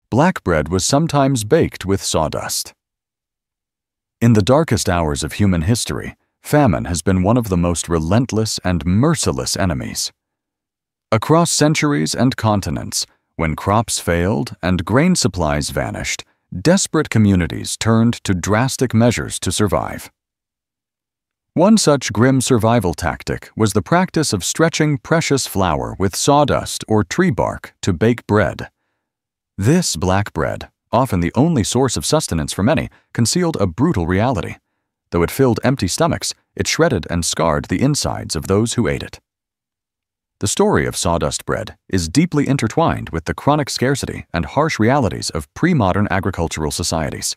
black bread was sometimes baked with sawdust. In the darkest hours of human history, famine has been one of the most relentless and merciless enemies. Across centuries and continents, when crops failed and grain supplies vanished, desperate communities turned to drastic measures to survive. One such grim survival tactic was the practice of stretching precious flour with sawdust or tree bark to bake bread. This black bread, often the only source of sustenance for many, concealed a brutal reality. Though it filled empty stomachs, it shredded and scarred the insides of those who ate it. The story of sawdust bread is deeply intertwined with the chronic scarcity and harsh realities of pre-modern agricultural societies.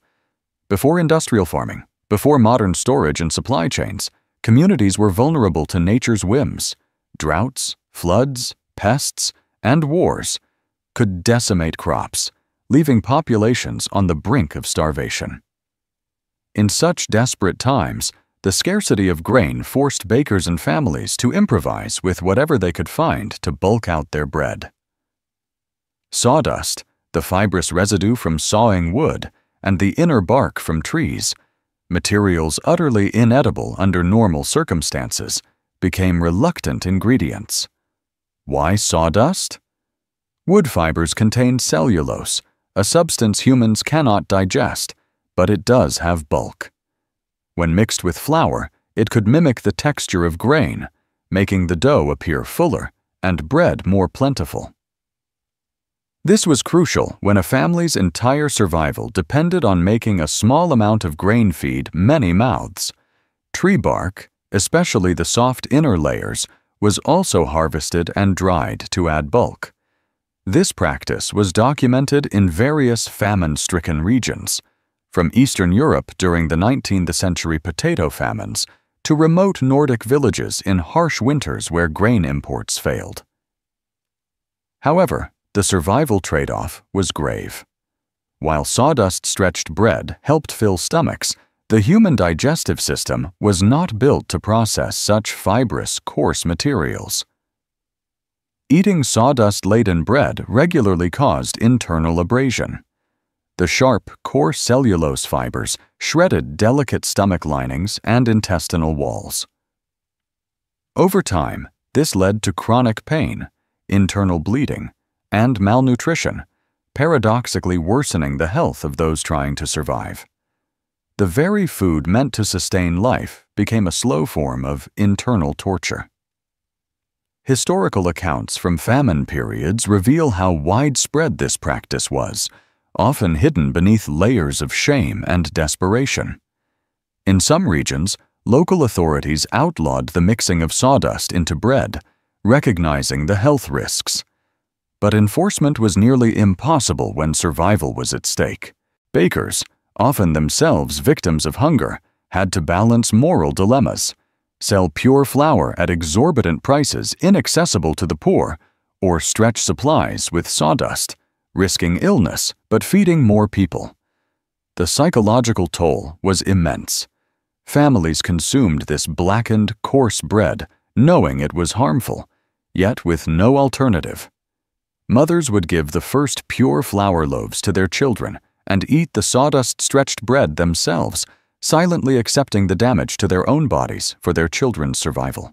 Before industrial farming, before modern storage and supply chains, communities were vulnerable to nature's whims. Droughts, floods, pests, and wars could decimate crops, leaving populations on the brink of starvation. In such desperate times, the scarcity of grain forced bakers and families to improvise with whatever they could find to bulk out their bread. Sawdust, the fibrous residue from sawing wood, and the inner bark from trees, materials utterly inedible under normal circumstances, became reluctant ingredients. Why sawdust? Wood fibers contain cellulose, a substance humans cannot digest, but it does have bulk. When mixed with flour, it could mimic the texture of grain, making the dough appear fuller and bread more plentiful. This was crucial when a family's entire survival depended on making a small amount of grain feed many mouths. Tree bark, especially the soft inner layers, was also harvested and dried to add bulk. This practice was documented in various famine-stricken regions, from Eastern Europe during the 19th century potato famines to remote Nordic villages in harsh winters where grain imports failed. However, the survival trade-off was grave. While sawdust-stretched bread helped fill stomachs, the human digestive system was not built to process such fibrous, coarse materials. Eating sawdust-laden bread regularly caused internal abrasion. The sharp, coarse cellulose fibers shredded delicate stomach linings and intestinal walls. Over time, this led to chronic pain, internal bleeding, and malnutrition, paradoxically worsening the health of those trying to survive. The very food meant to sustain life became a slow form of internal torture. Historical accounts from famine periods reveal how widespread this practice was, often hidden beneath layers of shame and desperation. In some regions, local authorities outlawed the mixing of sawdust into bread, recognizing the health risks. But enforcement was nearly impossible when survival was at stake. Bakers, often themselves victims of hunger, had to balance moral dilemmas, sell pure flour at exorbitant prices inaccessible to the poor, or stretch supplies with sawdust, risking illness but feeding more people. The psychological toll was immense. Families consumed this blackened, coarse bread, knowing it was harmful, yet with no alternative. Mothers would give the first pure flour loaves to their children and eat the sawdust-stretched bread themselves, silently accepting the damage to their own bodies for their children's survival.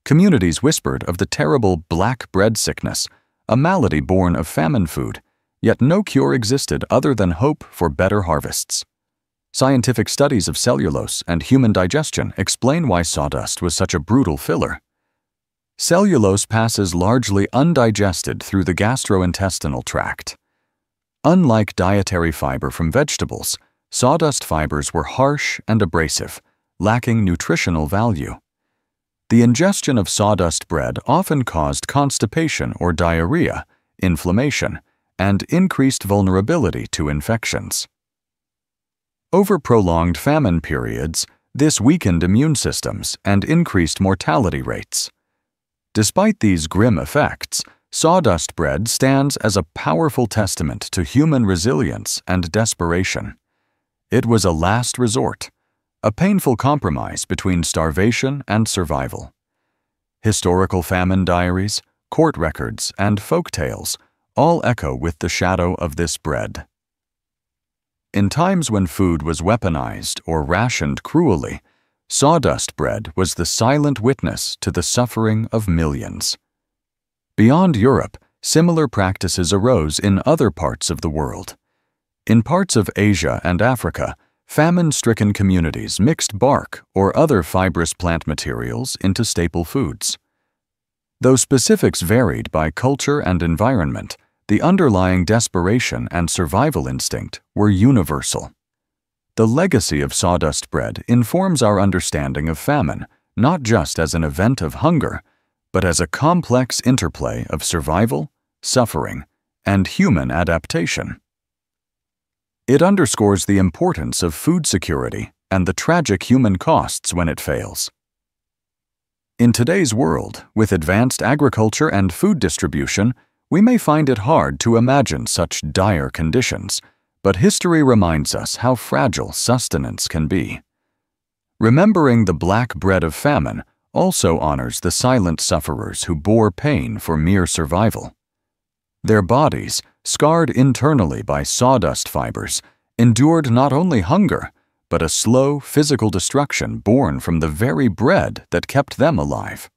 Communities whispered of the terrible black bread sickness, a malady born of famine food, yet no cure existed other than hope for better harvests. Scientific studies of cellulose and human digestion explain why sawdust was such a brutal filler. Cellulose passes largely undigested through the gastrointestinal tract. Unlike dietary fiber from vegetables, sawdust fibers were harsh and abrasive, lacking nutritional value. The ingestion of sawdust bread often caused constipation or diarrhea, inflammation, and increased vulnerability to infections. Over prolonged famine periods, this weakened immune systems and increased mortality rates. Despite these grim effects, sawdust bread stands as a powerful testament to human resilience and desperation. It was a last resort, a painful compromise between starvation and survival. Historical famine diaries, court records, and folk tales all echo with the shadow of this bread. In times when food was weaponized or rationed cruelly, sawdust bread was the silent witness to the suffering of millions. Beyond Europe, similar practices arose in other parts of the world. In parts of Asia and Africa, famine-stricken communities mixed bark or other fibrous plant materials into staple foods. Though specifics varied by culture and environment, the underlying desperation and survival instinct were universal. The legacy of sawdust bread informs our understanding of famine, not just as an event of hunger, but as a complex interplay of survival, suffering, and human adaptation. It underscores the importance of food security and the tragic human costs when it fails. In today's world, with advanced agriculture and food distribution, we may find it hard to imagine such dire conditions, but history reminds us how fragile sustenance can be. Remembering the black bread of famine also honors the silent sufferers who bore pain for mere survival. Their bodies, scarred internally by sawdust fibers, endured not only hunger, but a slow physical destruction born from the very bread that kept them alive.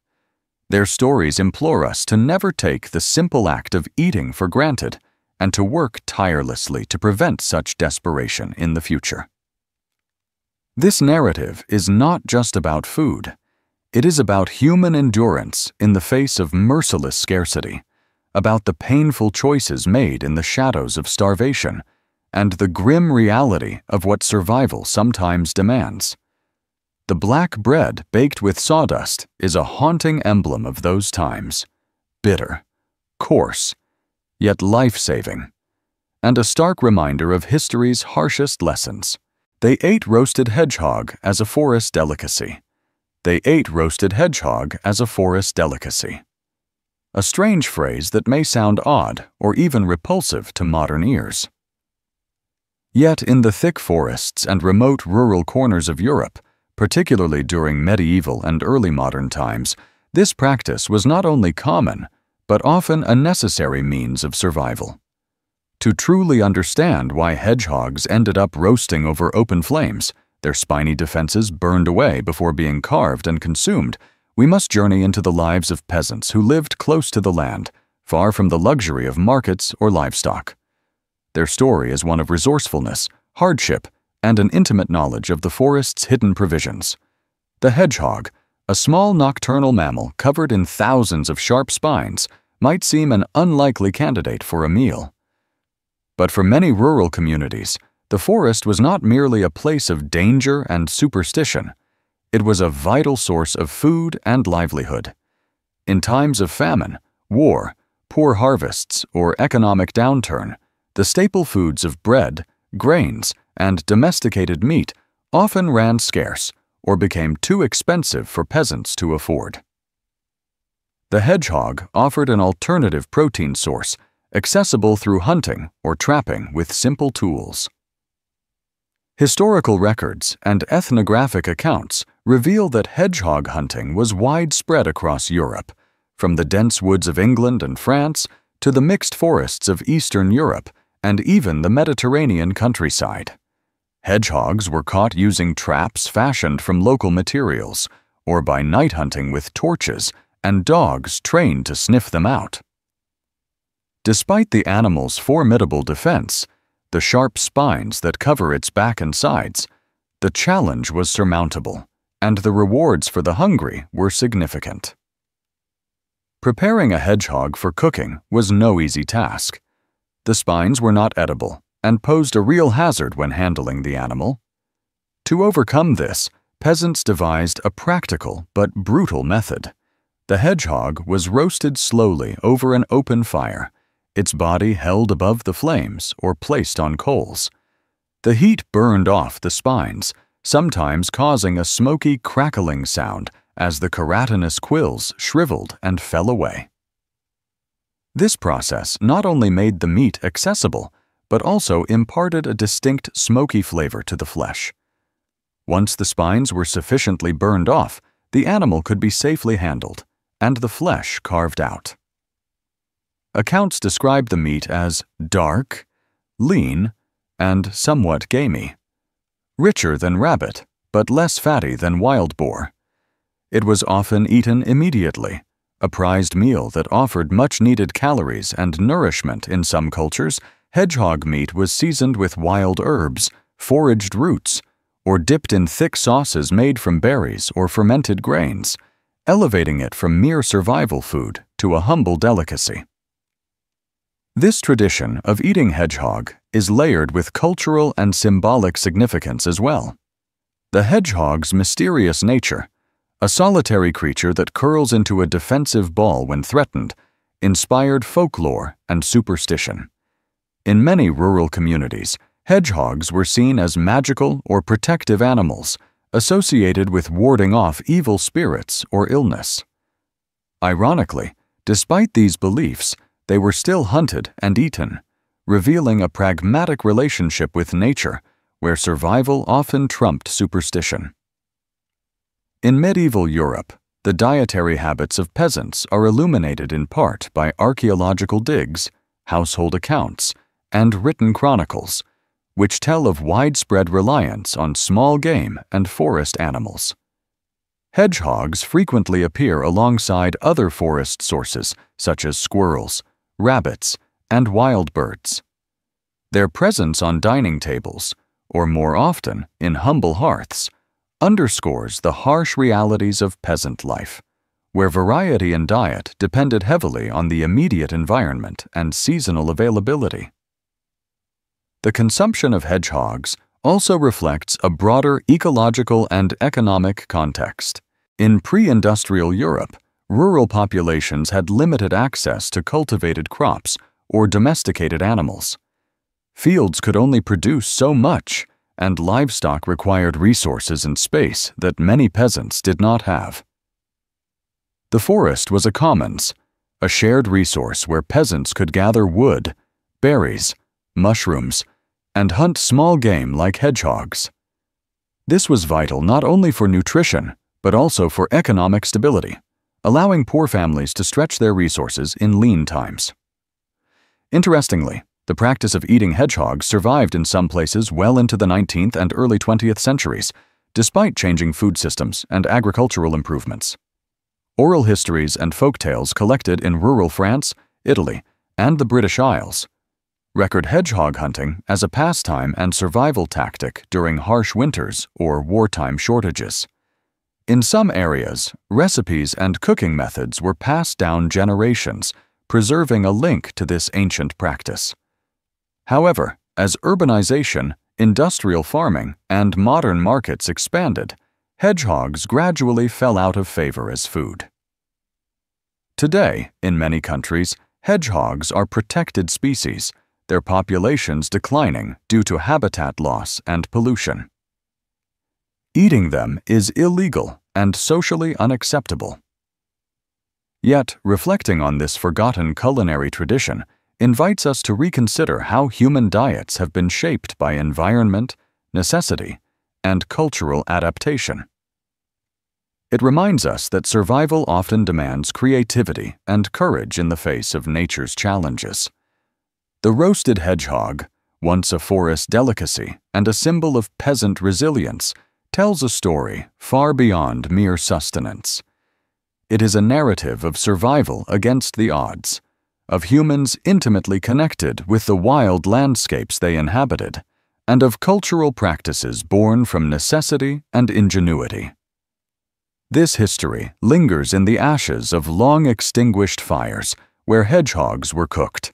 Their stories implore us to never take the simple act of eating for granted and to work tirelessly to prevent such desperation in the future. This narrative is not just about food. It is about human endurance in the face of merciless scarcity, about the painful choices made in the shadows of starvation, and the grim reality of what survival sometimes demands. The black bread baked with sawdust is a haunting emblem of those times, bitter, coarse, yet life-saving, and a stark reminder of history's harshest lessons. They ate roasted hedgehog as a forest delicacy. They ate roasted hedgehog as a forest delicacy. A strange phrase that may sound odd or even repulsive to modern ears. Yet in the thick forests and remote rural corners of Europe, particularly during medieval and early modern times, this practice was not only common, but often a necessary means of survival. To truly understand why hedgehogs ended up roasting over open flames, their spiny defenses burned away before being carved and consumed, we must journey into the lives of peasants who lived close to the land, far from the luxury of markets or livestock. Their story is one of resourcefulness, hardship, and an intimate knowledge of the forest's hidden provisions. The hedgehog, a small nocturnal mammal covered in thousands of sharp spines, might seem an unlikely candidate for a meal. But for many rural communities, the forest was not merely a place of danger and superstition. It was a vital source of food and livelihood. In times of famine, war, poor harvests, or economic downturn, the staple foods of bread, grains, and domesticated meat often ran scarce or became too expensive for peasants to afford. The hedgehog offered an alternative protein source, accessible through hunting or trapping with simple tools. Historical records and ethnographic accounts reveal that hedgehog hunting was widespread across Europe, from the dense woods of England and France to the mixed forests of Eastern Europe and even the Mediterranean countryside. Hedgehogs were caught using traps fashioned from local materials, or by night hunting with torches and dogs trained to sniff them out. Despite the animal's formidable defense, the sharp spines that cover its back and sides, the challenge was surmountable, and the rewards for the hungry were significant. Preparing a hedgehog for cooking was no easy task. The spines were not edible and posed a real hazard when handling the animal. To overcome this, peasants devised a practical but brutal method. The hedgehog was roasted slowly over an open fire, its body held above the flames or placed on coals. The heat burned off the spines, sometimes causing a smoky crackling sound as the keratinous quills shriveled and fell away. This process not only made the meat accessible, but also imparted a distinct smoky flavor to the flesh. Once the spines were sufficiently burned off, the animal could be safely handled, and the flesh carved out. Accounts describe the meat as dark, lean, and somewhat gamey. Richer than rabbit, but less fatty than wild boar. It was often eaten immediately, a prized meal that offered much-needed calories and nourishment in some cultures. Hedgehog meat was seasoned with wild herbs, foraged roots, or dipped in thick sauces made from berries or fermented grains, elevating it from mere survival food to a humble delicacy. This tradition of eating hedgehog is layered with cultural and symbolic significance as well. The hedgehog's mysterious nature, a solitary creature that curls into a defensive ball when threatened, inspired folklore and superstition. In many rural communities, hedgehogs were seen as magical or protective animals, associated with warding off evil spirits or illness. Ironically, despite these beliefs, they were still hunted and eaten, revealing a pragmatic relationship with nature where survival often trumped superstition. In medieval Europe, the dietary habits of peasants are illuminated in part by archaeological digs, household accounts, and written chronicles, which tell of widespread reliance on small game and forest animals. Hedgehogs frequently appear alongside other forest sources such as squirrels, rabbits, and wild birds. Their presence on dining tables, or more often in humble hearths, underscores the harsh realities of peasant life, where variety in diet depended heavily on the immediate environment and seasonal availability. The consumption of hedgehogs also reflects a broader ecological and economic context. In pre-industrial Europe, rural populations had limited access to cultivated crops or domesticated animals. Fields could only produce so much, and livestock required resources and space that many peasants did not have. The forest was a commons, a shared resource where peasants could gather wood, berries, mushrooms, and hunt small game like hedgehogs. This was vital not only for nutrition, but also for economic stability, allowing poor families to stretch their resources in lean times. Interestingly, the practice of eating hedgehogs survived in some places well into the 19th and early 20th centuries, despite changing food systems and agricultural improvements. Oral histories and folktales collected in rural France, Italy, and the British Isles record hedgehog hunting as a pastime and survival tactic during harsh winters or wartime shortages. In some areas, recipes and cooking methods were passed down generations, preserving a link to this ancient practice. However, as urbanization, industrial farming, and modern markets expanded, hedgehogs gradually fell out of favor as food. Today, in many countries, hedgehogs are protected species, their populations declining due to habitat loss and pollution. Eating them is illegal and socially unacceptable. Yet, reflecting on this forgotten culinary tradition invites us to reconsider how human diets have been shaped by environment, necessity, and cultural adaptation. It reminds us that survival often demands creativity and courage in the face of nature's challenges. The roasted hedgehog, once a forest delicacy and a symbol of peasant resilience, tells a story far beyond mere sustenance. It is a narrative of survival against the odds, of humans intimately connected with the wild landscapes they inhabited, and of cultural practices born from necessity and ingenuity. This history lingers in the ashes of long-extinguished fires where hedgehogs were cooked,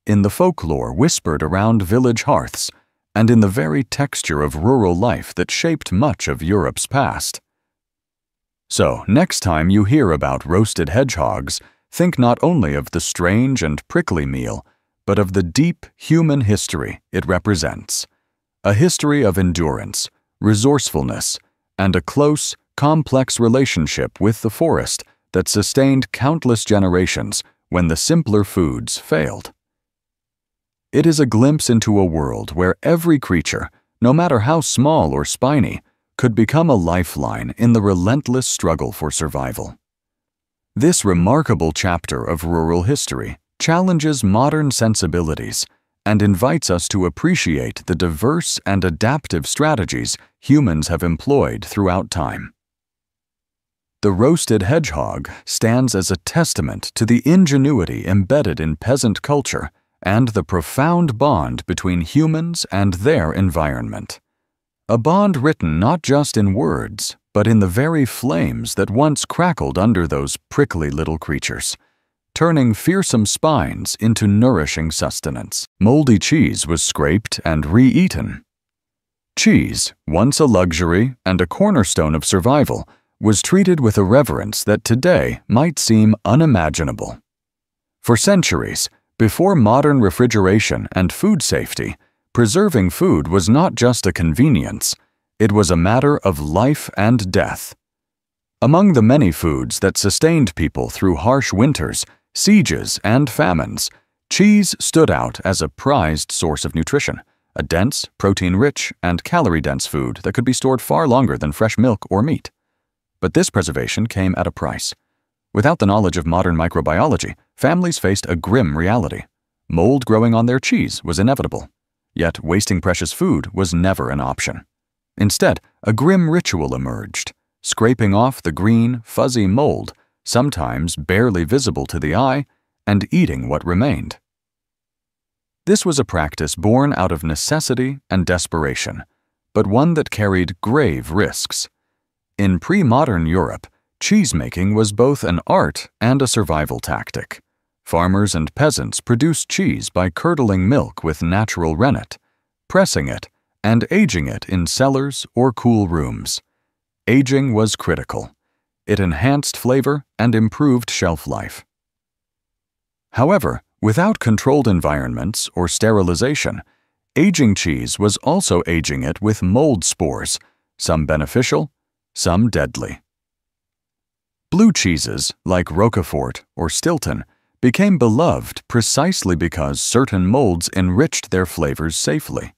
in the folklore whispered around village hearths, and in the very texture of rural life that shaped much of Europe's past. So, next time you hear about roasted hedgehogs, think not only of the strange and prickly meal, but of the deep human history it represents. A history of endurance, resourcefulness, and a close, complex relationship with the forest that sustained countless generations when the simpler foods failed. It is a glimpse into a world where every creature, no matter how small or spiny, could become a lifeline in the relentless struggle for survival. This remarkable chapter of rural history challenges modern sensibilities and invites us to appreciate the diverse and adaptive strategies humans have employed throughout time. The roasted hedgehog stands as a testament to the ingenuity embedded in peasant culture and the profound bond between humans and their environment. A bond written not just in words, but in the very flames that once crackled under those prickly little creatures, turning fearsome spines into nourishing sustenance. Moldy cheese was scraped and re-eaten. Cheese, once a luxury and a cornerstone of survival, was treated with a reverence that today might seem unimaginable. For centuries, before modern refrigeration and food safety, preserving food was not just a convenience, it was a matter of life and death. Among the many foods that sustained people through harsh winters, sieges, and famines, cheese stood out as a prized source of nutrition, a dense, protein-rich, and calorie-dense food that could be stored far longer than fresh milk or meat. But this preservation came at a price. Without the knowledge of modern microbiology, families faced a grim reality. Mold growing on their cheese was inevitable. Yet wasting precious food was never an option. Instead, a grim ritual emerged, scraping off the green, fuzzy mold, sometimes barely visible to the eye, and eating what remained. This was a practice born out of necessity and desperation, but one that carried grave risks. In pre-modern Europe, cheesemaking was both an art and a survival tactic. Farmers and peasants produced cheese by curdling milk with natural rennet, pressing it, and aging it in cellars or cool rooms. Aging was critical. It enhanced flavor and improved shelf life. However, without controlled environments or sterilization, aging cheese was also aging it with mold spores, some beneficial, some deadly. Blue cheeses, like Roquefort or Stilton, became beloved precisely because certain molds enriched their flavors safely.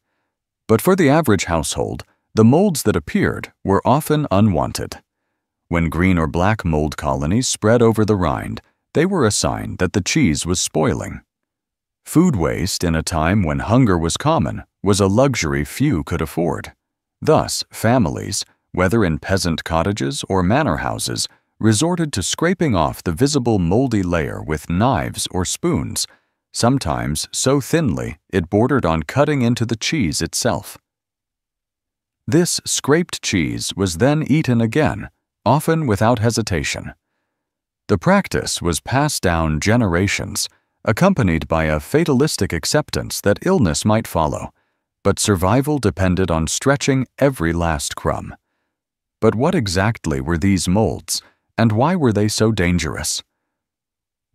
But for the average household, the molds that appeared were often unwanted. When green or black mold colonies spread over the rind, they were a sign that the cheese was spoiling. Food waste in a time when hunger was common was a luxury few could afford. Thus, families, whether in peasant cottages or manor houses, resorted to scraping off the visible moldy layer with knives or spoons, sometimes so thinly it bordered on cutting into the cheese itself. This scraped cheese was then eaten again, often without hesitation. The practice was passed down generations, accompanied by a fatalistic acceptance that illness might follow, but survival depended on stretching every last crumb. But what exactly were these molds, and why were they so dangerous?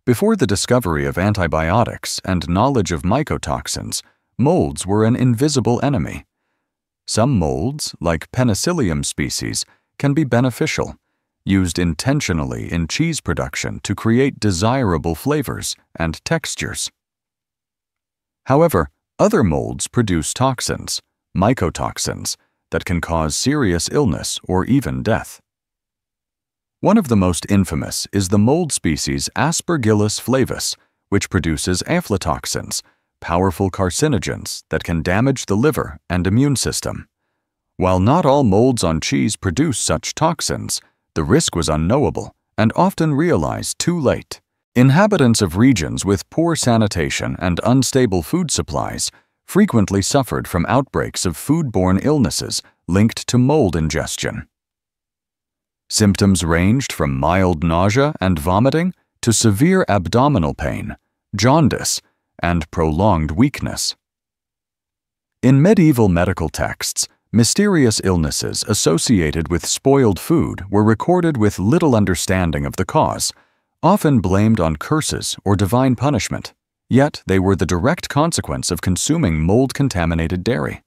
Before the discovery of antibiotics and knowledge of mycotoxins, molds were an invisible enemy. Some molds, like Penicillium species, can be beneficial, used intentionally in cheese production to create desirable flavors and textures. However, other molds produce toxins, mycotoxins, that can cause serious illness or even death. One of the most infamous is the mold species Aspergillus flavus, which produces aflatoxins, powerful carcinogens that can damage the liver and immune system. While not all molds on cheese produce such toxins, the risk was unknowable and often realized too late. Inhabitants of regions with poor sanitation and unstable food supplies frequently suffered from outbreaks of foodborne illnesses linked to mold ingestion. Symptoms ranged from mild nausea and vomiting to severe abdominal pain, jaundice, and prolonged weakness. In medieval medical texts, mysterious illnesses associated with spoiled food were recorded with little understanding of the cause, often blamed on curses or divine punishment, yet they were the direct consequence of consuming mold-contaminated dairy.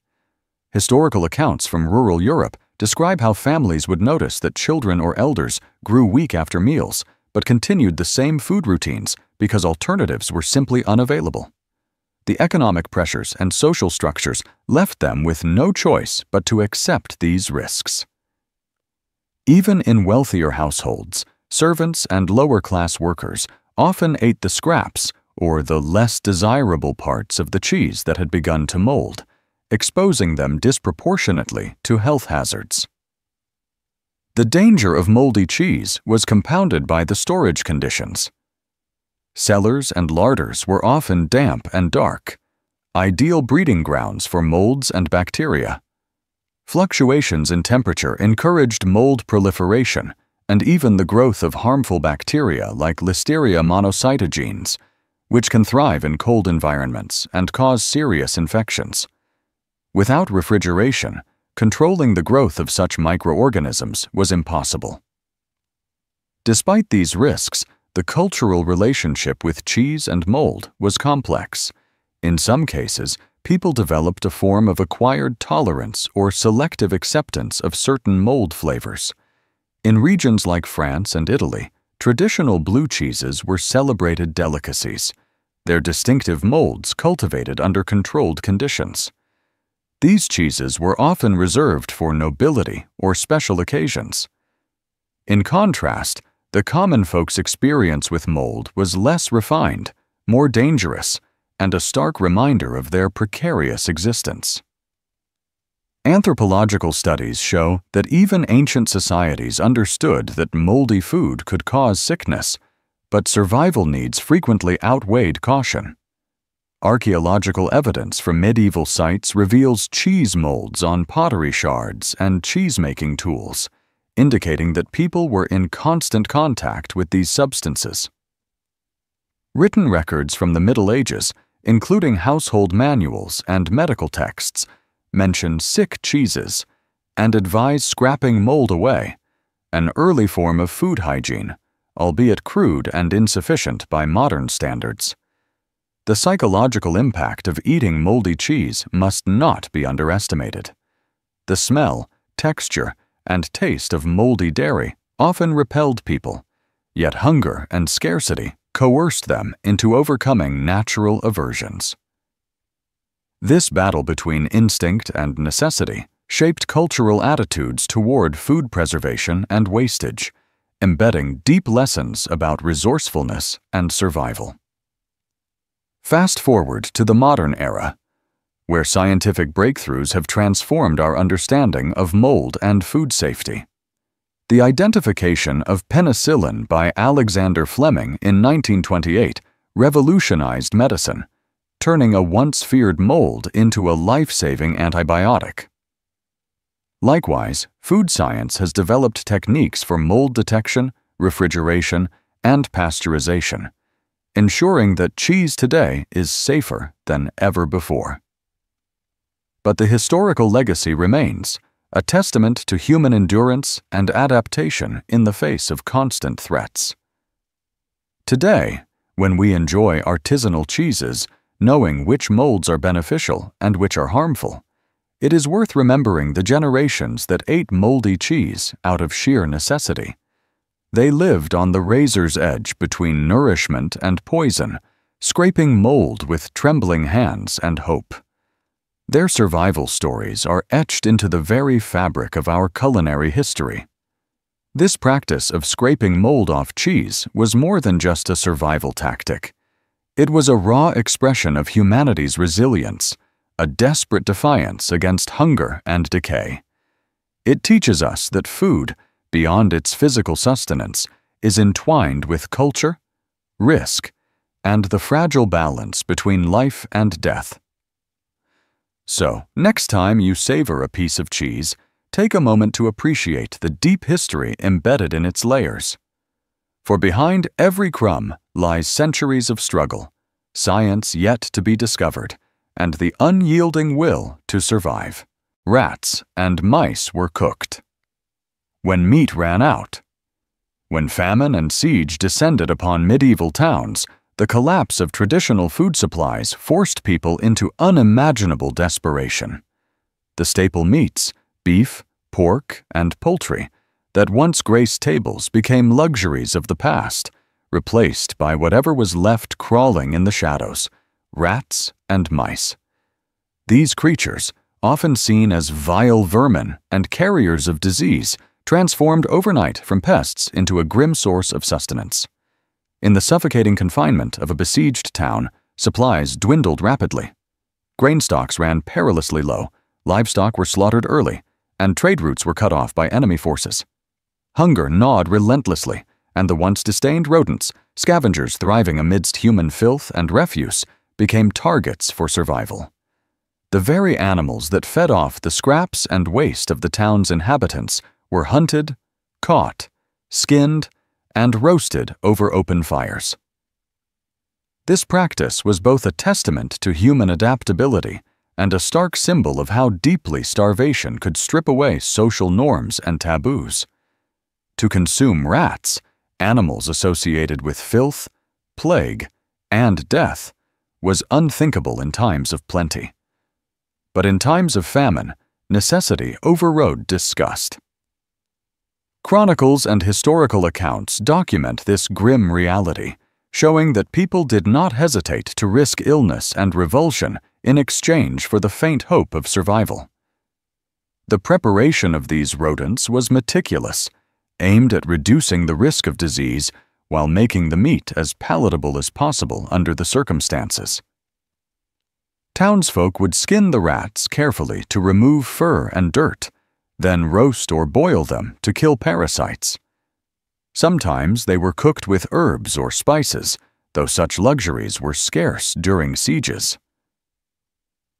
Historical accounts from rural Europe describe how families would notice that children or elders grew weak after meals, but continued the same food routines because alternatives were simply unavailable. The economic pressures and social structures left them with no choice but to accept these risks. Even in wealthier households, servants and lower-class workers often ate the scraps or the less desirable parts of the cheese that had begun to mold, exposing them disproportionately to health hazards. The danger of moldy cheese was compounded by the storage conditions. Cellars and larders were often damp and dark, ideal breeding grounds for molds and bacteria. Fluctuations in temperature encouraged mold proliferation and even the growth of harmful bacteria like Listeria monocytogenes, which can thrive in cold environments and cause serious infections. Without refrigeration, controlling the growth of such microorganisms was impossible. Despite these risks, the cultural relationship with cheese and mold was complex. In some cases, people developed a form of acquired tolerance or selective acceptance of certain mold flavors. In regions like France and Italy, traditional blue cheeses were celebrated delicacies, their distinctive molds cultivated under controlled conditions. These cheeses were often reserved for nobility or special occasions. In contrast, the common folks' experience with mold was less refined, more dangerous, and a stark reminder of their precarious existence. Anthropological studies show that even ancient societies understood that moldy food could cause sickness, but survival needs frequently outweighed caution. Archaeological evidence from medieval sites reveals cheese molds on pottery shards and cheese-making tools, indicating that people were in constant contact with these substances. Written records from the Middle Ages, including household manuals and medical texts, mention sick cheeses and advise scrapping mold away, an early form of food hygiene, albeit crude and insufficient by modern standards. The psychological impact of eating moldy cheese must not be underestimated. The smell, texture, and taste of moldy dairy often repelled people, yet hunger and scarcity coerced them into overcoming natural aversions. This battle between instinct and necessity shaped cultural attitudes toward food preservation and wastage, embedding deep lessons about resourcefulness and survival. Fast forward to the modern era, where scientific breakthroughs have transformed our understanding of mold and food safety. The identification of penicillin by Alexander Fleming in 1928 revolutionized medicine, turning a once-feared mold into a life-saving antibiotic. Likewise, food science has developed techniques for mold detection, refrigeration, and pasteurization, ensuring that cheese today is safer than ever before. But the historical legacy remains, a testament to human endurance and adaptation in the face of constant threats. Today, when we enjoy artisanal cheeses, knowing which molds are beneficial and which are harmful, it is worth remembering the generations that ate moldy cheese out of sheer necessity. They lived on the razor's edge between nourishment and poison, scraping mold with trembling hands and hope. Their survival stories are etched into the very fabric of our culinary history. This practice of scraping mold off cheese was more than just a survival tactic. It was a raw expression of humanity's resilience, a desperate defiance against hunger and decay. It teaches us that food, beyond its physical sustenance, is entwined with culture, risk, and the fragile balance between life and death. So, next time you savor a piece of cheese, take a moment to appreciate the deep history embedded in its layers. For behind every crumb lies centuries of struggle, science yet to be discovered, and the unyielding will to survive. Rats and mice were cooked. When meat ran out. When famine and siege descended upon medieval towns, the collapse of traditional food supplies forced people into unimaginable desperation. The staple meats, beef, pork, and poultry, that once graced tables became luxuries of the past, replaced by whatever was left crawling in the shadows, rats and mice. These creatures, often seen as vile vermin and carriers of disease, transformed overnight from pests into a grim source of sustenance. In the suffocating confinement of a besieged town, supplies dwindled rapidly. Grain stocks ran perilously low, livestock were slaughtered early, and trade routes were cut off by enemy forces. Hunger gnawed relentlessly, and the once disdained rodents, scavengers thriving amidst human filth and refuse, became targets for survival. The very animals that fed off the scraps and waste of the town's inhabitants were hunted, caught, skinned, and roasted over open fires. This practice was both a testament to human adaptability and a stark symbol of how deeply starvation could strip away social norms and taboos. To consume rats, animals associated with filth, plague, and death, was unthinkable in times of plenty. But in times of famine, necessity overrode disgust. Chronicles and historical accounts document this grim reality, showing that people did not hesitate to risk illness and revulsion in exchange for the faint hope of survival. The preparation of these rodents was meticulous, aimed at reducing the risk of disease while making the meat as palatable as possible under the circumstances. Townsfolk would skin the rats carefully to remove fur and dirt, then roast or boil them to kill parasites. Sometimes they were cooked with herbs or spices, though such luxuries were scarce during sieges.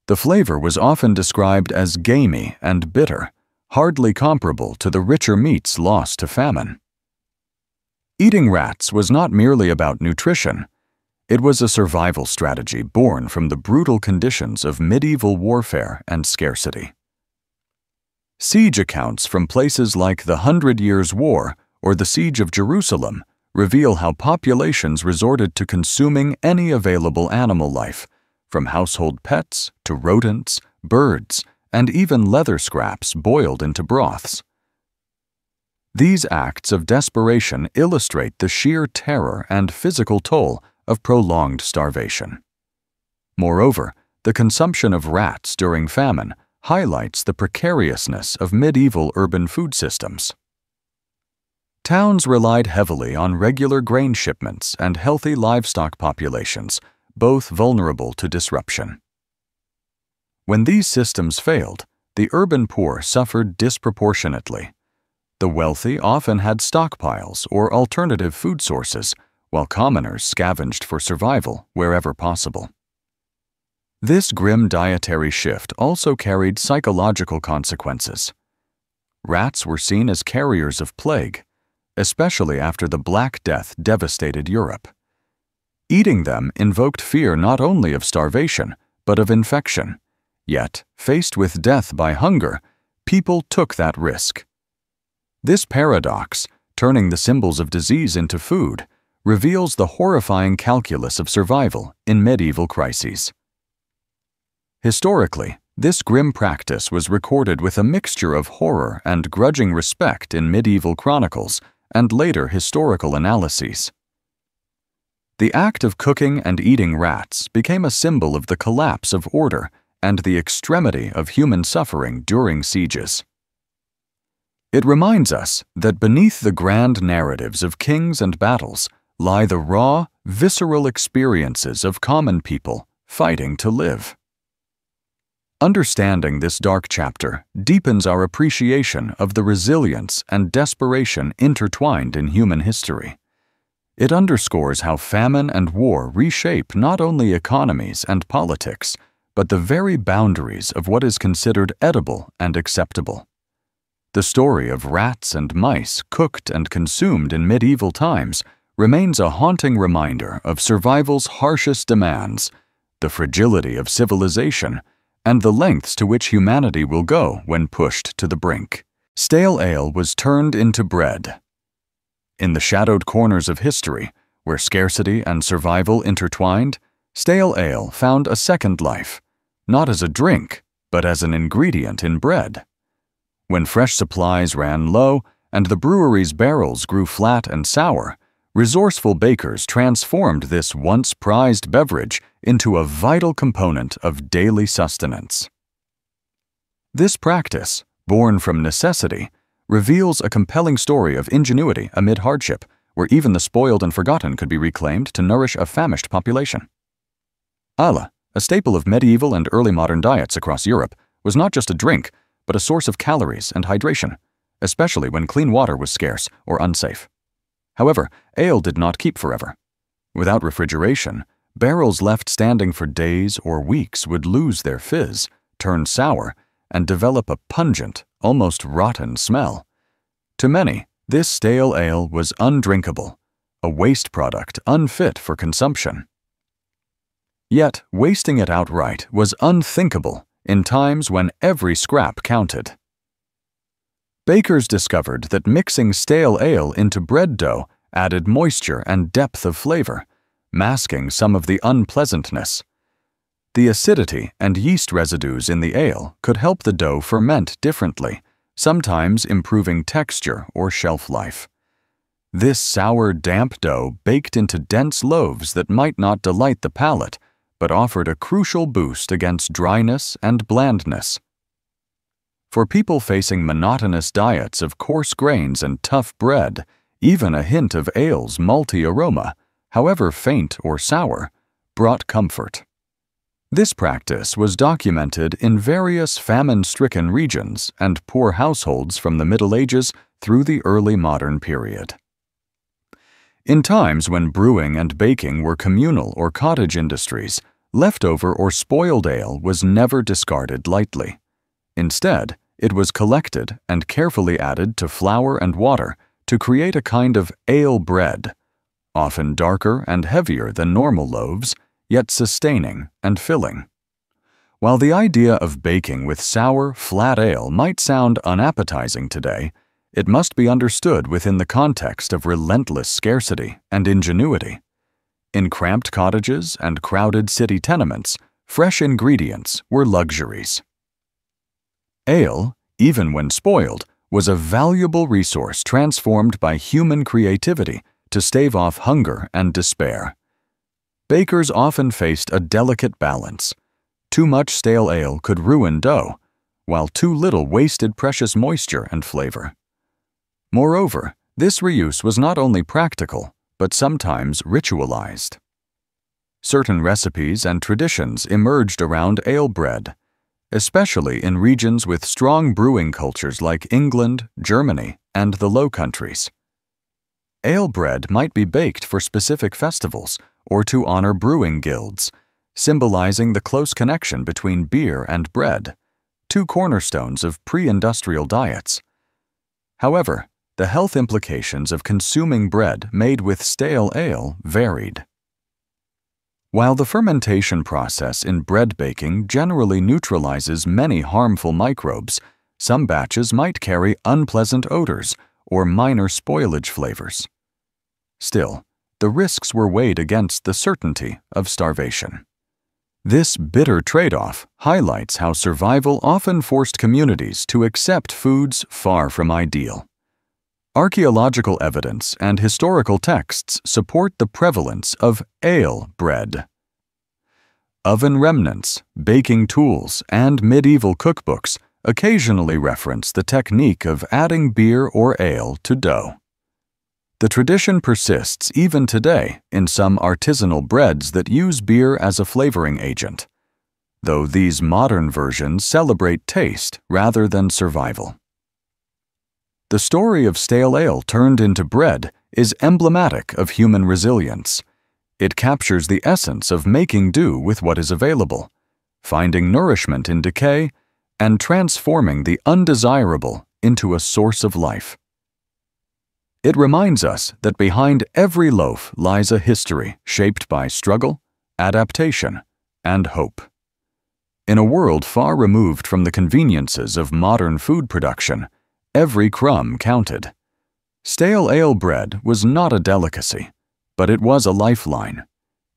The flavor was often described as gamey and bitter, hardly comparable to the richer meats lost to famine. Eating rats was not merely about nutrition. It was a survival strategy born from the brutal conditions of medieval warfare and scarcity. Siege accounts from places like the 100 Years' War or the Siege of Jerusalem reveal how populations resorted to consuming any available animal life, from household pets to rodents, birds, and even leather scraps boiled into broths. These acts of desperation illustrate the sheer terror and physical toll of prolonged starvation. Moreover, the consumption of rats during famine highlights the precariousness of medieval urban food systems. Towns relied heavily on regular grain shipments and healthy livestock populations, both vulnerable to disruption. When these systems failed, the urban poor suffered disproportionately. The wealthy often had stockpiles or alternative food sources, while commoners scavenged for survival wherever possible. This grim dietary shift also carried psychological consequences. Rats were seen as carriers of plague, especially after the Black Death devastated Europe. Eating them invoked fear not only of starvation, but of infection. Yet, faced with death by hunger, people took that risk. This paradox, turning the symbols of disease into food, reveals the horrifying calculus of survival in medieval crises. Historically, this grim practice was recorded with a mixture of horror and grudging respect in medieval chronicles and later historical analyses. The act of cooking and eating rats became a symbol of the collapse of order and the extremity of human suffering during sieges. It reminds us that beneath the grand narratives of kings and battles lie the raw, visceral experiences of common people fighting to live. Understanding this dark chapter deepens our appreciation of the resilience and desperation intertwined in human history. It underscores how famine and war reshape not only economies and politics, but the very boundaries of what is considered edible and acceptable. The story of rats and mice cooked and consumed in medieval times remains a haunting reminder of survival's harshest demands, the fragility of civilization, and the lengths to which humanity will go when pushed to the brink. Stale ale was turned into bread. In the shadowed corners of history, where scarcity and survival intertwined, stale ale found a second life, not as a drink, but as an ingredient in bread. When fresh supplies ran low and the brewery's barrels grew flat and sour, resourceful bakers transformed this once prized beverage into a vital component of daily sustenance. This practice, born from necessity, reveals a compelling story of ingenuity amid hardship, where even the spoiled and forgotten could be reclaimed to nourish a famished population. Ale, a staple of medieval and early modern diets across Europe, was not just a drink, but a source of calories and hydration, especially when clean water was scarce or unsafe. However, ale did not keep forever. Without refrigeration, barrels left standing for days or weeks would lose their fizz, turn sour, and develop a pungent, almost rotten smell. To many, this stale ale was undrinkable, a waste product unfit for consumption. Yet, wasting it outright was unthinkable in times when every scrap counted. Bakers discovered that mixing stale ale into bread dough added moisture and depth of flavor, masking some of the unpleasantness. The acidity and yeast residues in the ale could help the dough ferment differently, sometimes improving texture or shelf life. This sour, damp dough baked into dense loaves that might not delight the palate, but offered a crucial boost against dryness and blandness. For people facing monotonous diets of coarse grains and tough bread, even a hint of ale's malty aroma, however faint or sour, brought comfort. This practice was documented in various famine-stricken regions and poor households from the Middle Ages through the early modern period. In times when brewing and baking were communal or cottage industries, leftover or spoiled ale was never discarded lightly. Instead, it was collected and carefully added to flour and water to create a kind of ale bread, often darker and heavier than normal loaves, yet sustaining and filling. While the idea of baking with sour, flat ale might sound unappetizing today, it must be understood within the context of relentless scarcity and ingenuity. In cramped cottages and crowded city tenements, fresh ingredients were luxuries. Ale, even when spoiled, was a valuable resource transformed by human creativity to stave off hunger and despair. Bakers often faced a delicate balance. Too much stale ale could ruin dough, while too little wasted precious moisture and flavor. Moreover, this reuse was not only practical, but sometimes ritualized. Certain recipes and traditions emerged around ale bread, especially in regions with strong brewing cultures like England, Germany, and the Low Countries. Ale bread might be baked for specific festivals or to honor brewing guilds, symbolizing the close connection between beer and bread, two cornerstones of pre-industrial diets. However, the health implications of consuming bread made with stale ale varied. While the fermentation process in bread baking generally neutralizes many harmful microbes, some batches might carry unpleasant odors or minor spoilage flavors. Still, the risks were weighed against the certainty of starvation. This bitter trade-off highlights how survival often forced communities to accept foods far from ideal. Archaeological evidence and historical texts support the prevalence of ale bread. Oven remnants, baking tools, and medieval cookbooks occasionally reference the technique of adding beer or ale to dough. The tradition persists even today in some artisanal breads that use beer as a flavoring agent, though these modern versions celebrate taste rather than survival. The story of stale ale turned into bread is emblematic of human resilience. It captures the essence of making do with what is available, finding nourishment in decay, and transforming the undesirable into a source of life. It reminds us that behind every loaf lies a history shaped by struggle, adaptation, and hope. In a world far removed from the conveniences of modern food production, every crumb counted. Stale ale bread was not a delicacy, but it was a lifeline.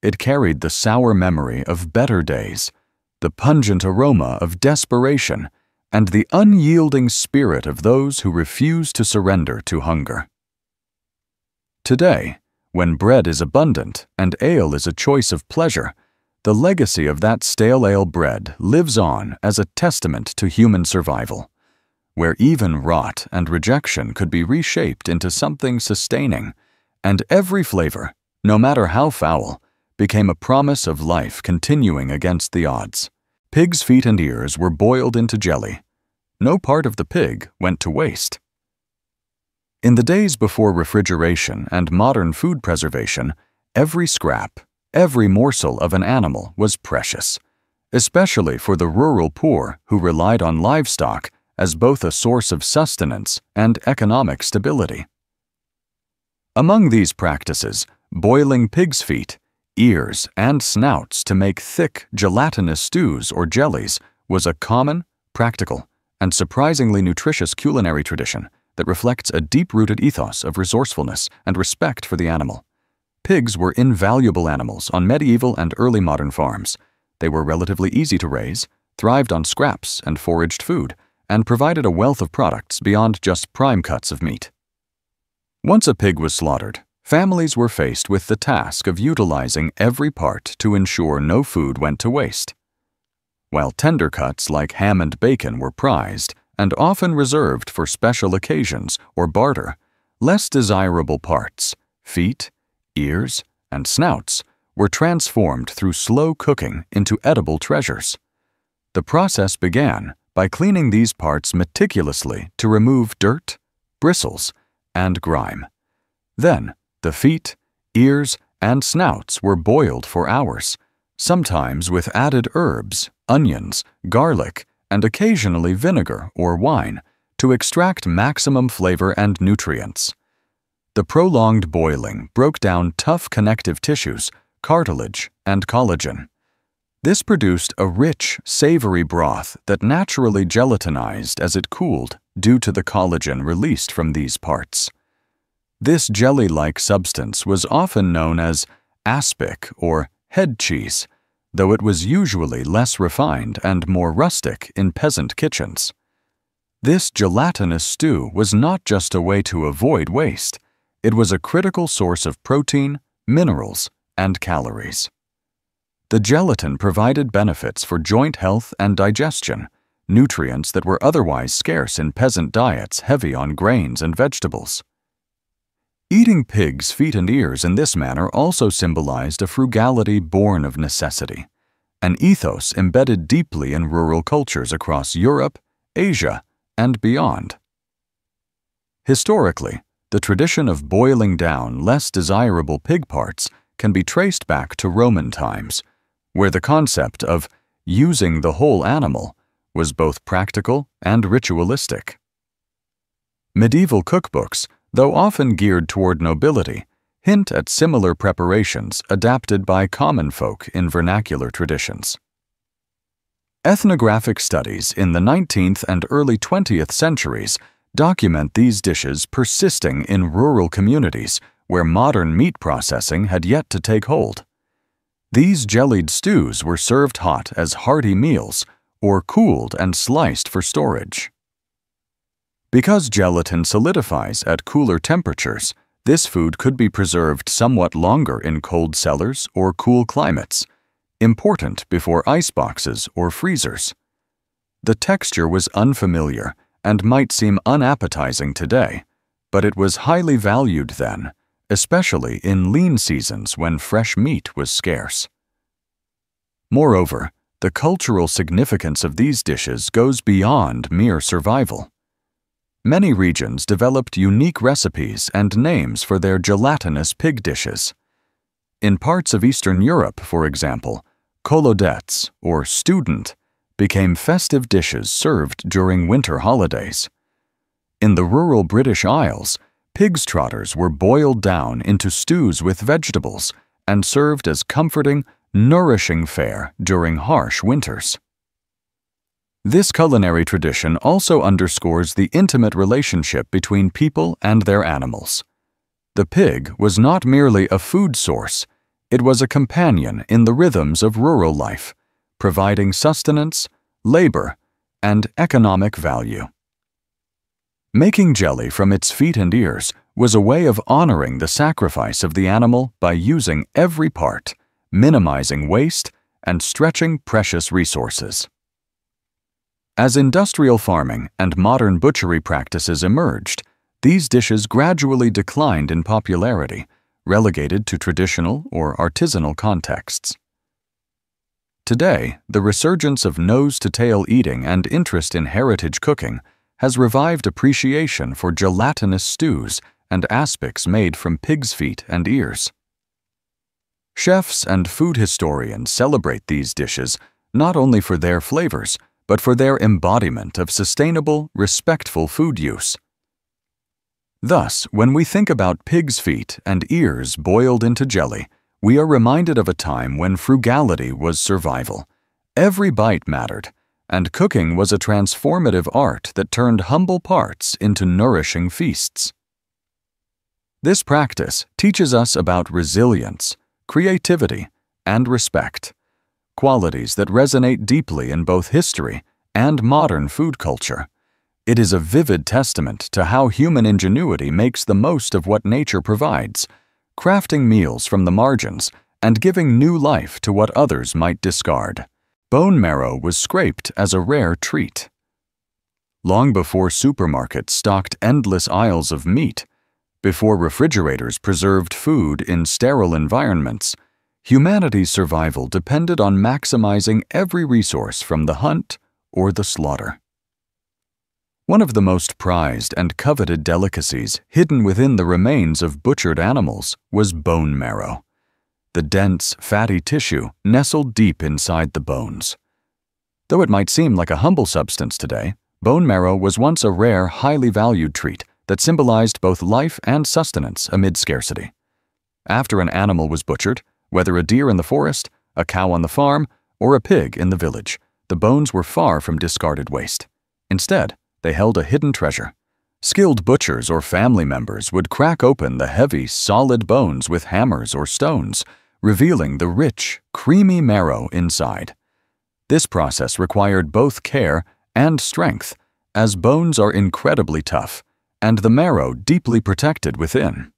It carried the sour memory of better days, the pungent aroma of desperation, and the unyielding spirit of those who refuse to surrender to hunger. Today, when bread is abundant and ale is a choice of pleasure, the legacy of that stale ale bread lives on as a testament to human survival, where even rot and rejection could be reshaped into something sustaining, and every flavor, no matter how foul, became a promise of life continuing against the odds. Pig's feet and ears were boiled into jelly. No part of the pig went to waste. In the days before refrigeration and modern food preservation, every scrap, every morsel of an animal was precious, especially for the rural poor who relied on livestock as both a source of sustenance and economic stability. Among these practices, boiling pig's feet, ears, and snouts to make thick, gelatinous stews or jellies was a common, practical, and surprisingly nutritious culinary tradition that reflects a deep-rooted ethos of resourcefulness and respect for the animal. Pigs were invaluable animals on medieval and early modern farms. They were relatively easy to raise, thrived on scraps and foraged food, and provided a wealth of products beyond just prime cuts of meat. Once a pig was slaughtered, families were faced with the task of utilizing every part to ensure no food went to waste. While tender cuts like ham and bacon were prized and often reserved for special occasions or barter, less desirable parts, feet, ears, and snouts, were transformed through slow cooking into edible treasures. The process began by cleaning these parts meticulously to remove dirt, bristles, and grime. Then, the feet, ears, and snouts were boiled for hours, sometimes with added herbs, onions, garlic, and occasionally vinegar or wine to extract maximum flavor and nutrients. The prolonged boiling broke down tough connective tissues, cartilage, and collagen. This produced a rich, savory broth that naturally gelatinized as it cooled due to the collagen released from these parts. This jelly-like substance was often known as aspic or head cheese, though it was usually less refined and more rustic in peasant kitchens. This gelatinous stew was not just a way to avoid waste. It was a critical source of protein, minerals, and calories. The gelatin provided benefits for joint health and digestion, nutrients that were otherwise scarce in peasant diets heavy on grains and vegetables. Eating pig's feet and ears in this manner also symbolized a frugality born of necessity, an ethos embedded deeply in rural cultures across Europe, Asia, and beyond. Historically, the tradition of boiling down less desirable pig parts can be traced back to Roman times, where the concept of using the whole animal was both practical and ritualistic. Medieval cookbooks, though often geared toward nobility, hint at similar preparations adapted by common folk in vernacular traditions. Ethnographic studies in the 19th and early 20th centuries document these dishes persisting in rural communities where modern meat processing had yet to take hold. These jellied stews were served hot as hearty meals or cooled and sliced for storage. Because gelatin solidifies at cooler temperatures, this food could be preserved somewhat longer in cold cellars or cool climates, important before iceboxes or freezers. The texture was unfamiliar and might seem unappetizing today, but it was highly valued then, especially in lean seasons when fresh meat was scarce. Moreover, the cultural significance of these dishes goes beyond mere survival. Many regions developed unique recipes and names for their gelatinous pig dishes. In parts of Eastern Europe, for example, kolodets, or student, became festive dishes served during winter holidays. In the rural British Isles, pig's trotters were boiled down into stews with vegetables and served as comforting, nourishing fare during harsh winters. This culinary tradition also underscores the intimate relationship between people and their animals. The pig was not merely a food source, it was a companion in the rhythms of rural life, providing sustenance, labor, and economic value. Making jelly from its feet and ears was a way of honoring the sacrifice of the animal by using every part, minimizing waste, and stretching precious resources. As industrial farming and modern butchery practices emerged, these dishes gradually declined in popularity relegated to traditional or artisanal contexts. Today, the resurgence of nose-to-tail eating and interest in heritage cooking has revived appreciation for gelatinous stews and aspics made from pig's feet and ears. Chefs and food historians celebrate these dishes not only for their flavors, but for their embodiment of sustainable, respectful food use. Thus, when we think about pig's feet and ears boiled into jelly, we are reminded of a time when frugality was survival. Every bite mattered, and cooking was a transformative art that turned humble parts into nourishing feasts. This practice teaches us about resilience, creativity, and respect, qualities that resonate deeply in both history and modern food culture. It is a vivid testament to how human ingenuity makes the most of what nature provides, crafting meals from the margins and giving new life to what others might discard. Bone marrow was scraped as a rare treat. Long before supermarkets stocked endless aisles of meat, before refrigerators preserved food in sterile environments, humanity's survival depended on maximizing every resource from the hunt or the slaughter. One of the most prized and coveted delicacies hidden within the remains of butchered animals was bone marrow, the dense, fatty tissue nestled deep inside the bones. Though it might seem like a humble substance today, bone marrow was once a rare, highly valued treat that symbolized both life and sustenance amid scarcity. After an animal was butchered, whether a deer in the forest, a cow on the farm, or a pig in the village, the bones were far from discarded waste. Instead, they held a hidden treasure. Skilled butchers or family members would crack open the heavy, solid bones with hammers or stones, revealing the rich, creamy marrow inside. This process required both care and strength, as bones are incredibly tough, and the marrow deeply protected within.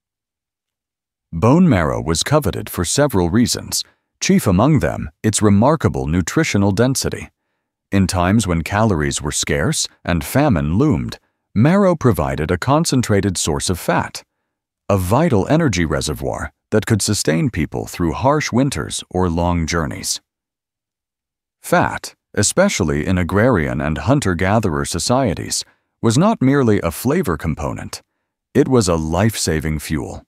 Bone marrow was coveted for several reasons, chief among them its remarkable nutritional density. In times when calories were scarce and famine loomed, marrow provided a concentrated source of fat, a vital energy reservoir that could sustain people through harsh winters or long journeys. Fat, especially in agrarian and hunter-gatherer societies, was not merely a flavor component, it was a life-saving fuel.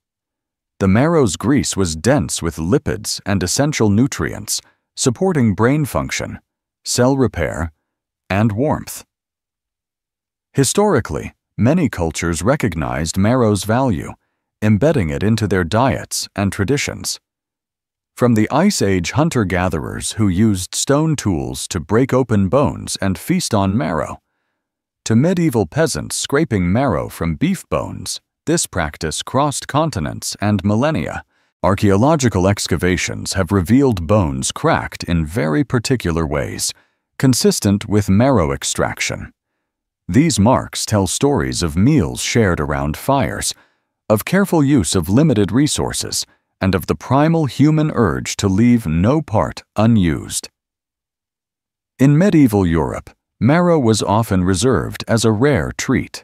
The marrow's grease was dense with lipids and essential nutrients, supporting brain function, cell repair, and warmth. Historically, many cultures recognized marrow's value, embedding it into their diets and traditions. From the Ice Age hunter-gatherers who used stone tools to break open bones and feast on marrow, to medieval peasants scraping marrow from beef bones, this practice crossed continents and millennia. Archaeological excavations have revealed bones cracked in very particular ways, consistent with marrow extraction. These marks tell stories of meals shared around fires, of careful use of limited resources, and of the primal human urge to leave no part unused. In medieval Europe, marrow was often reserved as a rare treat.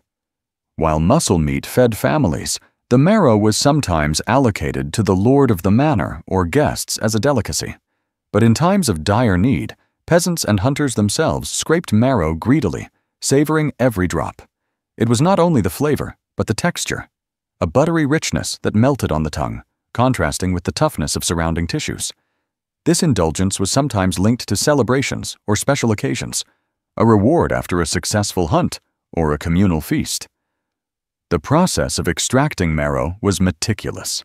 While muscle meat fed families, the marrow was sometimes allocated to the lord of the manor or guests as a delicacy. But in times of dire need, peasants and hunters themselves scraped marrow greedily, savoring every drop. It was not only the flavor, but the texture, a buttery richness that melted on the tongue, contrasting with the toughness of surrounding tissues. This indulgence was sometimes linked to celebrations or special occasions, a reward after a successful hunt or a communal feast. The process of extracting marrow was meticulous.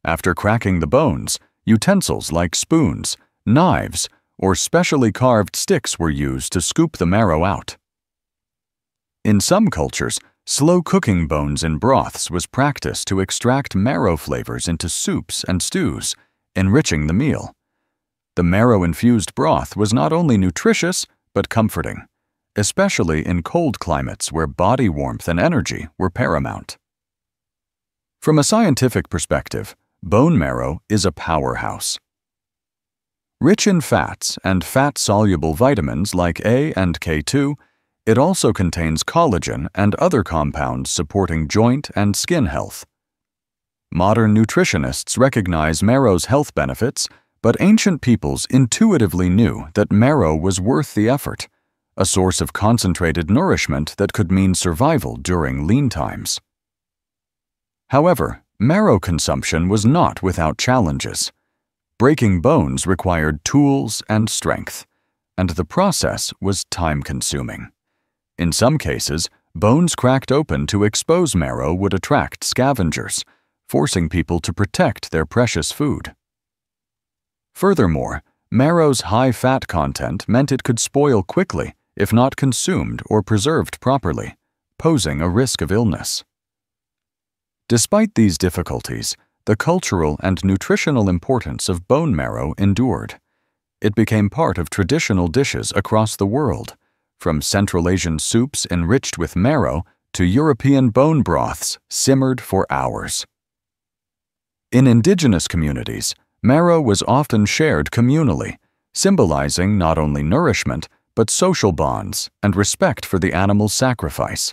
After cracking the bones, utensils like spoons, knives, or specially carved sticks were used to scoop the marrow out. In some cultures, slow cooking bones in broths was practiced to extract marrow flavors into soups and stews, enriching the meal. The marrow-infused broth was not only nutritious, but comforting, especially in cold climates where body warmth and energy were paramount. From a scientific perspective, bone marrow is a powerhouse. Rich in fats and fat-soluble vitamins like A and K2, it also contains collagen and other compounds supporting joint and skin health. Modern nutritionists recognize marrow's health benefits, but ancient peoples intuitively knew that marrow was worth the effort, a source of concentrated nourishment that could mean survival during lean times. However, marrow consumption was not without challenges. Breaking bones required tools and strength, and the process was time-consuming. In some cases, bones cracked open to expose marrow would attract scavengers, forcing people to protect their precious food. Furthermore, marrow's high fat content meant it could spoil quickly if not consumed or preserved properly, posing a risk of illness. Despite these difficulties, the cultural and nutritional importance of bone marrow endured. It became part of traditional dishes across the world, from Central Asian soups enriched with marrow to European bone broths simmered for hours. In indigenous communities, marrow was often shared communally, symbolizing not only nourishment but social bonds and respect for the animal's sacrifice.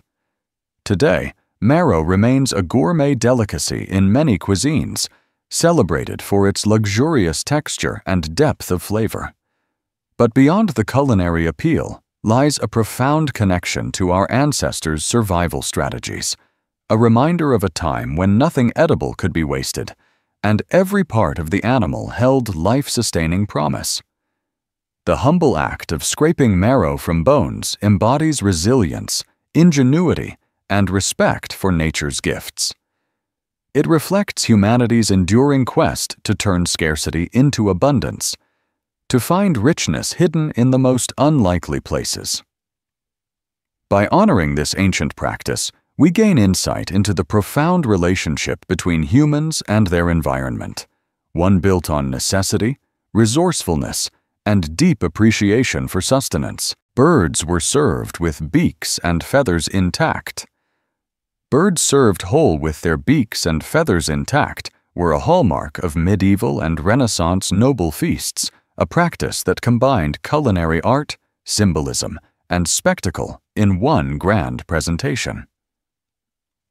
Today, marrow remains a gourmet delicacy in many cuisines, celebrated for its luxurious texture and depth of flavor. But beyond the culinary appeal lies a profound connection to our ancestors' survival strategies, a reminder of a time when nothing edible could be wasted, and every part of the animal held life-sustaining promise. The humble act of scraping marrow from bones embodies resilience, ingenuity, and respect for nature's gifts. It reflects humanity's enduring quest to turn scarcity into abundance, to find richness hidden in the most unlikely places. By honoring this ancient practice, we gain insight into the profound relationship between humans and their environment, one built on necessity, resourcefulness, and deep appreciation for sustenance. Birds were served with beaks and feathers intact. Birds served whole with their beaks and feathers intact were a hallmark of medieval and Renaissance noble feasts, a practice that combined culinary art, symbolism, and spectacle in one grand presentation.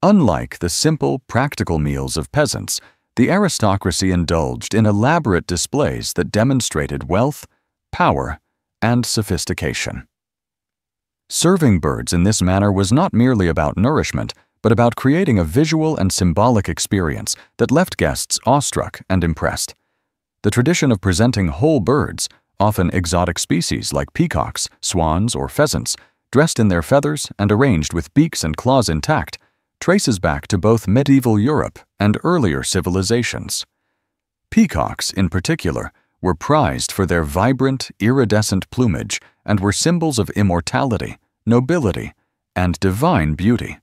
Unlike the simple, practical meals of peasants, the aristocracy indulged in elaborate displays that demonstrated wealth, power, and sophistication. Serving birds in this manner was not merely about nourishment, but about creating a visual and symbolic experience that left guests awestruck and impressed. The tradition of presenting whole birds, often exotic species like peacocks, swans, or pheasants, dressed in their feathers and arranged with beaks and claws intact, traces back to both medieval Europe and earlier civilizations. Peacocks, in particular, were prized for their vibrant, iridescent plumage and were symbols of immortality, nobility, and divine beauty.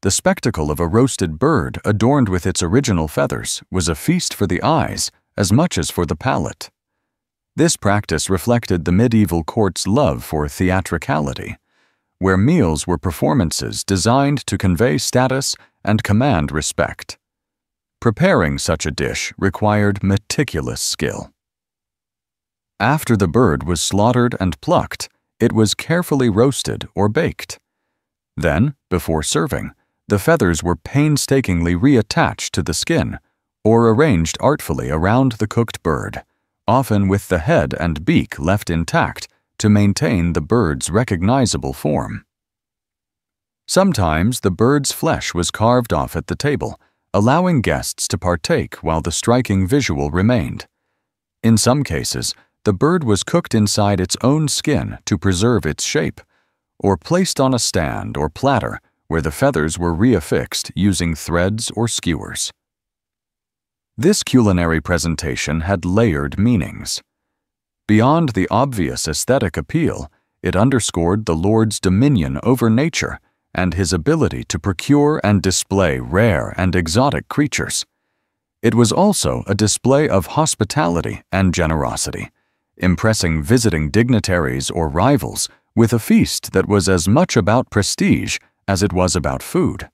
The spectacle of a roasted bird adorned with its original feathers was a feast for the eyes as much as for the palate. This practice reflected the medieval court's love for theatricality, where meals were performances designed to convey status and command respect. Preparing such a dish required meticulous skill. After the bird was slaughtered and plucked, it was carefully roasted or baked. Then, before serving, the feathers were painstakingly reattached to the skin or arranged artfully around the cooked bird, often with the head and beak left intact to maintain the bird's recognizable form. Sometimes the bird's flesh was carved off at the table, allowing guests to partake while the striking visual remained. In some cases, the bird was cooked inside its own skin to preserve its shape, or placed on a stand or platter where the feathers were reaffixed using threads or skewers. This culinary presentation had layered meanings. Beyond the obvious aesthetic appeal, it underscored the Lord's dominion over nature and his ability to procure and display rare and exotic creatures. It was also a display of hospitality and generosity, impressing visiting dignitaries or rivals with a feast that was as much about prestige as it was about food.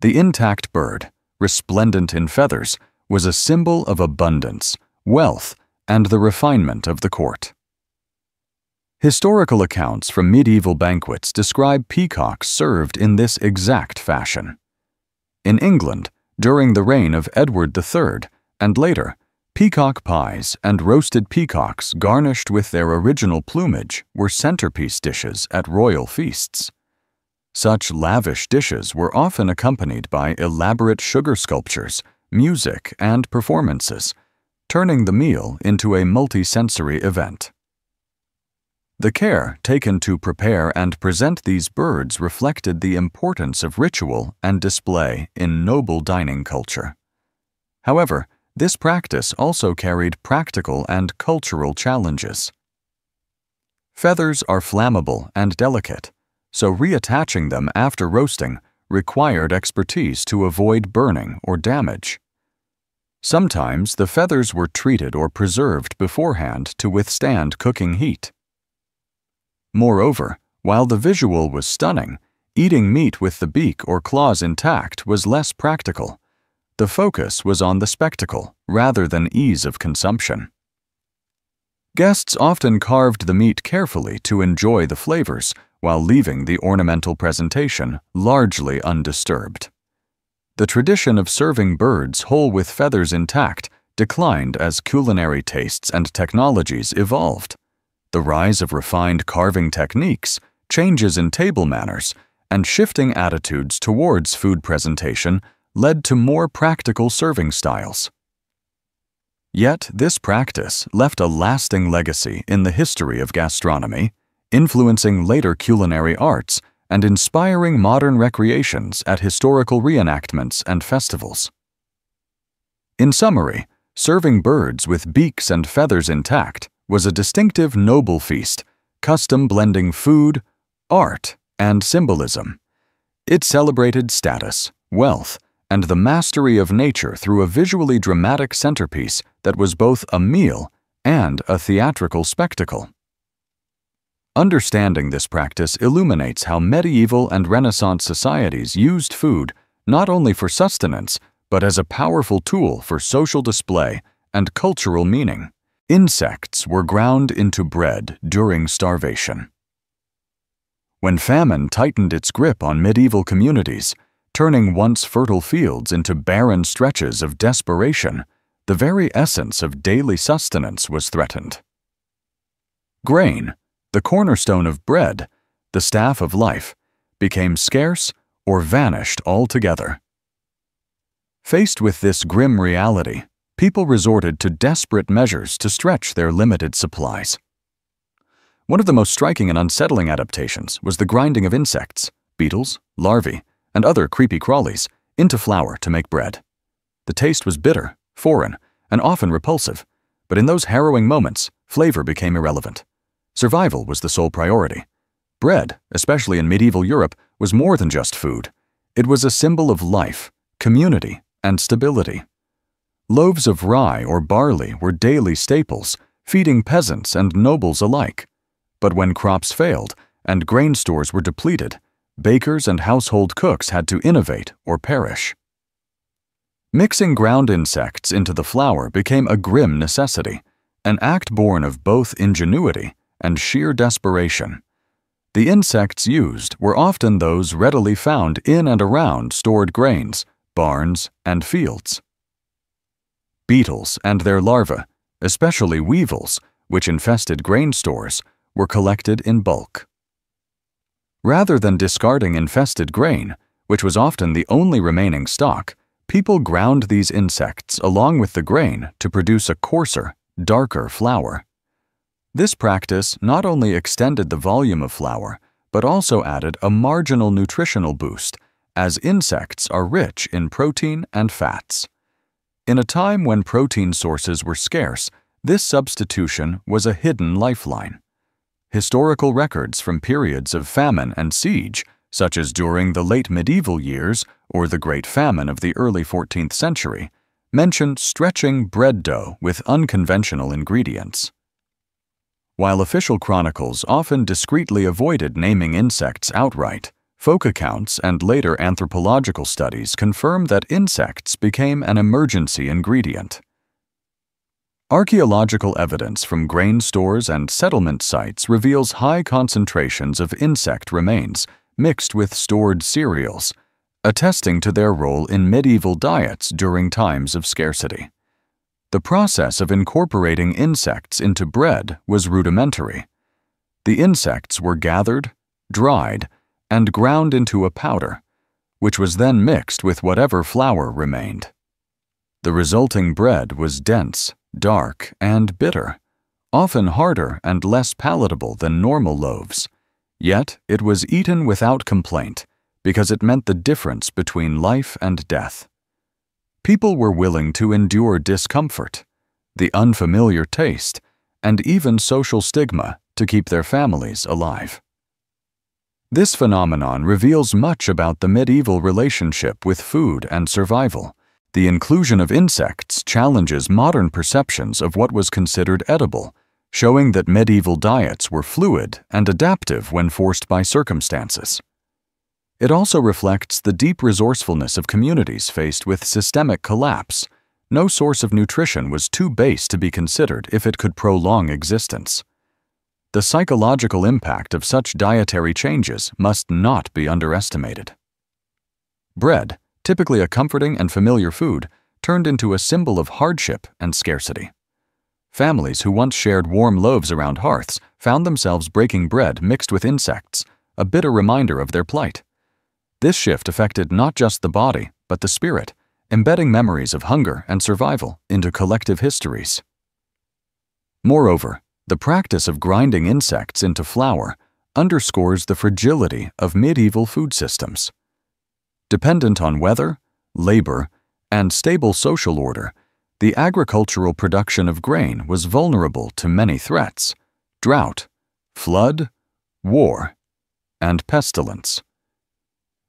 The intact bird, resplendent in feathers, was a symbol of abundance, wealth, and the refinement of the court. Historical accounts from medieval banquets describe peacocks served in this exact fashion. In England, during the reign of Edward III, and later, peacock pies and roasted peacocks garnished with their original plumage were centerpiece dishes at royal feasts. Such lavish dishes were often accompanied by elaborate sugar sculptures, music, and performances, turning the meal into a multi-sensory event. The care taken to prepare and present these birds reflected the importance of ritual and display in noble dining culture. However, this practice also carried practical and cultural challenges. Feathers are flammable and delicate, so reattaching them after roasting required expertise to avoid burning or damage. Sometimes the feathers were treated or preserved beforehand to withstand cooking heat. Moreover, while the visual was stunning, eating meat with the beak or claws intact was less practical. The focus was on the spectacle rather than ease of consumption. Guests often carved the meat carefully to enjoy the flavors while leaving the ornamental presentation largely undisturbed. The tradition of serving birds whole with feathers intact declined as culinary tastes and technologies evolved. The rise of refined carving techniques, changes in table manners, and shifting attitudes towards food presentation led to more practical serving styles. Yet this practice left a lasting legacy in the history of gastronomy, influencing later culinary arts and inspiring modern recreations at historical reenactments and festivals. In summary, serving birds with beaks and feathers intact was a distinctive noble feast, custom blending food, art, and symbolism. It celebrated status, wealth, and the mastery of nature through a visually dramatic centerpiece that was both a meal and a theatrical spectacle. Understanding this practice illuminates how medieval and Renaissance societies used food not only for sustenance, but as a powerful tool for social display and cultural meaning. Insects were ground into bread during starvation. When famine tightened its grip on medieval communities, turning once fertile fields into barren stretches of desperation, the very essence of daily sustenance was threatened. Grain, the cornerstone of bread, the staff of life, became scarce or vanished altogether. Faced with this grim reality, people resorted to desperate measures to stretch their limited supplies. One of the most striking and unsettling adaptations was the grinding of insects, beetles, larvae, and other creepy crawlies into flour to make bread. The taste was bitter, foreign, and often repulsive, but in those harrowing moments, flavor became irrelevant. Survival was the sole priority. Bread, especially in medieval Europe, was more than just food. It was a symbol of life, community, and stability. Loaves of rye or barley were daily staples, feeding peasants and nobles alike. But when crops failed and grain stores were depleted, bakers and household cooks had to innovate or perish. Mixing ground insects into the flour became a grim necessity, an act born of both ingenuity and sheer desperation. The insects used were often those readily found in and around stored grains, barns, and fields. Beetles and their larvae, especially weevils, which infested grain stores, were collected in bulk. Rather than discarding infested grain, which was often the only remaining stock, people ground these insects along with the grain to produce a coarser, darker flour. This practice not only extended the volume of flour, but also added a marginal nutritional boost, as insects are rich in protein and fats. In a time when protein sources were scarce, this substitution was a hidden lifeline. Historical records from periods of famine and siege, such as during the late medieval years or the Great Famine of the early 14th century, mention stretching bread dough with unconventional ingredients. While official chronicles often discreetly avoided naming insects outright, folk accounts and later anthropological studies confirm that insects became an emergency ingredient. Archaeological evidence from grain stores and settlement sites reveals high concentrations of insect remains mixed with stored cereals, attesting to their role in medieval diets during times of scarcity. The process of incorporating insects into bread was rudimentary. The insects were gathered, dried, and ground into a powder, which was then mixed with whatever flour remained. The resulting bread was dense, dark, and bitter, often harder and less palatable than normal loaves, yet it was eaten without complaint because it meant the difference between life and death. People were willing to endure discomfort, the unfamiliar taste, and even social stigma to keep their families alive. This phenomenon reveals much about the medieval relationship with food and survival. The inclusion of insects challenges modern perceptions of what was considered edible, showing that medieval diets were fluid and adaptive when forced by circumstances. It also reflects the deep resourcefulness of communities faced with systemic collapse. No source of nutrition was too base to be considered if it could prolong existence. The psychological impact of such dietary changes must not be underestimated. Bread, typically a comforting and familiar food, turned into a symbol of hardship and scarcity. Families who once shared warm loaves around hearths found themselves breaking bread mixed with insects, a bitter reminder of their plight. This shift affected not just the body, but the spirit, embedding memories of hunger and survival into collective histories. Moreover, the practice of grinding insects into flour underscores the fragility of medieval food systems. Dependent on weather, labor, and stable social order, the agricultural production of grain was vulnerable to many threats: drought, flood, war, and pestilence.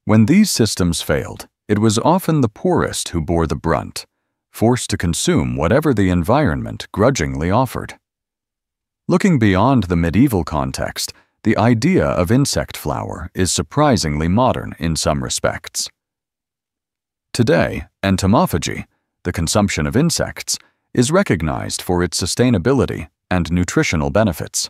When these systems failed, it was often the poorest who bore the brunt, forced to consume whatever the environment grudgingly offered. Looking beyond the medieval context, the idea of insect flour is surprisingly modern in some respects. Today, entomophagy, the consumption of insects, is recognized for its sustainability and nutritional benefits.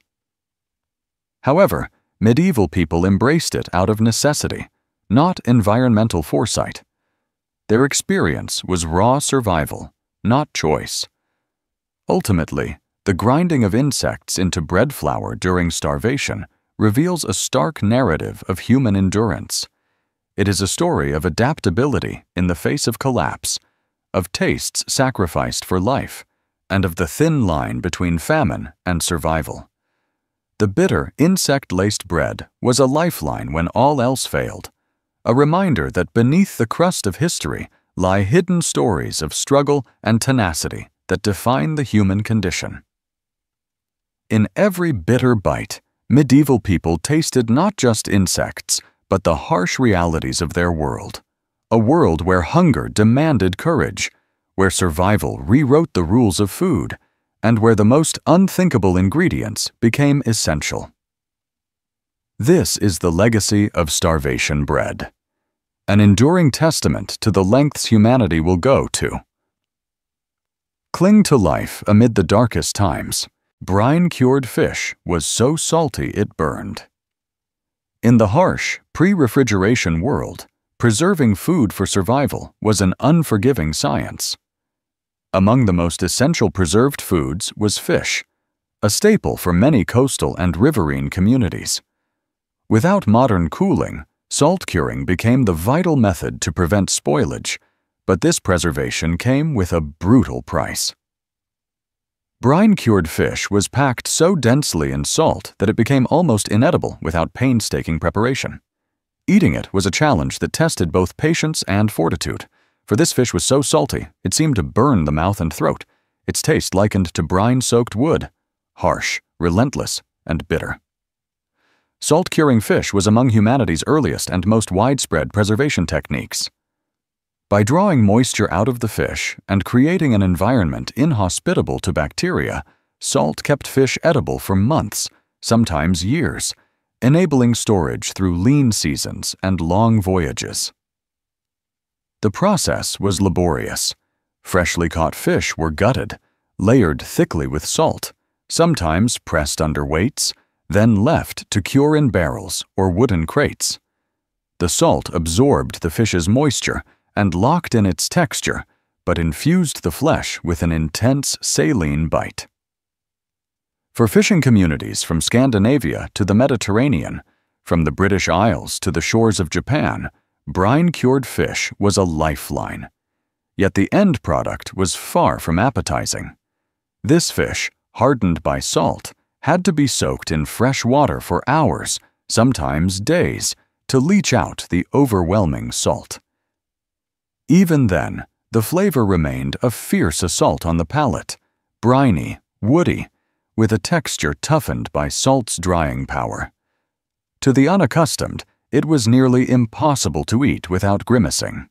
However, medieval people embraced it out of necessity, not environmental foresight. Their experience was raw survival, not choice. Ultimately, the grinding of insects into bread flour during starvation reveals a stark narrative of human endurance. It is a story of adaptability in the face of collapse, of tastes sacrificed for life, and of the thin line between famine and survival. The bitter, insect-laced bread was a lifeline when all else failed, a reminder that beneath the crust of history lie hidden stories of struggle and tenacity that define the human condition. In every bitter bite, medieval people tasted not just insects, but the harsh realities of their world, a world where hunger demanded courage, where survival rewrote the rules of food, and where the most unthinkable ingredients became essential. This is the legacy of starvation bread, an enduring testament to the lengths humanity will go to. Cling to life amid the darkest times. Brine-cured fish was so salty it burned. In the harsh, pre-refrigeration world, preserving food for survival was an unforgiving science. Among the most essential preserved foods was fish, a staple for many coastal and riverine communities. Without modern cooling, salt curing became the vital method to prevent spoilage, but this preservation came with a brutal price. Brine-cured fish was packed so densely in salt that it became almost inedible without painstaking preparation. Eating it was a challenge that tested both patience and fortitude, for this fish was so salty it seemed to burn the mouth and throat, its taste likened to brine-soaked wood, harsh, relentless, and bitter. Salt-curing fish was among humanity's earliest and most widespread preservation techniques. By drawing moisture out of the fish and creating an environment inhospitable to bacteria, salt kept fish edible for months, sometimes years, enabling storage through lean seasons and long voyages. The process was laborious. Freshly caught fish were gutted, layered thickly with salt, sometimes pressed under weights, then left to cure in barrels or wooden crates. The salt absorbed the fish's moisture and locked in its texture, but infused the flesh with an intense saline bite. For fishing communities from Scandinavia to the Mediterranean, from the British Isles to the shores of Japan, brine-cured fish was a lifeline. Yet the end product was far from appetizing. This fish, hardened by salt, had to be soaked in fresh water for hours, sometimes days, to leach out the overwhelming salt. Even then, the flavor remained a fierce assault on the palate, briny, woody, with a texture toughened by salt's drying power. To the unaccustomed, it was nearly impossible to eat without grimacing.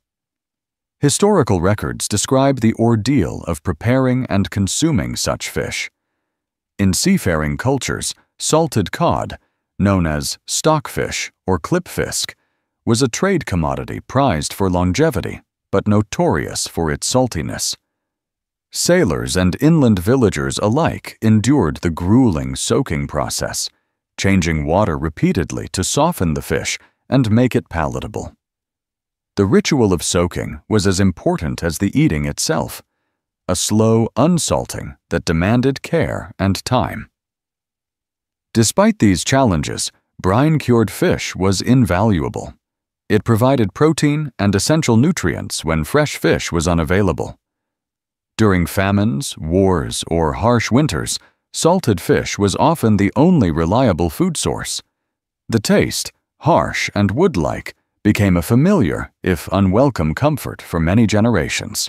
Historical records describe the ordeal of preparing and consuming such fish. In seafaring cultures, salted cod, known as stockfish or clipfisk, was a trade commodity prized for longevity, but notorious for its saltiness. Sailors and inland villagers alike endured the grueling soaking process, changing water repeatedly to soften the fish and make it palatable. The ritual of soaking was as important as the eating itself, a slow unsalting that demanded care and time. Despite these challenges, brine-cured fish was invaluable. It provided protein and essential nutrients when fresh fish was unavailable. During famines, wars, or harsh winters, salted fish was often the only reliable food source. The taste, harsh and wood-like, became a familiar, if unwelcome comfort for many generations.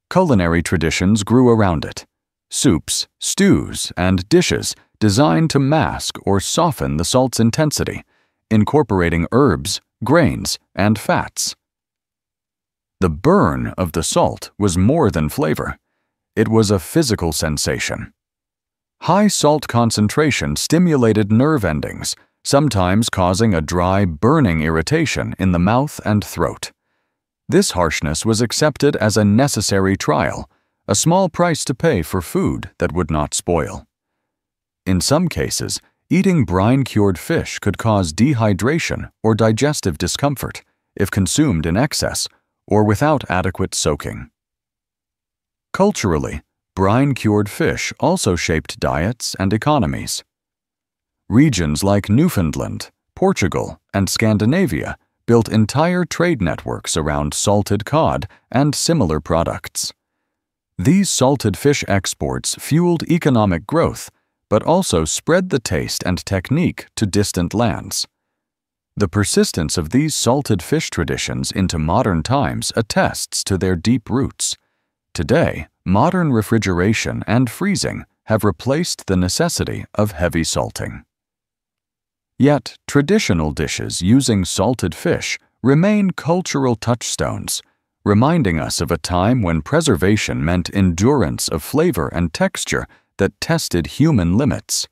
Culinary traditions grew around it. Soups, stews, and dishes designed to mask or soften the salt's intensity, incorporating herbs, grains, and fats. The burn of the salt was more than flavor. It was a physical sensation. High salt concentration stimulated nerve endings, sometimes causing a dry, burning irritation in the mouth and throat. This harshness was accepted as a necessary trial, a small price to pay for food that would not spoil. In some cases, eating brine-cured fish could cause dehydration or digestive discomfort if consumed in excess or without adequate soaking. Culturally, brine-cured fish also shaped diets and economies. Regions like Newfoundland, Portugal, and Scandinavia built entire trade networks around salted cod and similar products. These salted fish exports fueled economic growth, but also spread the taste and technique to distant lands. The persistence of these salted fish traditions into modern times attests to their deep roots. Today, modern refrigeration and freezing have replaced the necessity of heavy salting. Yet, traditional dishes using salted fish remain cultural touchstones, reminding us of a time when preservation meant endurance of flavor and texture that tested human limits.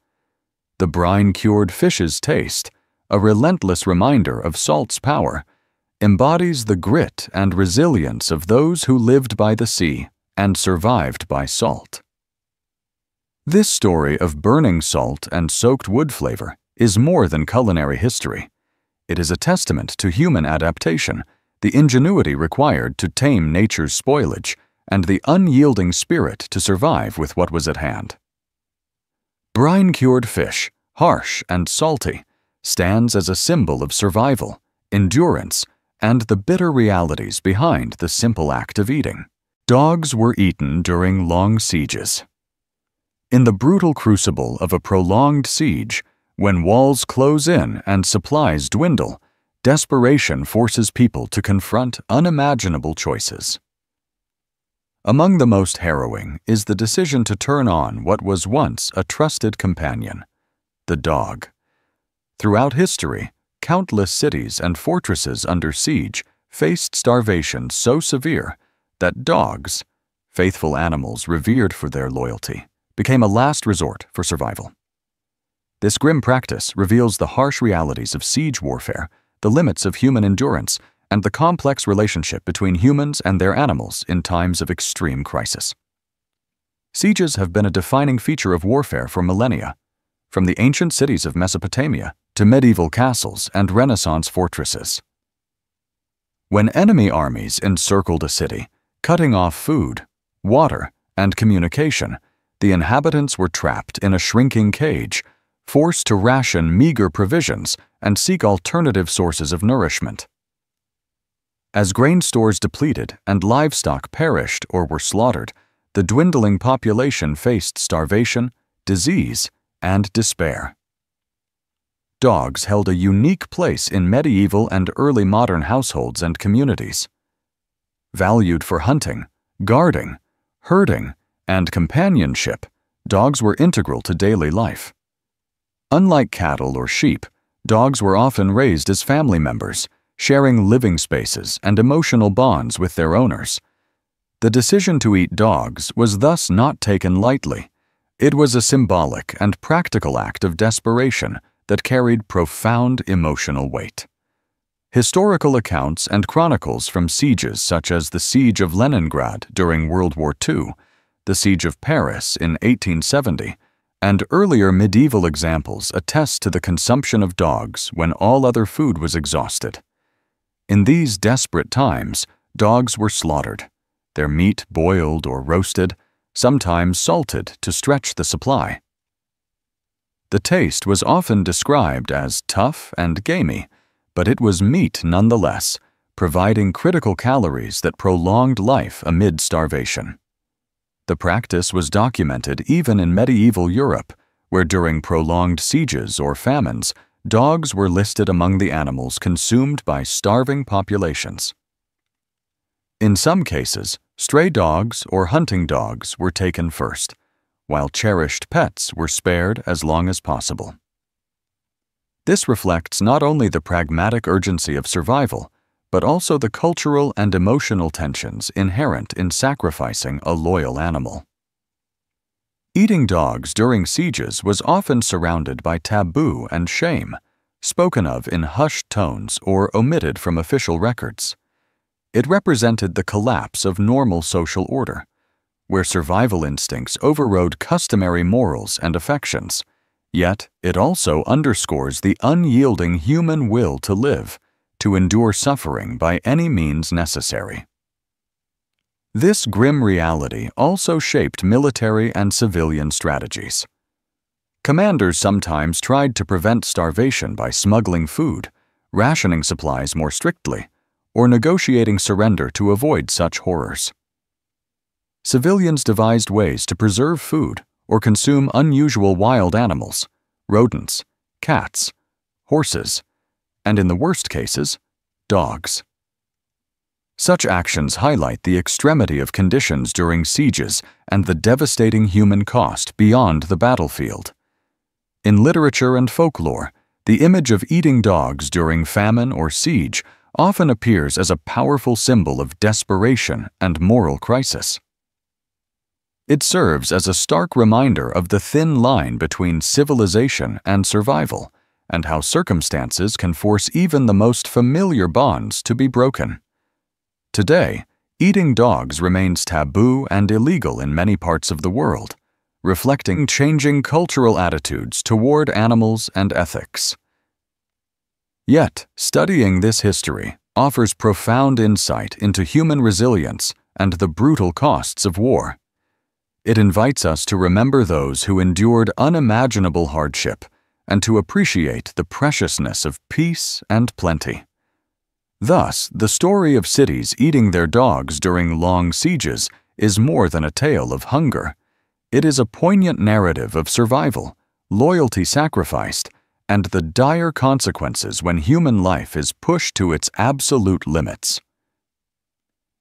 The brine-cured fish's taste, a relentless reminder of salt's power, embodies the grit and resilience of those who lived by the sea and survived by salt. This story of burning salt and soaked wood flavor is more than culinary history. It is a testament to human adaptation, the ingenuity required to tame nature's spoilage, and the unyielding spirit to survive with what was at hand. Brine-cured fish, harsh and salty, stands as a symbol of survival, endurance, and the bitter realities behind the simple act of eating. Dogs were eaten during long sieges. In the brutal crucible of a prolonged siege, when walls close in and supplies dwindle, desperation forces people to confront unimaginable choices. Among the most harrowing is the decision to turn on what was once a trusted companion, the dog. Throughout history, countless cities and fortresses under siege faced starvation so severe that dogs, faithful animals revered for their loyalty, became a last resort for survival. This grim practice reveals the harsh realities of siege warfare, the limits of human endurance, and the complex relationship between humans and their animals in times of extreme crisis. Sieges have been a defining feature of warfare for millennia, from the ancient cities of Mesopotamia to medieval castles and Renaissance fortresses. When enemy armies encircled a city, cutting off food, water, and communication, the inhabitants were trapped in a shrinking cage, forced to ration meager provisions and seek alternative sources of nourishment. As grain stores depleted and livestock perished or were slaughtered, the dwindling population faced starvation, disease, and despair. Dogs held a unique place in medieval and early modern households and communities. Valued for hunting, guarding, herding, and companionship, dogs were integral to daily life. Unlike cattle or sheep, dogs were often raised as family members, sharing living spaces and emotional bonds with their owners. The decision to eat dogs was thus not taken lightly. It was a symbolic and practical act of desperation that carried profound emotional weight. Historical accounts and chronicles from sieges such as the Siege of Leningrad during World War II, the Siege of Paris in 1870, and earlier medieval examples attest to the consumption of dogs when all other food was exhausted. In these desperate times, dogs were slaughtered, their meat boiled or roasted, sometimes salted to stretch the supply. The taste was often described as tough and gamey, but it was meat nonetheless, providing critical calories that prolonged life amid starvation. The practice was documented even in medieval Europe, where during prolonged sieges or famines, dogs were listed among the animals consumed by starving populations. In some cases, stray dogs or hunting dogs were taken first, while cherished pets were spared as long as possible. This reflects not only the pragmatic urgency of survival, but also the cultural and emotional tensions inherent in sacrificing a loyal animal. Eating dogs during sieges was often surrounded by taboo and shame, spoken of in hushed tones or omitted from official records. It represented the collapse of normal social order, where survival instincts overrode customary morals and affections. Yet, it also underscores the unyielding human will to live, to endure suffering by any means necessary. This grim reality also shaped military and civilian strategies. Commanders sometimes tried to prevent starvation by smuggling food, rationing supplies more strictly, or negotiating surrender to avoid such horrors. Civilians devised ways to preserve food or consume unusual wild animals, rodents, cats, horses, and in the worst cases, dogs. Such actions highlight the extremity of conditions during sieges and the devastating human cost beyond the battlefield. In literature and folklore, the image of eating dogs during famine or siege often appears as a powerful symbol of desperation and moral crisis. It serves as a stark reminder of the thin line between civilization and survival, and how circumstances can force even the most familiar bonds to be broken. Today, eating dogs remains taboo and illegal in many parts of the world, reflecting changing cultural attitudes toward animals and ethics. Yet, studying this history offers profound insight into human resilience and the brutal costs of war. It invites us to remember those who endured unimaginable hardship and to appreciate the preciousness of peace and plenty. Thus, the story of cities eating their dogs during long sieges is more than a tale of hunger. It is a poignant narrative of survival, loyalty sacrificed, and the dire consequences when human life is pushed to its absolute limits.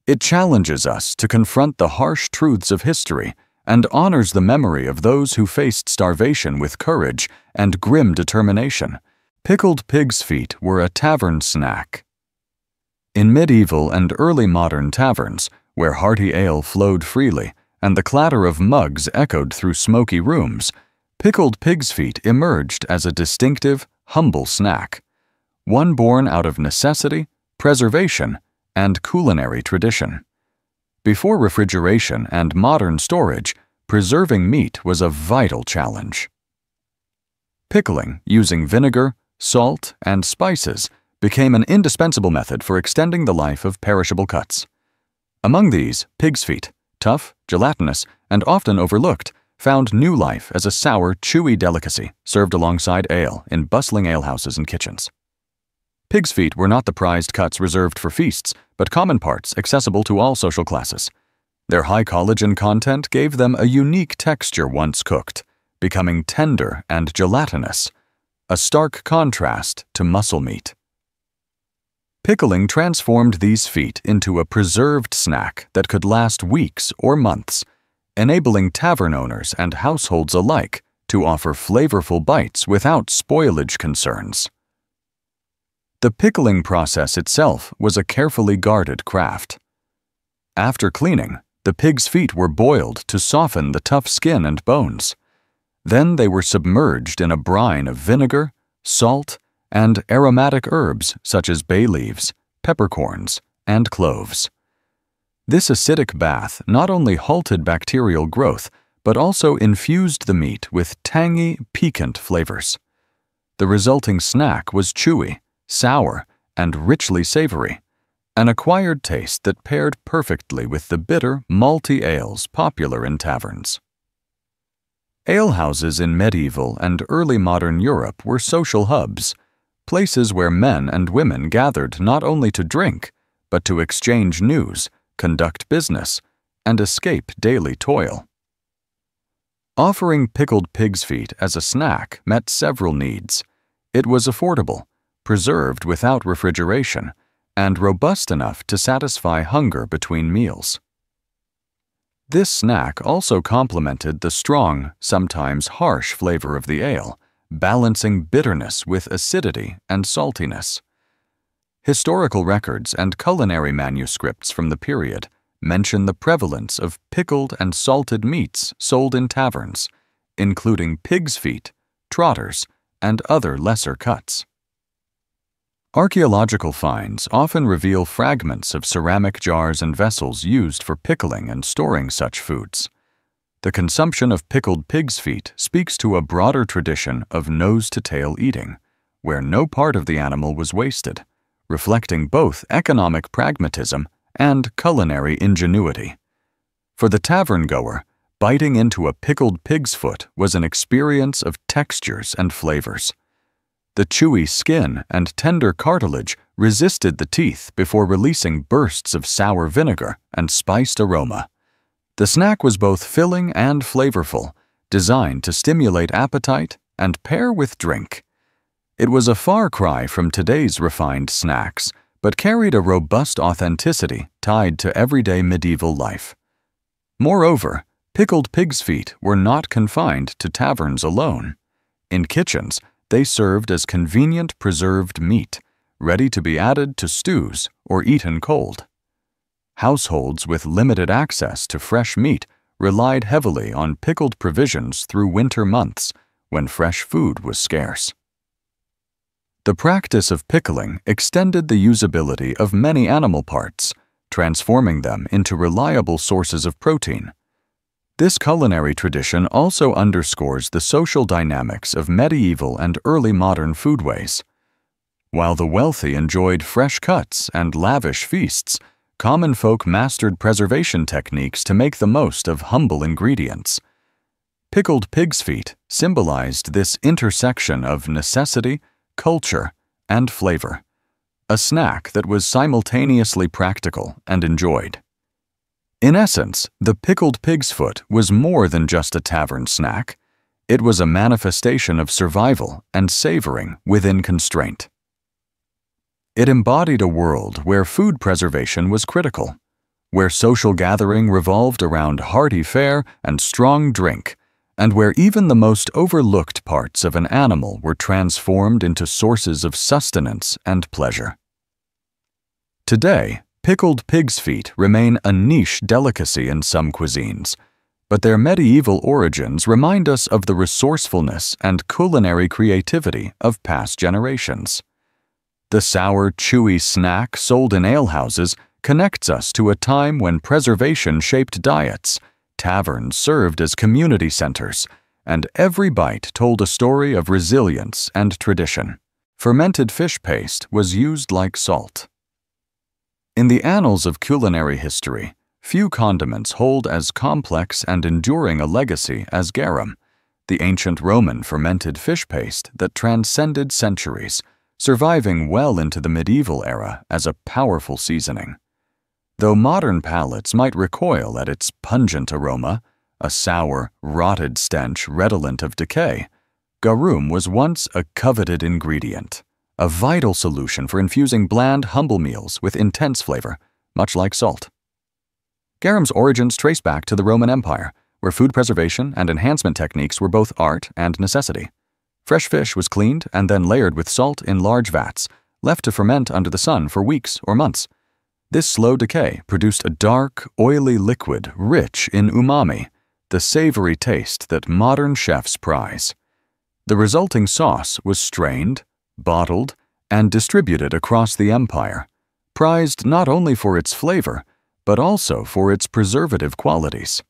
It challenges us to confront the harsh truths of history and honors the memory of those who faced starvation with courage and grim determination. Pickled pig's feet were a tavern snack. In medieval and early modern taverns, where hearty ale flowed freely and the clatter of mugs echoed through smoky rooms, pickled pig's feet emerged as a distinctive, humble snack, one born out of necessity, preservation, and culinary tradition. Before refrigeration and modern storage, preserving meat was a vital challenge. Pickling using vinegar, salt, and spices became an indispensable method for extending the life of perishable cuts. Among these, pig's feet, tough, gelatinous, and often overlooked, found new life as a sour, chewy delicacy served alongside ale in bustling alehouses and kitchens. Pig's feet were not the prized cuts reserved for feasts, but common parts accessible to all social classes. Their high collagen content gave them a unique texture once cooked, becoming tender and gelatinous, a stark contrast to muscle meat. Pickling transformed these feet into a preserved snack that could last weeks or months, enabling tavern owners and households alike to offer flavorful bites without spoilage concerns. The pickling process itself was a carefully guarded craft. After cleaning, the pig's feet were boiled to soften the tough skin and bones. Then they were submerged in a brine of vinegar, salt, and aromatic herbs such as bay leaves, peppercorns, and cloves. This acidic bath not only halted bacterial growth, but also infused the meat with tangy, piquant flavors. The resulting snack was chewy, sour, and richly savory, an acquired taste that paired perfectly with the bitter, malty ales popular in taverns. Alehouses in medieval and early modern Europe were social hubs, places where men and women gathered not only to drink, but to exchange news, conduct business, and escape daily toil. Offering pickled pig's feet as a snack met several needs. It was affordable, preserved without refrigeration, and robust enough to satisfy hunger between meals. This snack also complemented the strong, sometimes harsh flavor of the ale, balancing bitterness with acidity and saltiness. Historical records and culinary manuscripts from the period mention the prevalence of pickled and salted meats sold in taverns, including pig's feet, trotters, and other lesser cuts. Archaeological finds often reveal fragments of ceramic jars and vessels used for pickling and storing such foods. The consumption of pickled pig's feet speaks to a broader tradition of nose-to-tail eating, where no part of the animal was wasted, reflecting both economic pragmatism and culinary ingenuity. For the tavern-goer, biting into a pickled pig's foot was an experience of textures and flavors. The chewy skin and tender cartilage resisted the teeth before releasing bursts of sour vinegar and spiced aroma. The snack was both filling and flavorful, designed to stimulate appetite and pair with drink. It was a far cry from today's refined snacks, but carried a robust authenticity tied to everyday medieval life. Moreover, pickled pig's feet were not confined to taverns alone. In kitchens, they served as convenient preserved meat, ready to be added to stews or eaten cold. Households with limited access to fresh meat relied heavily on pickled provisions through winter months when fresh food was scarce. The practice of pickling extended the usability of many animal parts, transforming them into reliable sources of protein. This culinary tradition also underscores the social dynamics of medieval and early modern foodways. While the wealthy enjoyed fresh cuts and lavish feasts, common folk mastered preservation techniques to make the most of humble ingredients. Pickled pig's feet symbolized this intersection of necessity, culture, and flavor, a snack that was simultaneously practical and enjoyed. In essence, the pickled pig's foot was more than just a tavern snack. It was a manifestation of survival and savoring within constraint. It embodied a world where food preservation was critical, where social gathering revolved around hearty fare and strong drink, and where even the most overlooked parts of an animal were transformed into sources of sustenance and pleasure. Today, pickled pig's feet remain a niche delicacy in some cuisines, but their medieval origins remind us of the resourcefulness and culinary creativity of past generations. The sour, chewy snack sold in alehouses connects us to a time when preservation shaped diets, taverns served as community centers, and every bite told a story of resilience and tradition. fermented fish paste was used like salt. In the annals of culinary history, few condiments hold as complex and enduring a legacy as garum, the ancient Roman fermented fish paste that transcended centuries, surviving well into the medieval era as a powerful seasoning. Though modern palates might recoil at its pungent aroma, a sour, rotted stench redolent of decay, garum was once a coveted ingredient, a vital solution for infusing bland, humble meals with intense flavor, much like salt. Garum's origins trace back to the Roman Empire, where food preservation and enhancement techniques were both art and necessity. Fresh fish was cleaned and then layered with salt in large vats, left to ferment under the sun for weeks or months. This slow decay produced a dark, oily liquid rich in umami, the savory taste that modern chefs prize. The resulting sauce was strained, bottled, and distributed across the empire, prized not only for its flavor, but also for its preservative qualities.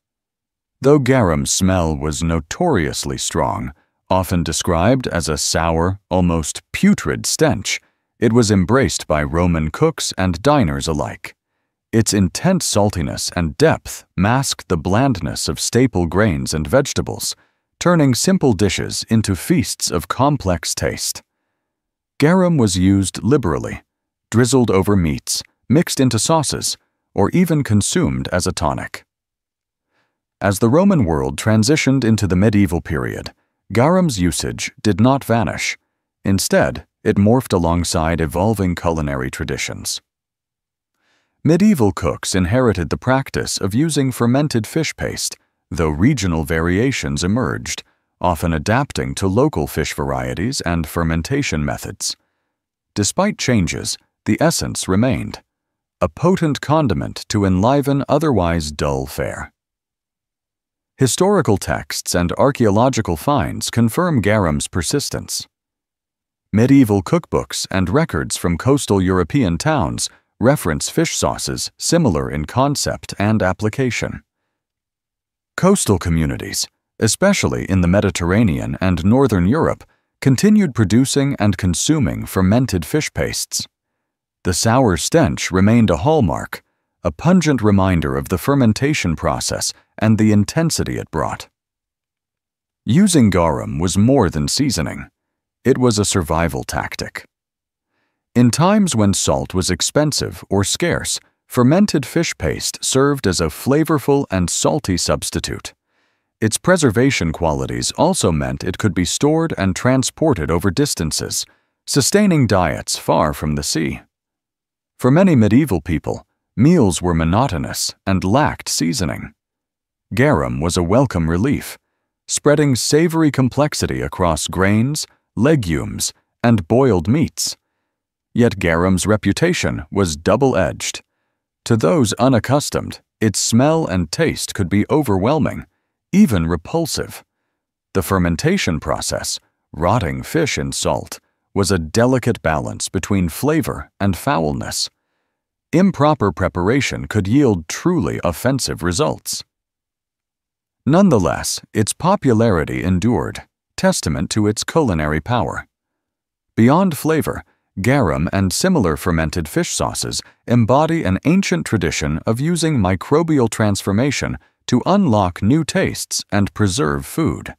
Though garum's smell was notoriously strong, often described as a sour, almost putrid stench, it was embraced by Roman cooks and diners alike. Its intense saltiness and depth masked the blandness of staple grains and vegetables, turning simple dishes into feasts of complex taste. Garum was used liberally, drizzled over meats, mixed into sauces, or even consumed as a tonic. As the Roman world transitioned into the medieval period, garum's usage did not vanish. Instead, it morphed alongside evolving culinary traditions. Medieval cooks inherited the practice of using fermented fish paste, though regional variations emerged, often adapting to local fish varieties and fermentation methods. Despite changes, the essence remained, a potent condiment to enliven otherwise dull fare. Historical texts and archaeological finds confirm garum's persistence. Medieval cookbooks and records from coastal European towns reference fish sauces similar in concept and application. Coastal communities, especially in the Mediterranean and Northern Europe, continued producing and consuming fermented fish pastes. The sour stench remained a hallmark, a pungent reminder of the fermentation process and the intensity it brought. Using garum was more than seasoning. It was a survival tactic. In times when salt was expensive or scarce, fermented fish paste served as a flavorful and salty substitute. Its preservation qualities also meant it could be stored and transported over distances, sustaining diets far from the sea. For many medieval people, meals were monotonous and lacked seasoning. Garum was a welcome relief, spreading savory complexity across grains, legumes, and boiled meats. Yet garum's reputation was double-edged. To those unaccustomed, its smell and taste could be overwhelming, even repulsive. The fermentation process, rotting fish in salt, was a delicate balance between flavor and foulness. Improper preparation could yield truly offensive results. Nonetheless, its popularity endured, testament to its culinary power. Beyond flavor, garum and similar fermented fish sauces embody an ancient tradition of using microbial transformation to unlock new tastes and preserve food.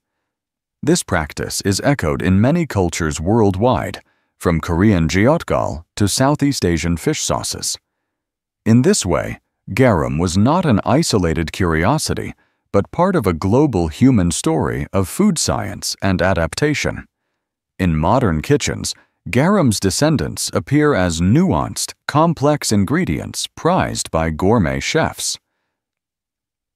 This practice is echoed in many cultures worldwide, from Korean jeotgal to Southeast Asian fish sauces. In this way, garum was not an isolated curiosity, but part of a global human story of food science and adaptation. In modern kitchens, garum's descendants appear as nuanced, complex ingredients prized by gourmet chefs.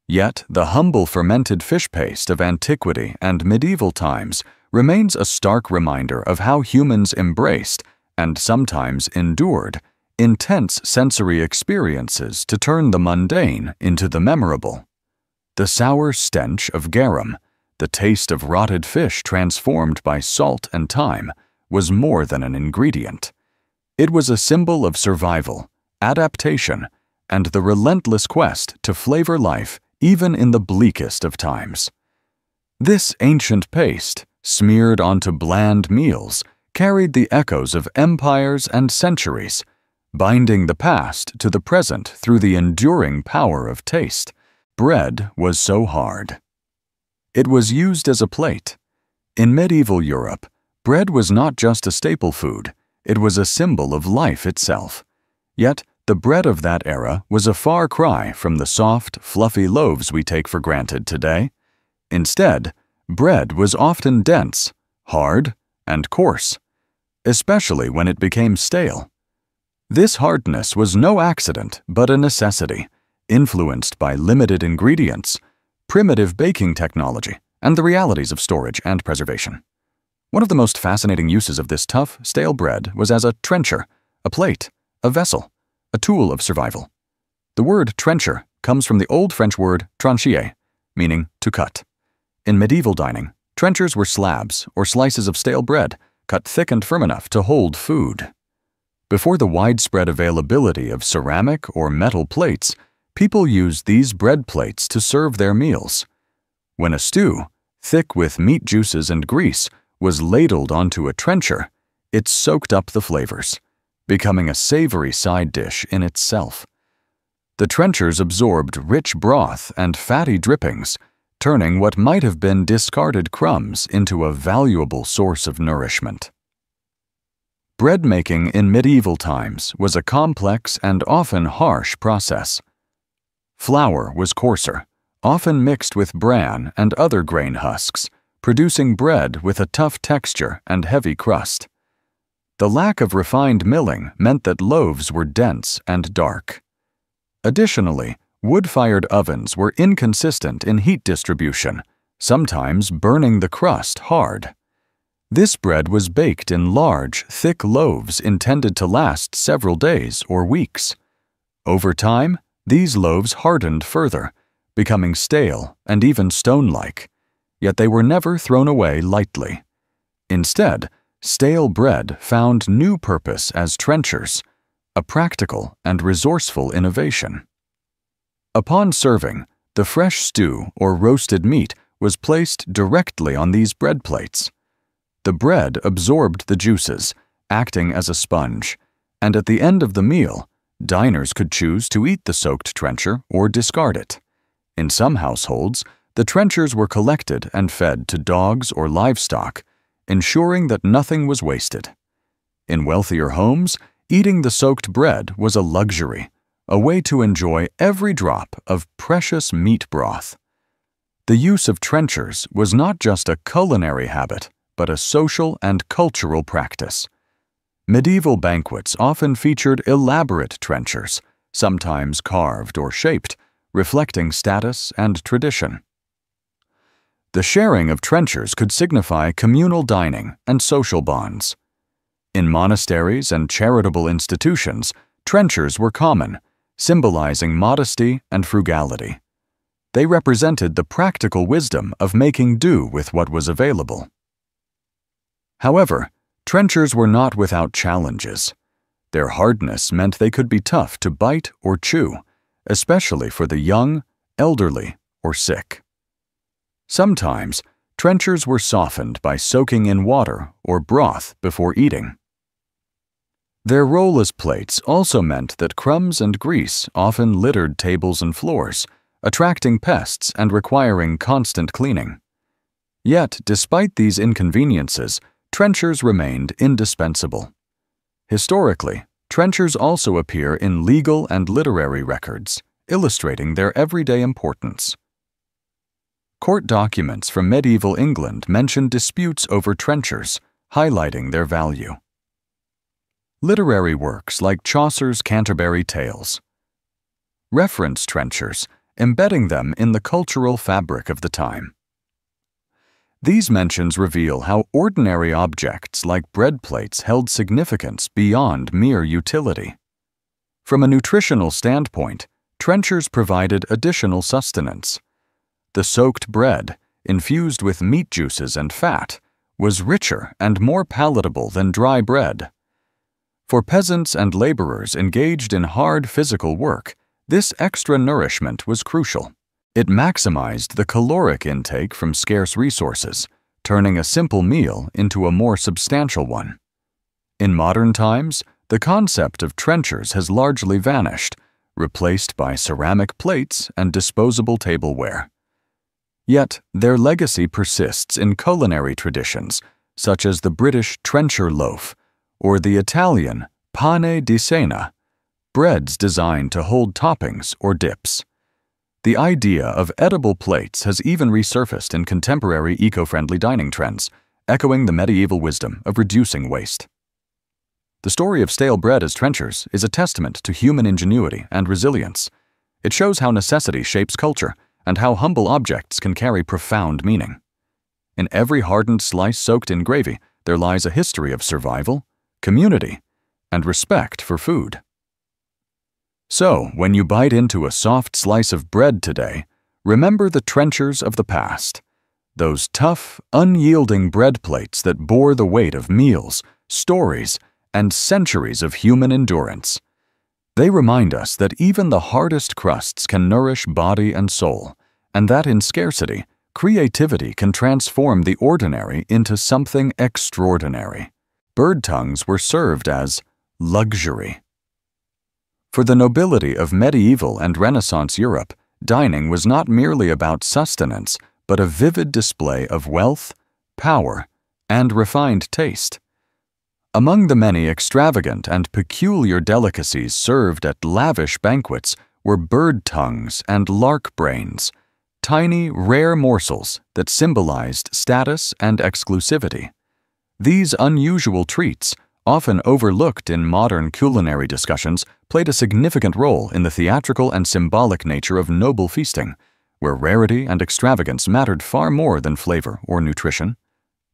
Yet, the humble fermented fish paste of antiquity and medieval times remains a stark reminder of how humans embraced, and sometimes endured, intense sensory experiences to turn the mundane into the memorable. The sour stench of garum, the taste of rotted fish transformed by salt and thyme, was more than an ingredient. It was a symbol of survival, adaptation, and the relentless quest to flavor life even in the bleakest of times. This ancient paste, smeared onto bland meals, carried the echoes of empires and centuries, binding the past to the present through the enduring power of taste. Bread was so hard. It was used as a plate. In medieval Europe, bread was not just a staple food, it was a symbol of life itself. Yet, the bread of that era was a far cry from the soft, fluffy loaves we take for granted today. Instead, bread was often dense, hard, and coarse, especially when it became stale. This hardness was no accident but a necessity, influenced by limited ingredients, primitive baking technology, and the realities of storage and preservation. One of the most fascinating uses of this tough, stale bread was as a trencher, a plate, a vessel, a tool of survival. The word trencher comes from the Old French word trancher, meaning to cut. In medieval dining, trenchers were slabs or slices of stale bread, cut thick and firm enough to hold food. Before the widespread availability of ceramic or metal plates, people used these bread plates to serve their meals. When a stew, thick with meat juices and grease, was ladled onto a trencher, it soaked up the flavors, becoming a savory side dish in itself. The trenchers absorbed rich broth and fatty drippings, turning what might have been discarded crumbs into a valuable source of nourishment. Bread making in medieval times was a complex and often harsh process. Flour was coarser, often mixed with bran and other grain husks, producing bread with a tough texture and heavy crust. The lack of refined milling meant that loaves were dense and dark. Additionally, wood-fired ovens were inconsistent in heat distribution, sometimes burning the crust hard. This bread was baked in large, thick loaves intended to last several days or weeks. Over time, these loaves hardened further, becoming stale and even stone-like, yet they were never thrown away lightly. Instead, stale bread found new purpose as trenchers, a practical and resourceful innovation. Upon serving, the fresh stew or roasted meat was placed directly on these bread plates. The bread absorbed the juices, acting as a sponge, and at the end of the meal, diners could choose to eat the soaked trencher or discard it. In some households, the trenchers were collected and fed to dogs or livestock, ensuring that nothing was wasted. In wealthier homes, eating the soaked bread was a luxury, a way to enjoy every drop of precious meat broth. The use of trenchers was not just a culinary habit, but a social and cultural practice. Medieval banquets often featured elaborate trenchers, sometimes carved or shaped, reflecting status and tradition. The sharing of trenchers could signify communal dining and social bonds. In monasteries and charitable institutions, trenchers were common, symbolizing modesty and frugality. They represented the practical wisdom of making do with what was available. However, trenchers were not without challenges. Their hardness meant they could be tough to bite or chew, especially for the young, elderly, or sick. Sometimes, trenchers were softened by soaking in water or broth before eating. Their role as plates also meant that crumbs and grease often littered tables and floors, attracting pests and requiring constant cleaning. Yet, despite these inconveniences, trenchers remained indispensable. Historically, trenchers also appear in legal and literary records, illustrating their everyday importance. Court documents from medieval England mention disputes over trenchers, highlighting their value. Literary works like Chaucer's Canterbury Tales reference trenchers, embedding them in the cultural fabric of the time. These mentions reveal how ordinary objects like bread plates held significance beyond mere utility. From a nutritional standpoint, trenchers provided additional sustenance. The soaked bread, infused with meat juices and fat, was richer and more palatable than dry bread. For peasants and laborers engaged in hard physical work, this extra nourishment was crucial. It maximized the caloric intake from scarce resources, turning a simple meal into a more substantial one. In modern times, the concept of trenchers has largely vanished, replaced by ceramic plates and disposable tableware. Yet, their legacy persists in culinary traditions, such as the British trencher loaf or the Italian pane di cena, breads designed to hold toppings or dips. The idea of edible plates has even resurfaced in contemporary eco-friendly dining trends, echoing the medieval wisdom of reducing waste. The story of stale bread as trenchers is a testament to human ingenuity and resilience. It shows how necessity shapes culture and how humble objects can carry profound meaning. In every hardened slice soaked in gravy, there lies a history of survival, community, and respect for food. So, when you bite into a soft slice of bread today, remember the trenchers of the past. Those tough, unyielding bread plates that bore the weight of meals, stories, and centuries of human endurance. They remind us that even the hardest crusts can nourish body and soul, and that in scarcity, creativity can transform the ordinary into something extraordinary. Bird tongues were served as luxury. For the nobility of medieval and Renaissance Europe, dining was not merely about sustenance, but a vivid display of wealth, power, and refined taste. Among the many extravagant and peculiar delicacies served at lavish banquets were bird tongues and lark brains, tiny, rare morsels that symbolized status and exclusivity. These unusual treats, often overlooked in modern culinary discussions, played a significant role in the theatrical and symbolic nature of noble feasting, where rarity and extravagance mattered far more than flavor or nutrition.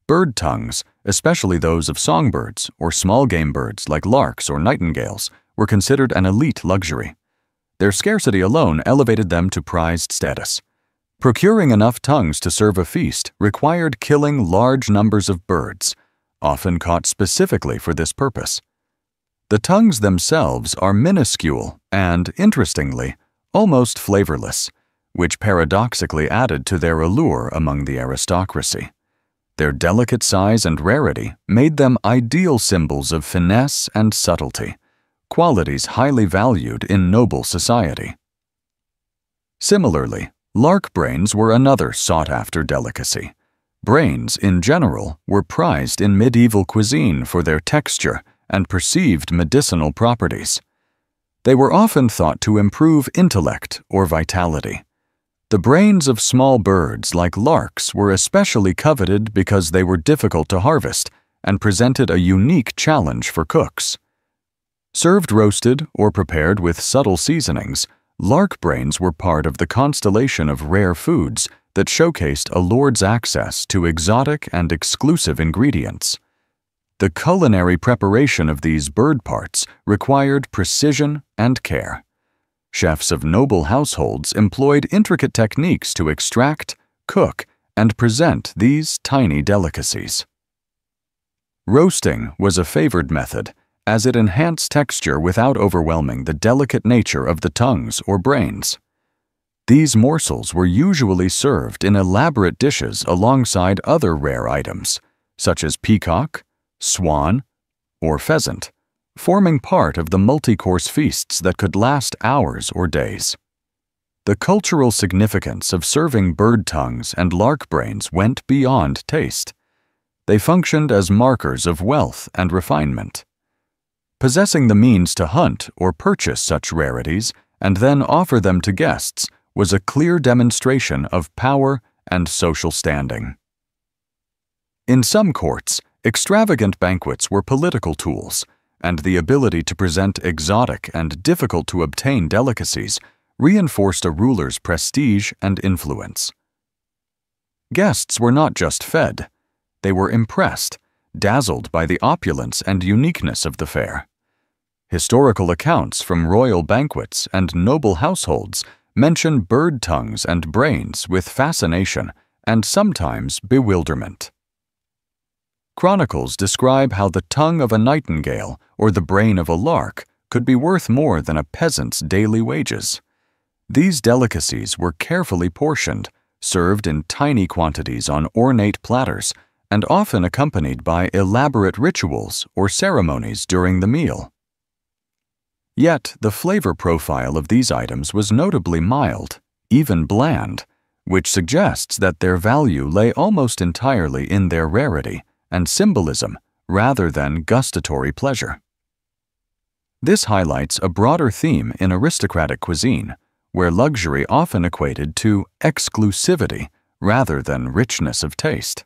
Bird tongues, especially those of songbirds or small game birds like larks or nightingales, were considered an elite luxury. Their scarcity alone elevated them to prized status. Procuring enough tongues to serve a feast required killing large numbers of birds, often caught specifically for this purpose. The tongues themselves are minuscule and, interestingly, almost flavorless, which paradoxically added to their allure among the aristocracy. Their delicate size and rarity made them ideal symbols of finesse and subtlety, qualities highly valued in noble society. Similarly, lark brains were another sought-after delicacy. Brains, in general, were prized in medieval cuisine for their texture and perceived medicinal properties. They were often thought to improve intellect or vitality. The brains of small birds like larks were especially coveted because they were difficult to harvest and presented a unique challenge for cooks. Served roasted or prepared with subtle seasonings, lark brains were part of the constellation of rare foods that showcased a lord's access to exotic and exclusive ingredients. The culinary preparation of these bird parts required precision and care. Chefs of noble households employed intricate techniques to extract, cook, and present these tiny delicacies. Roasting was a favored method, as it enhanced texture without overwhelming the delicate nature of the tongues or brains. These morsels were usually served in elaborate dishes alongside other rare items, such as peacock, swan, or pheasant, forming part of the multi-course feasts that could last hours or days. The cultural significance of serving bird tongues and lark brains went beyond taste. They functioned as markers of wealth and refinement. Possessing the means to hunt or purchase such rarities and then offer them to guests was a clear demonstration of power and social standing. In some courts, extravagant banquets were political tools, and the ability to present exotic and difficult-to-obtain delicacies reinforced a ruler's prestige and influence. Guests were not just fed, they were impressed, dazzled by the opulence and uniqueness of the fare. Historical accounts from royal banquets and noble households mention bird tongues and brains with fascination and sometimes bewilderment. Chronicles describe how the tongue of a nightingale or the brain of a lark could be worth more than a peasant's daily wages. These delicacies were carefully portioned, served in tiny quantities on ornate platters, and often accompanied by elaborate rituals or ceremonies during the meal. Yet, the flavor profile of these items was notably mild, even bland, which suggests that their value lay almost entirely in their rarity and symbolism rather than gustatory pleasure. This highlights a broader theme in aristocratic cuisine, where luxury often equated to exclusivity rather than richness of taste.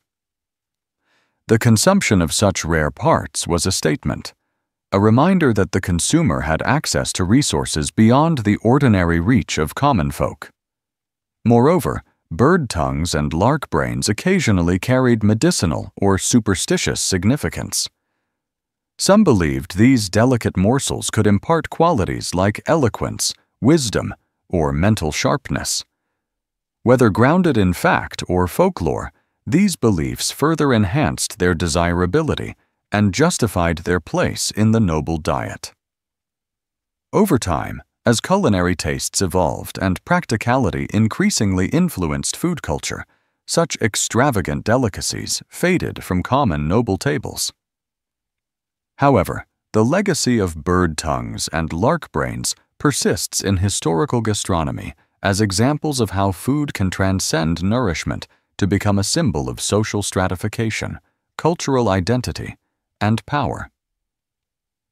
The consumption of such rare parts was a statement, a reminder that the consumer had access to resources beyond the ordinary reach of common folk. Moreover, bird tongues and lark brains occasionally carried medicinal or superstitious significance. Some believed these delicate morsels could impart qualities like eloquence, wisdom, or mental sharpness. Whether grounded in fact or folklore, these beliefs further enhanced their desirability and justified their place in the noble diet. Over time, as culinary tastes evolved and practicality increasingly influenced food culture, such extravagant delicacies faded from common noble tables. However, the legacy of bird tongues and lark brains persists in historical gastronomy as examples of how food can transcend nourishment to become a symbol of social stratification, cultural identity, and power.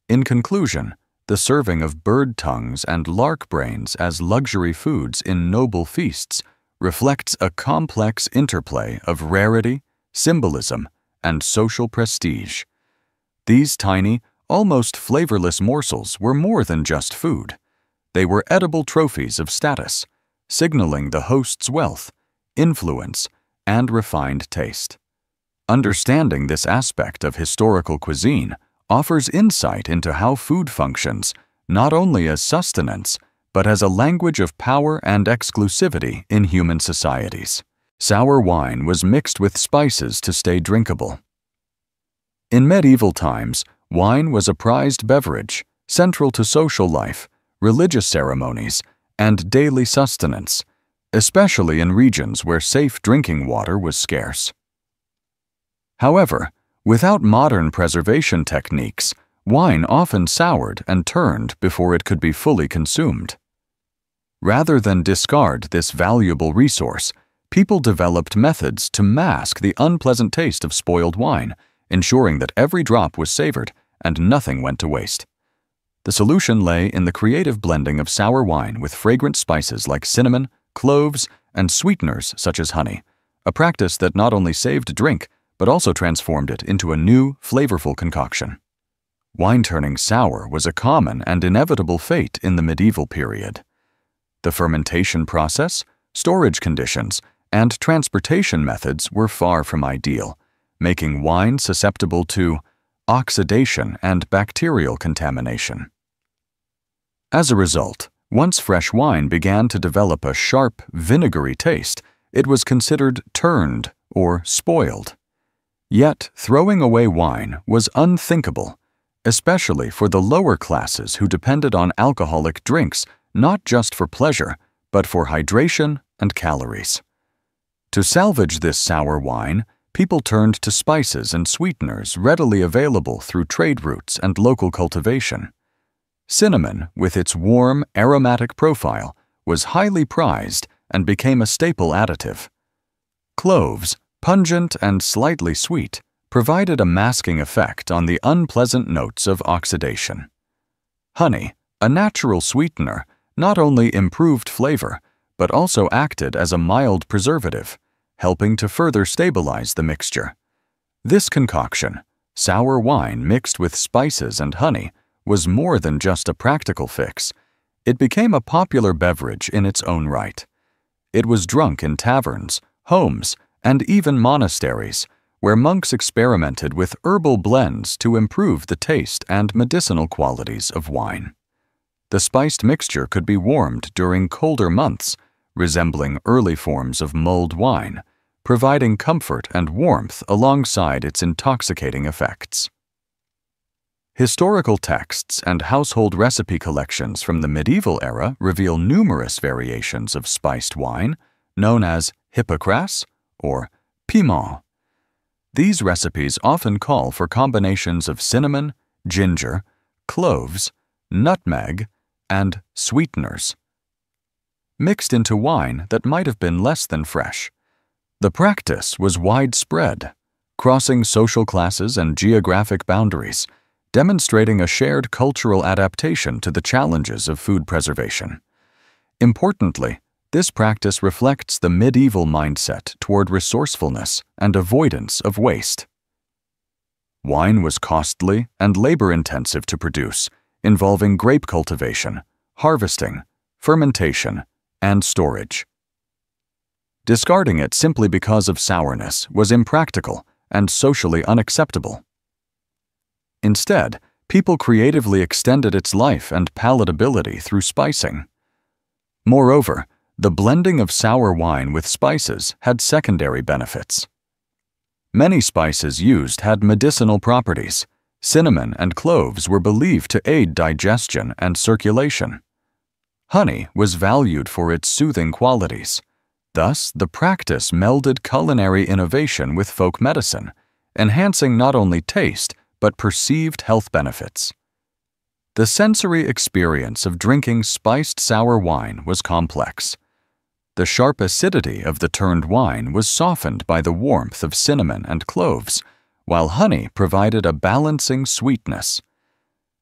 In conclusion, the serving of bird tongues and lark brains as luxury foods in noble feasts reflects a complex interplay of rarity, symbolism, and social prestige. These tiny, almost flavorless morsels were more than just food. They were edible trophies of status, signaling the host's wealth, influence, and refined taste. Understanding this aspect of historical cuisine offers insight into how food functions not only as sustenance, but as a language of power and exclusivity in human societies. Sour wine was mixed with spices to stay drinkable. In medieval times, wine was a prized beverage, central to social life, religious ceremonies, and daily sustenance, especially in regions where safe drinking water was scarce. However, without modern preservation techniques, wine often soured and turned before it could be fully consumed. Rather than discard this valuable resource, people developed methods to mask the unpleasant taste of spoiled wine, ensuring that every drop was savored and nothing went to waste. The solution lay in the creative blending of sour wine with fragrant spices like cinnamon, cloves, and sweeteners such as honey, a practice that not only saved drink, but also transformed it into a new, flavorful concoction. Wine turning sour was a common and inevitable fate in the medieval period. The fermentation process, storage conditions, and transportation methods were far from ideal, making wine susceptible to oxidation and bacterial contamination. As a result, once fresh wine began to develop a sharp, vinegary taste, it was considered turned or spoiled. Yet, throwing away wine was unthinkable, especially for the lower classes who depended on alcoholic drinks not just for pleasure, but for hydration and calories. To salvage this sour wine, people turned to spices and sweeteners readily available through trade routes and local cultivation. Cinnamon, with its warm, aromatic profile, was highly prized and became a staple additive. Cloves, pungent and slightly sweet, provided a masking effect on the unpleasant notes of oxidation. Honey, a natural sweetener, not only improved flavor, but also acted as a mild preservative, helping to further stabilize the mixture. This concoction, sour wine mixed with spices and honey, was more than just a practical fix. It became a popular beverage in its own right. It was drunk in taverns, homes, and even monasteries, where monks experimented with herbal blends to improve the taste and medicinal qualities of wine. The spiced mixture could be warmed during colder months, resembling early forms of mulled wine, providing comfort and warmth alongside its intoxicating effects. Historical texts and household recipe collections from the medieval era reveal numerous variations of spiced wine, known as hippocras or piment. These recipes often call for combinations of cinnamon, ginger, cloves, nutmeg, and sweeteners, mixed into wine that might have been less than fresh. The practice was widespread, crossing social classes and geographic boundaries, demonstrating a shared cultural adaptation to the challenges of food preservation. Importantly, this practice reflects the medieval mindset toward resourcefulness and avoidance of waste. Wine was costly and labor-intensive to produce, involving grape cultivation, harvesting, fermentation, and storage. Discarding it simply because of sourness was impractical and socially unacceptable. Instead, people creatively extended its life and palatability through spicing. Moreover, the blending of sour wine with spices had secondary benefits. Many spices used had medicinal properties. Cinnamon and cloves were believed to aid digestion and circulation. Honey was valued for its soothing qualities. Thus, the practice melded culinary innovation with folk medicine, enhancing not only taste but perceived health benefits. The sensory experience of drinking spiced sour wine was complex. The sharp acidity of the turned wine was softened by the warmth of cinnamon and cloves, while honey provided a balancing sweetness.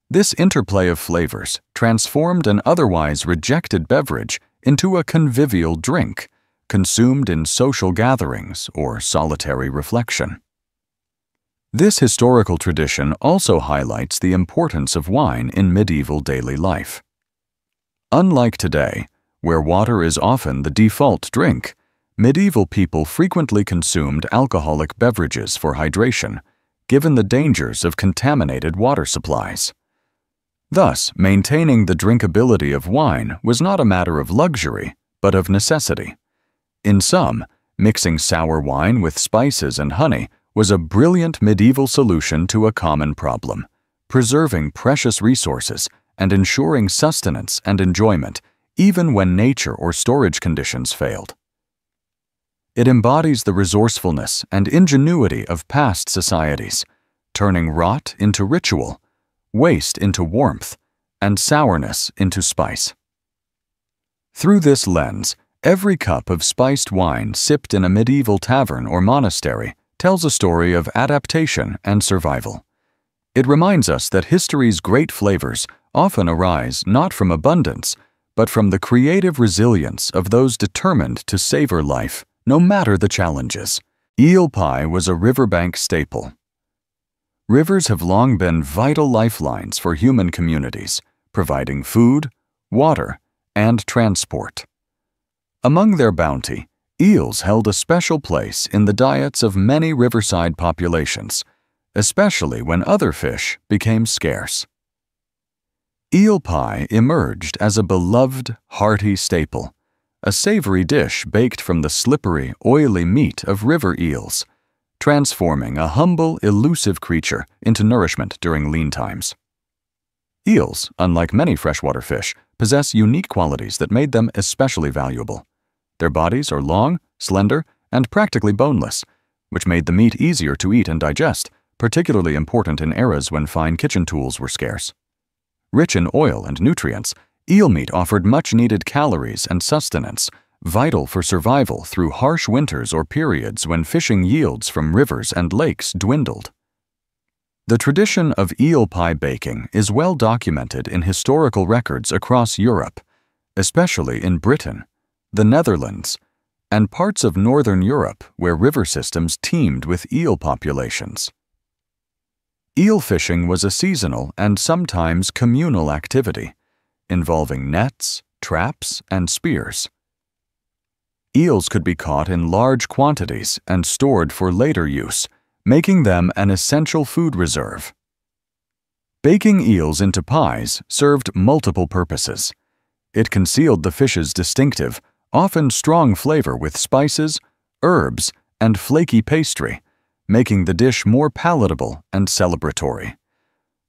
This interplay of flavors transformed an otherwise rejected beverage into a convivial drink, consumed in social gatherings or solitary reflection. This historical tradition also highlights the importance of wine in medieval daily life. Unlike today, where water is often the default drink, medieval people frequently consumed alcoholic beverages for hydration, given the dangers of contaminated water supplies. Thus, maintaining the drinkability of wine was not a matter of luxury, but of necessity. In sum, mixing sour wine with spices and honey was a brilliant medieval solution to a common problem, preserving precious resources and ensuring sustenance and enjoyment even when nature or storage conditions failed. It embodies the resourcefulness and ingenuity of past societies, turning rot into ritual, waste into warmth, and sourness into spice. Through this lens, every cup of spiced wine sipped in a medieval tavern or monastery tells a story of adaptation and survival. It reminds us that history's great flavors often arise not from abundance, but from the creative resilience of those determined to savor life, no matter the challenges. Eel pie was a riverbank staple. Rivers have long been vital lifelines for human communities, providing food, water, and transport. Among their bounty, eels held a special place in the diets of many riverside populations, especially when other fish became scarce. Eel pie emerged as a beloved, hearty staple, a savory dish baked from the slippery, oily meat of river eels, transforming a humble, elusive creature into nourishment during lean times. Eels, unlike many freshwater fish, possess unique qualities that made them especially valuable. Their bodies are long, slender, and practically boneless, which made the meat easier to eat and digest, particularly important in eras when fine kitchen tools were scarce. Rich in oil and nutrients, eel meat offered much-needed calories and sustenance, vital for survival through harsh winters or periods when fishing yields from rivers and lakes dwindled. The tradition of eel pie baking is well documented in historical records across Europe, especially in Britain, the Netherlands, and parts of northern Europe where river systems teemed with eel populations. Eel fishing was a seasonal and sometimes communal activity, involving nets, traps, and spears. Eels could be caught in large quantities and stored for later use, making them an essential food reserve. Baking eels into pies served multiple purposes. It concealed the fish's distinctive, often strong flavor with spices, herbs, and flaky pastry, making the dish more palatable and celebratory.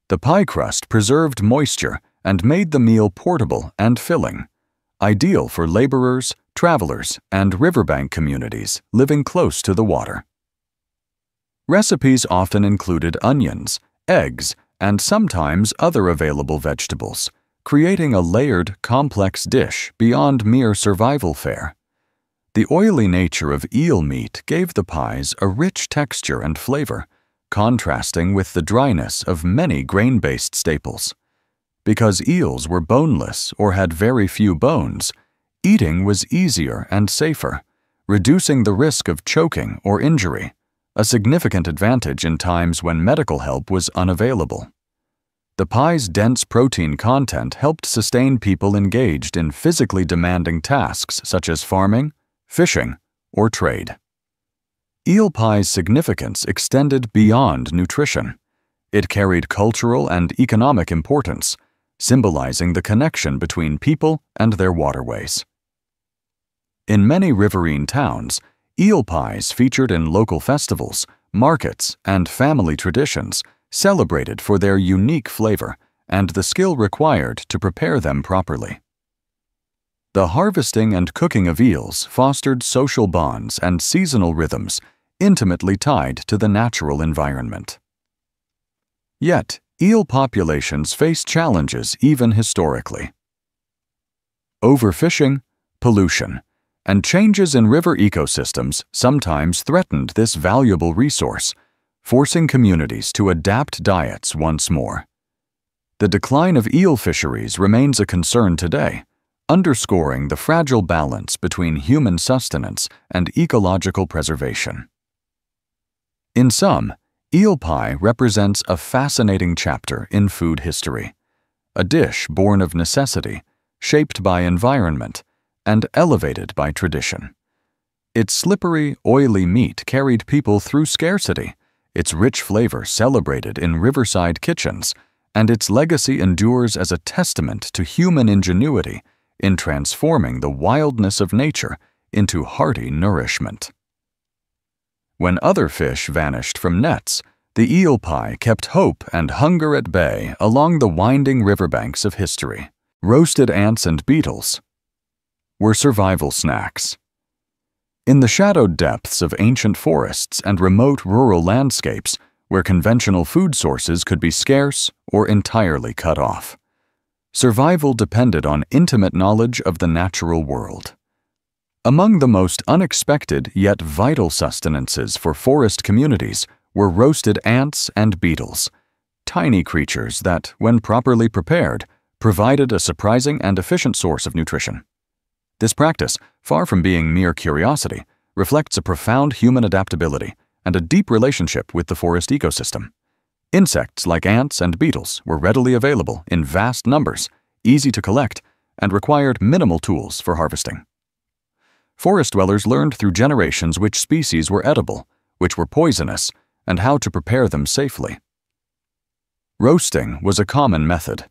The pie crust preserved moisture and made the meal portable and filling, ideal for laborers, travelers, and riverbank communities living close to the water. Recipes often included onions, eggs, and sometimes other available vegetables, creating a layered, complex dish beyond mere survival fare. The oily nature of eel meat gave the pies a rich texture and flavor, contrasting with the dryness of many grain-based staples. Because eels were boneless or had very few bones, eating was easier and safer, reducing the risk of choking or injury, a significant advantage in times when medical help was unavailable. The pie's dense protein content helped sustain people engaged in physically demanding tasks such as farming, fishing, or trade. Eel pie's significance extended beyond nutrition. It carried cultural and economic importance, symbolizing the connection between people and their waterways. In many riverine towns, eel pies featured in local festivals, markets, and family traditions, celebrated for their unique flavor and the skill required to prepare them properly. The harvesting and cooking of eels fostered social bonds and seasonal rhythms intimately tied to the natural environment. Yet, eel populations face challenges even historically. Overfishing, pollution, and changes in river ecosystems sometimes threatened this valuable resource, forcing communities to adapt diets once more. The decline of eel fisheries remains a concern today, underscoring the fragile balance between human sustenance and ecological preservation. In sum, eel pie represents a fascinating chapter in food history, a dish born of necessity, shaped by environment, and elevated by tradition. Its slippery, oily meat carried people through scarcity, its rich flavor celebrated in riverside kitchens, and its legacy endures as a testament to human ingenuity in transforming the wildness of nature into hearty nourishment. When other fish vanished from nets, the eel pie kept hope and hunger at bay along the winding riverbanks of history. Roasted ants and beetles were survival snacks. In the shadowed depths of ancient forests and remote rural landscapes, where conventional food sources could be scarce or entirely cut off, survival depended on intimate knowledge of the natural world. Among the most unexpected yet vital sustenances for forest communities were roasted ants and beetles, tiny creatures that, when properly prepared, provided a surprising and efficient source of nutrition. This practice, far from being mere curiosity, reflects a profound human adaptability and a deep relationship with the forest ecosystem. Insects like ants and beetles were readily available in vast numbers, easy to collect, and required minimal tools for harvesting. Forest dwellers learned through generations which species were edible, which were poisonous, and how to prepare them safely. Roasting was a common method,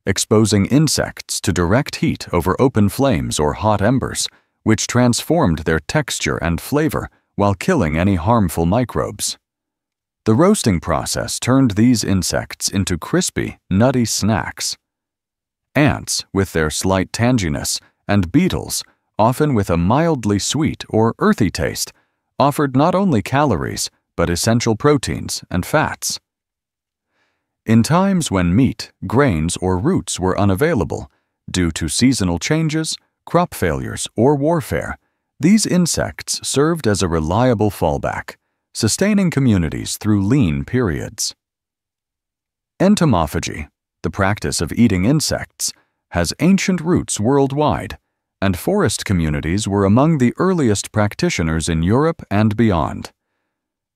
exposing insects to direct heat over open flames or hot embers, which transformed their texture and flavor while killing any harmful microbes. The roasting process turned these insects into crispy, nutty snacks. Ants, with their slight tanginess, and beetles, often with a mildly sweet or earthy taste, offered not only calories, but essential proteins and fats. In times when meat, grains, or roots were unavailable, due to seasonal changes, crop failures, or warfare, these insects served as a reliable fallback, sustaining communities through lean periods. Entomophagy, the practice of eating insects, has ancient roots worldwide, and forest communities were among the earliest practitioners in Europe and beyond.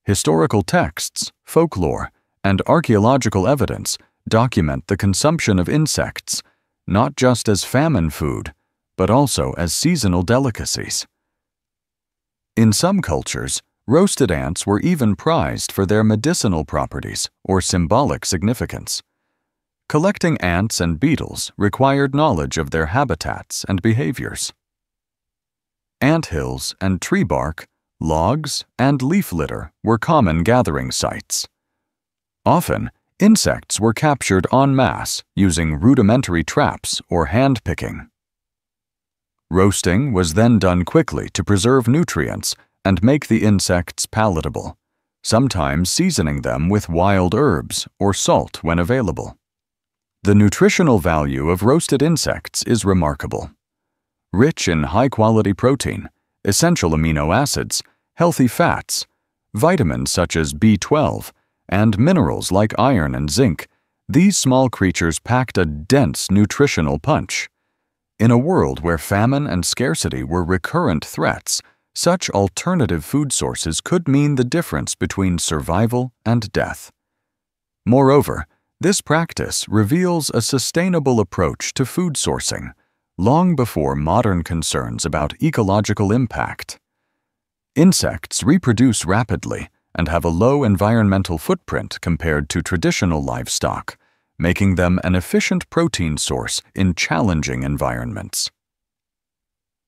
Historical texts, folklore, and archaeological evidence document the consumption of insects, not just as famine food, but also as seasonal delicacies. In some cultures, roasted ants were even prized for their medicinal properties or symbolic significance. Collecting ants and beetles required knowledge of their habitats and behaviors. Ant hills and tree bark, logs, and leaf litter were common gathering sites. Often, insects were captured en masse using rudimentary traps or hand-picking. Roasting was then done quickly to preserve nutrients and make the insects palatable, sometimes seasoning them with wild herbs or salt when available. The nutritional value of roasted insects is remarkable. Rich in high-quality protein, essential amino acids, healthy fats, vitamins such as B12, and minerals like iron and zinc, these small creatures packed a dense nutritional punch. In a world where famine and scarcity were recurrent threats, such alternative food sources could mean the difference between survival and death. Moreover, this practice reveals a sustainable approach to food sourcing, long before modern concerns about ecological impact. Insects reproduce rapidly and have a low environmental footprint compared to traditional livestock, making them an efficient protein source in challenging environments.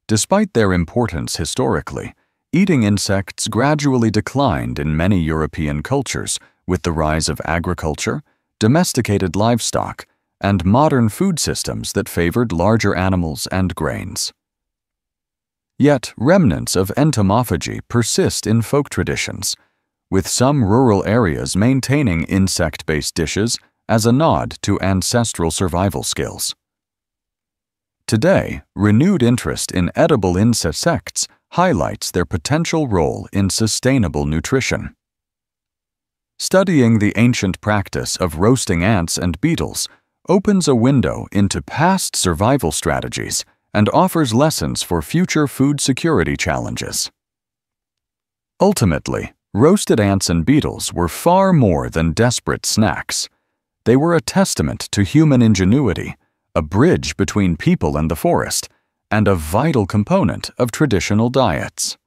Despite their importance historically, eating insects gradually declined in many European cultures with the rise of agriculture, domesticated livestock, and modern food systems that favored larger animals and grains. Yet, remnants of entomophagy persist in folk traditions, with some rural areas maintaining insect-based dishes as a nod to ancestral survival skills. Today, renewed interest in edible insects highlights their potential role in sustainable nutrition. Studying the ancient practice of roasting ants and beetles opens a window into past survival strategies and offers lessons for future food security challenges. Ultimately, roasted ants and beetles were far more than desperate snacks. They were a testament to human ingenuity, a bridge between people and the forest, and a vital component of traditional diets.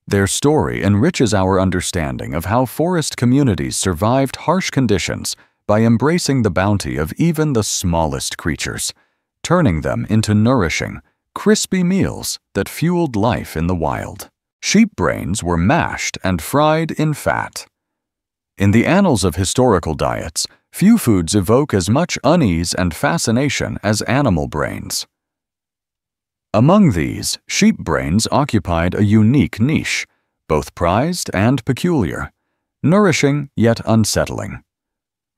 Their story enriches our understanding of how forest communities survived harsh conditions by embracing the bounty of even the smallest creatures, turning them into nourishing, crispy meals that fueled life in the wild. Sheep brains were mashed and fried in fat. In the annals of historical diets, few foods evoke as much unease and fascination as animal brains. Among these, sheep brains occupied a unique niche, both prized and peculiar, nourishing yet unsettling.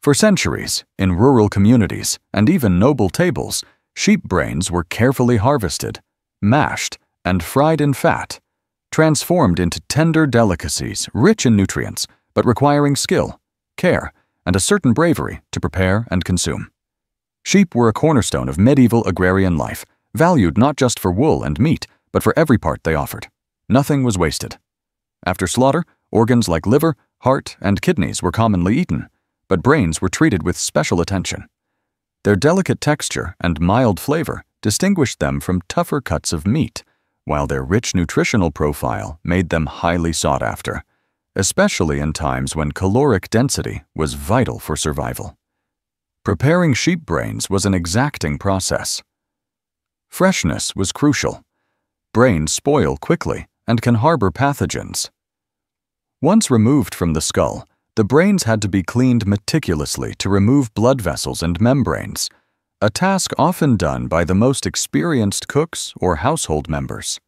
For centuries, in rural communities and even noble tables, sheep brains were carefully harvested, mashed, and fried in fat, transformed into tender delicacies rich in nutrients but requiring skill, care, and a certain bravery to prepare and consume. Sheep were a cornerstone of medieval agrarian life, valued not just for wool and meat, but for every part they offered. Nothing was wasted. After slaughter, organs like liver, heart, and kidneys were commonly eaten, but brains were treated with special attention. Their delicate texture and mild flavor distinguished them from tougher cuts of meat, while their rich nutritional profile made them highly sought after, especially in times when caloric density was vital for survival. Preparing sheep brains was an exacting process. Freshness was crucial. Brains spoil quickly and can harbor pathogens. Once removed from the skull, the brains had to be cleaned meticulously to remove blood vessels and membranes, a task often done by the most experienced cooks or household members.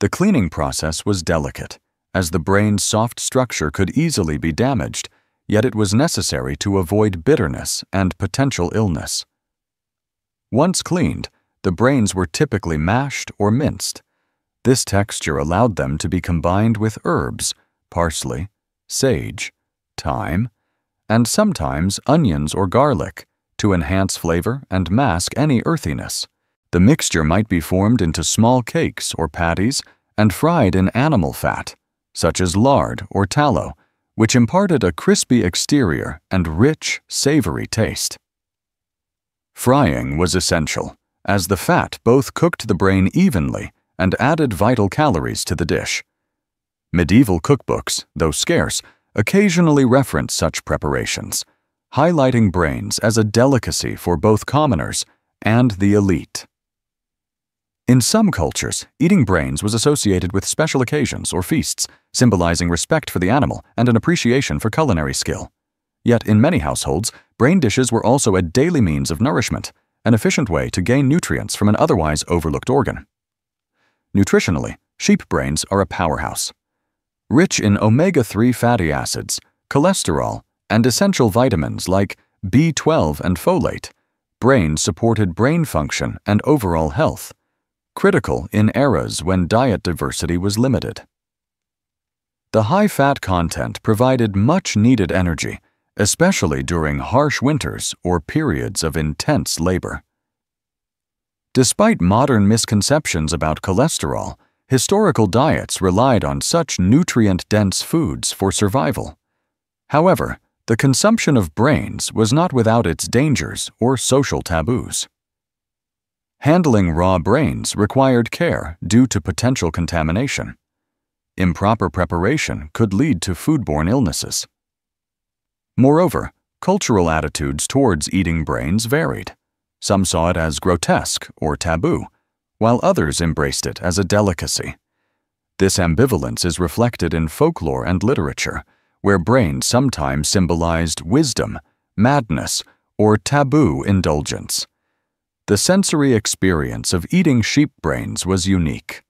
The cleaning process was delicate, as the brain's soft structure could easily be damaged, yet it was necessary to avoid bitterness and potential illness. Once cleaned, the brains were typically mashed or minced. This texture allowed them to be combined with herbs, parsley, sage, thyme, and sometimes onions or garlic to enhance flavor and mask any earthiness. The mixture might be formed into small cakes or patties and fried in animal fat, such as lard or tallow, which imparted a crispy exterior and rich, savory taste. Frying was essential, as the fat both cooked the brain evenly and added vital calories to the dish. Medieval cookbooks, though scarce, occasionally reference such preparations, highlighting brains as a delicacy for both commoners and the elite. In some cultures, eating brains was associated with special occasions or feasts, symbolizing respect for the animal and an appreciation for culinary skill. Yet in many households, brain dishes were also a daily means of nourishment, an efficient way to gain nutrients from an otherwise overlooked organ. Nutritionally, sheep brains are a powerhouse. Rich in omega-3 fatty acids, cholesterol, and essential vitamins like B12 and folate, Brains supported brain function and overall health, critical in eras when diet diversity was limited. The high-fat content provided much-needed energy, especially during harsh winters or periods of intense labor. Despite modern misconceptions about cholesterol, historical diets relied on such nutrient-dense foods for survival. However, the consumption of brains was not without its dangers or social taboos. Handling raw brains required care due to potential contamination. Improper preparation could lead to foodborne illnesses. Moreover, cultural attitudes towards eating brains varied. Some saw it as grotesque or taboo, while others embraced it as a delicacy. This ambivalence is reflected in folklore and literature, where brains sometimes symbolized wisdom, madness, or taboo indulgence. The sensory experience of eating sheep brains was unique.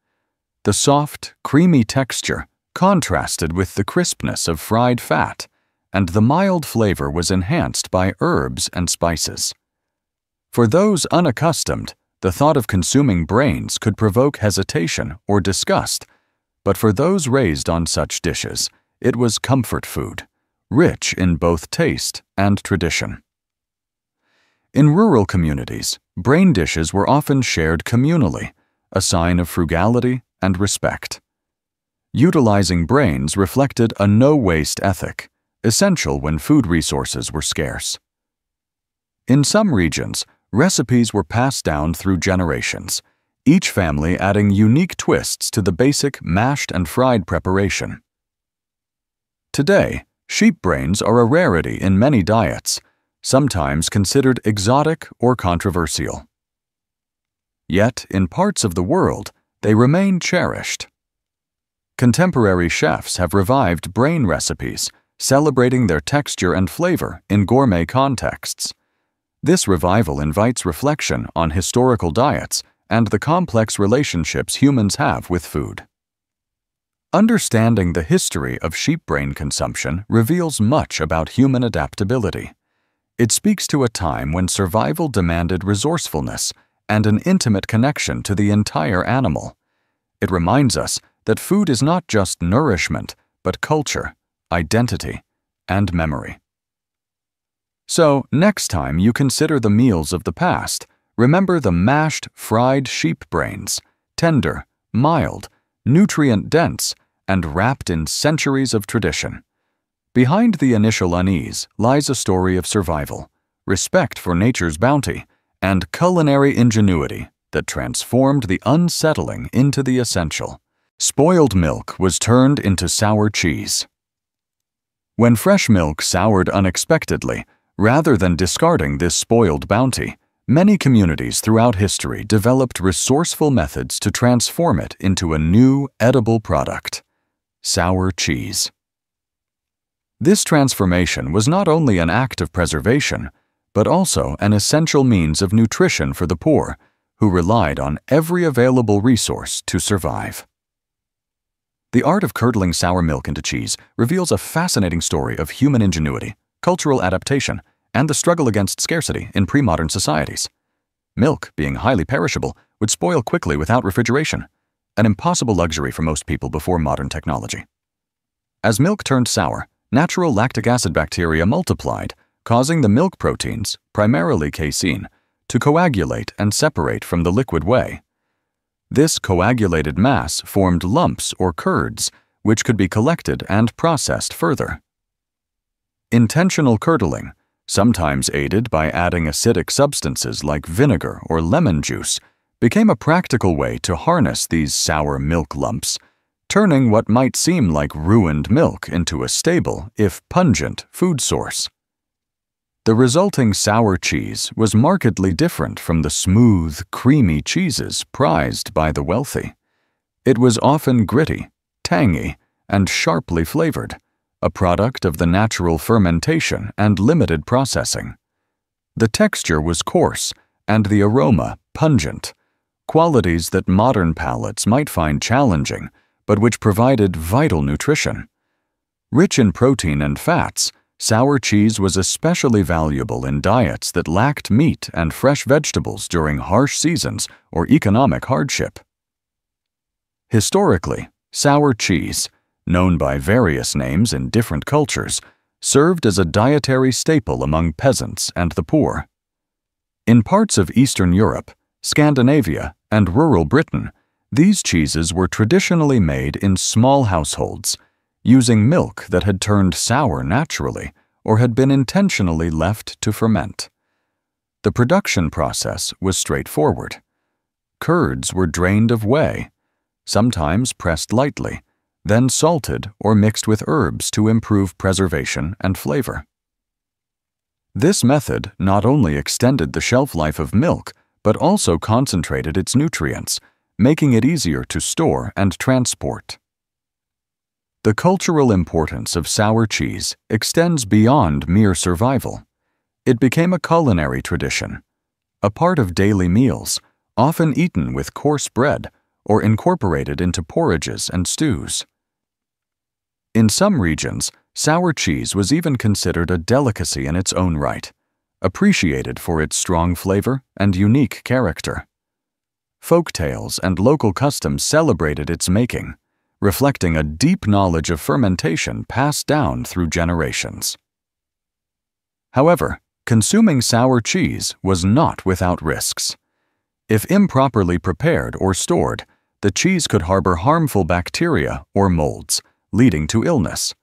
The soft, creamy texture contrasted with the crispness of fried fat, and the mild flavor was enhanced by herbs and spices. For those unaccustomed, the thought of consuming brains could provoke hesitation or disgust, but for those raised on such dishes, it was comfort food, rich in both taste and tradition. In rural communities, brain dishes were often shared communally, a sign of frugality and respect. Utilizing brains reflected a no-waste ethic, essential when food resources were scarce. In some regions, recipes were passed down through generations, each family adding unique twists to the basic mashed and fried preparation. Today, sheep brains are a rarity in many diets, sometimes considered exotic or controversial. Yet, in parts of the world, they remain cherished. Contemporary chefs have revived brain recipes, celebrating their texture and flavor in gourmet contexts. This revival invites reflection on historical diets and the complex relationships humans have with food. Understanding the history of sheep brain consumption reveals much about human adaptability. It speaks to a time when survival demanded resourcefulness and an intimate connection to the entire animal. It reminds us that food is not just nourishment, but culture, identity, and memory. So, next time you consider the meals of the past, remember the mashed, fried sheep brains, tender, mild, nutrient-dense, and wrapped in centuries of tradition. Behind the initial unease lies a story of survival, respect for nature's bounty, and culinary ingenuity that transformed the unsettling into the essential. Spoiled milk was turned into sour cheese. When fresh milk soured unexpectedly, rather than discarding this spoiled bounty, many communities throughout history developed resourceful methods to transform it into a new, edible product: sour cheese. This transformation was not only an act of preservation, but also an essential means of nutrition for the poor, who relied on every available resource to survive. The art of curdling sour milk into cheese reveals a fascinating story of human ingenuity, cultural adaptation, and the struggle against scarcity in pre-modern societies. Milk, being highly perishable, would spoil quickly without refrigeration, an impossible luxury for most people before modern technology. As milk turned sour, natural lactic acid bacteria multiplied, causing the milk proteins, primarily casein, to coagulate and separate from the liquid whey. This coagulated mass formed lumps or curds, which could be collected and processed further. Intentional curdling, sometimes aided by adding acidic substances like vinegar or lemon juice, became a practical way to harness these sour milk lumps, turning what might seem like ruined milk into a stable, if pungent, food source. The resulting sour cheese was markedly different from the smooth, creamy cheeses prized by the wealthy. It was often gritty, tangy, and sharply flavored, a product of the natural fermentation and limited processing. The texture was coarse and the aroma pungent, qualities that modern palates might find challenging, but which provided vital nutrition. Rich in protein and fats, sour cheese was especially valuable in diets that lacked meat and fresh vegetables during harsh seasons or economic hardship. Historically, sour cheese, known by various names in different cultures, served as a dietary staple among peasants and the poor. In parts of Eastern Europe, Scandinavia, and rural Britain, these cheeses were traditionally made in small households, using milk that had turned sour naturally or had been intentionally left to ferment. The production process was straightforward. Curds were drained of whey, sometimes pressed lightly, then salted or mixed with herbs to improve preservation and flavor. This method not only extended the shelf life of milk, but also concentrated its nutrients, making it easier to store and transport. The cultural importance of sour cheese extends beyond mere survival. It became a culinary tradition, a part of daily meals, often eaten with coarse bread or incorporated into porridges and stews. In some regions, sour cheese was even considered a delicacy in its own right, appreciated for its strong flavor and unique character. Folk tales and local customs celebrated its making, reflecting a deep knowledge of fermentation passed down through generations. However, consuming sour cheese was not without risks. If improperly prepared or stored, the cheese could harbor harmful bacteria or molds, leading to illness.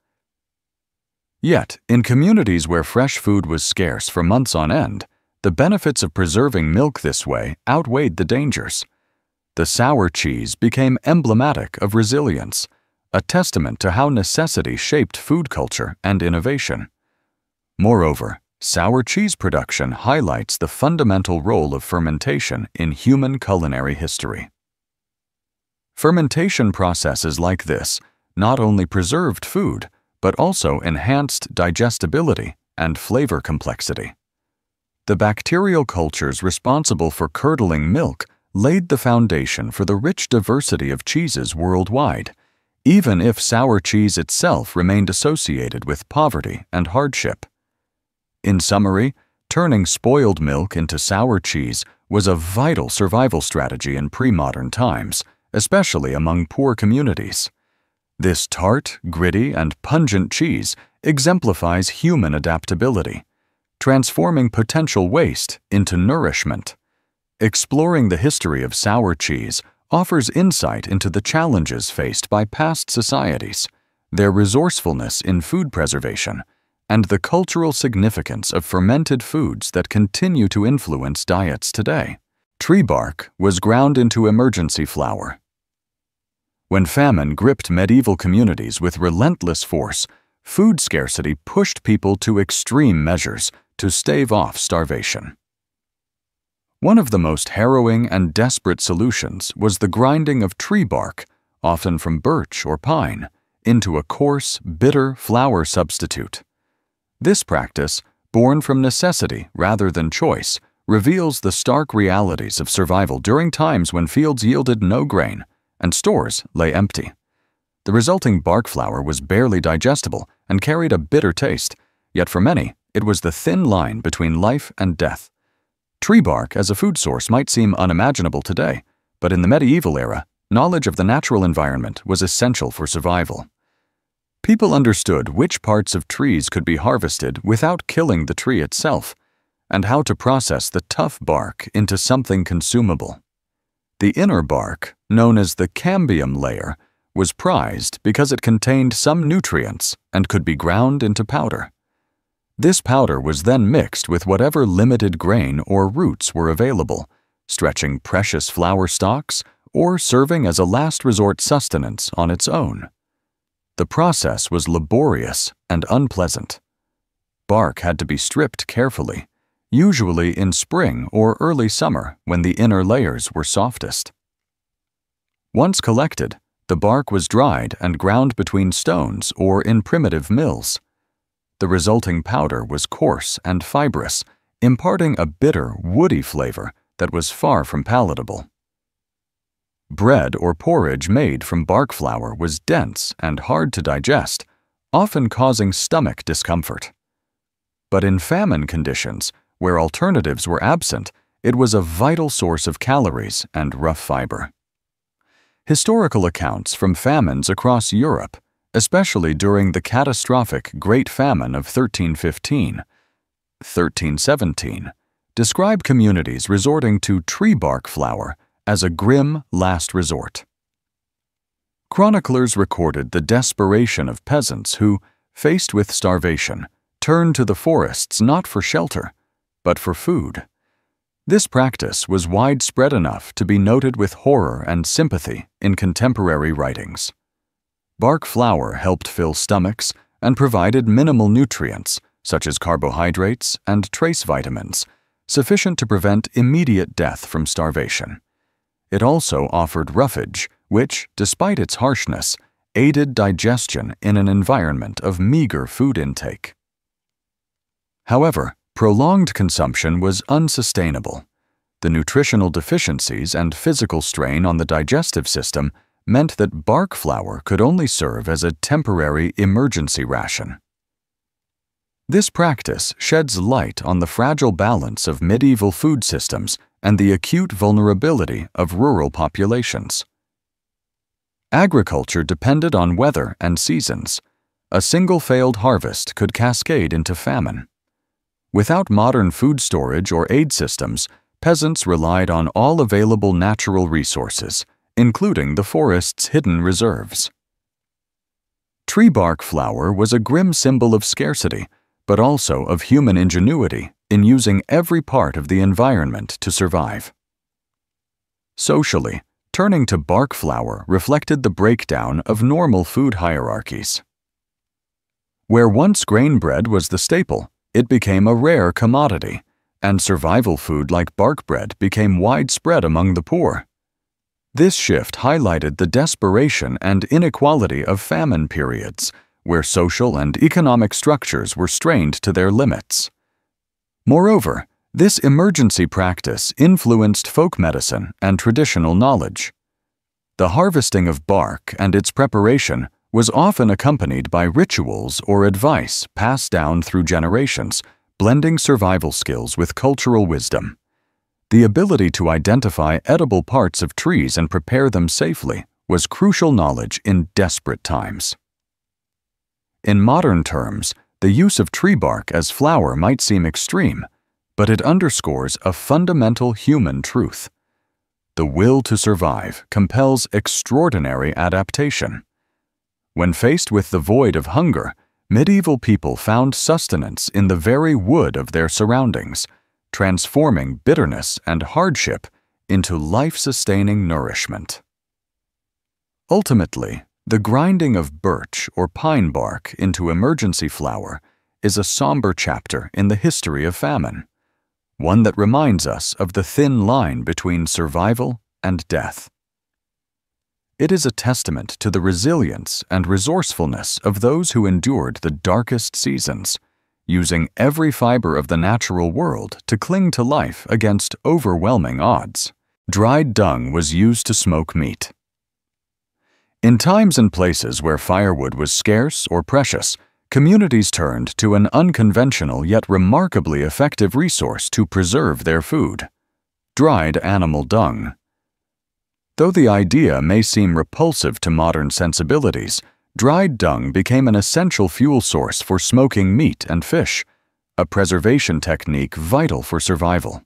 Yet, in communities where fresh food was scarce for months on end, the benefits of preserving milk this way outweighed the dangers. The sour cheese became emblematic of resilience, a testament to how necessity shaped food culture and innovation. Moreover, sour cheese production highlights the fundamental role of fermentation in human culinary history. Fermentation processes like this not only preserved food, but also enhanced digestibility and flavor complexity. The bacterial cultures responsible for curdling milk laid the foundation for the rich diversity of cheeses worldwide, even if sour cheese itself remained associated with poverty and hardship. In summary, turning spoiled milk into sour cheese was a vital survival strategy in pre-modern times, especially among poor communities. This tart, gritty, and pungent cheese exemplifies human adaptability, transforming potential waste into nourishment. Exploring the history of sour cheese offers insight into the challenges faced by past societies, their resourcefulness in food preservation, and the cultural significance of fermented foods that continue to influence diets today. Tree bark was ground into emergency flour. When famine gripped medieval communities with relentless force, food scarcity pushed people to extreme measures to stave off starvation. One of the most harrowing and desperate solutions was the grinding of tree bark, often from birch or pine, into a coarse, bitter flour substitute. This practice, born from necessity rather than choice, reveals the stark realities of survival during times when fields yielded no grain and stores lay empty. The resulting bark flour was barely digestible and carried a bitter taste, yet for many, it was the thin line between life and death. Tree bark as a food source might seem unimaginable today, but in the medieval era, knowledge of the natural environment was essential for survival. People understood which parts of trees could be harvested without killing the tree itself, and how to process the tough bark into something consumable. The inner bark, known as the cambium layer, was prized because it contained some nutrients and could be ground into powder. This powder was then mixed with whatever limited grain or roots were available, stretching precious flour stalks or serving as a last resort sustenance on its own. The process was laborious and unpleasant. Bark had to be stripped carefully, usually in spring or early summer when the inner layers were softest. Once collected, the bark was dried and ground between stones or in primitive mills. The resulting powder was coarse and fibrous, imparting a bitter, woody flavor that was far from palatable. Bread or porridge made from bark flour was dense and hard to digest, often causing stomach discomfort. But in famine conditions, where alternatives were absent, it was a vital source of calories and rough fiber. Historical accounts from famines across Europe, especially during the catastrophic Great Famine of 1317, describe communities resorting to tree bark flour as a grim last resort. Chroniclers recorded the desperation of peasants who, faced with starvation, turned to the forests not for shelter, but for food. This practice was widespread enough to be noted with horror and sympathy in contemporary writings. Bark flour helped fill stomachs and provided minimal nutrients, such as carbohydrates and trace vitamins, sufficient to prevent immediate death from starvation. It also offered roughage, which, despite its harshness, aided digestion in an environment of meager food intake. However, prolonged consumption was unsustainable. The nutritional deficiencies and physical strain on the digestive system meant that bark flour could only serve as a temporary emergency ration. This practice sheds light on the fragile balance of medieval food systems and the acute vulnerability of rural populations. Agriculture depended on weather and seasons. A single failed harvest could cascade into famine. Without modern food storage or aid systems, peasants relied on all available natural resources, including the forest's hidden reserves. Tree bark flour was a grim symbol of scarcity, but also of human ingenuity in using every part of the environment to survive. Socially, turning to bark flour reflected the breakdown of normal food hierarchies. Where once grain bread was the staple, it became a rare commodity, and survival food like bark bread became widespread among the poor. This shift highlighted the desperation and inequality of famine periods, where social and economic structures were strained to their limits. Moreover, this emergency practice influenced folk medicine and traditional knowledge. The harvesting of bark and its preparation was often accompanied by rituals or advice passed down through generations, blending survival skills with cultural wisdom. The ability to identify edible parts of trees and prepare them safely was crucial knowledge in desperate times. In modern terms, the use of tree bark as flour might seem extreme, but it underscores a fundamental human truth. The will to survive compels extraordinary adaptation. When faced with the void of hunger, medieval people found sustenance in the very wood of their surroundings, transforming bitterness and hardship into life-sustaining nourishment. Ultimately, the grinding of birch or pine bark into emergency flour is a somber chapter in the history of famine, one that reminds us of the thin line between survival and death. It is a testament to the resilience and resourcefulness of those who endured the darkest seasons, using every fiber of the natural world to cling to life against overwhelming odds. Dried dung was used to smoke meat. In times and places where firewood was scarce or precious, communities turned to an unconventional yet remarkably effective resource to preserve their food: dried animal dung. Though the idea may seem repulsive to modern sensibilities, dried dung became an essential fuel source for smoking meat and fish, a preservation technique vital for survival.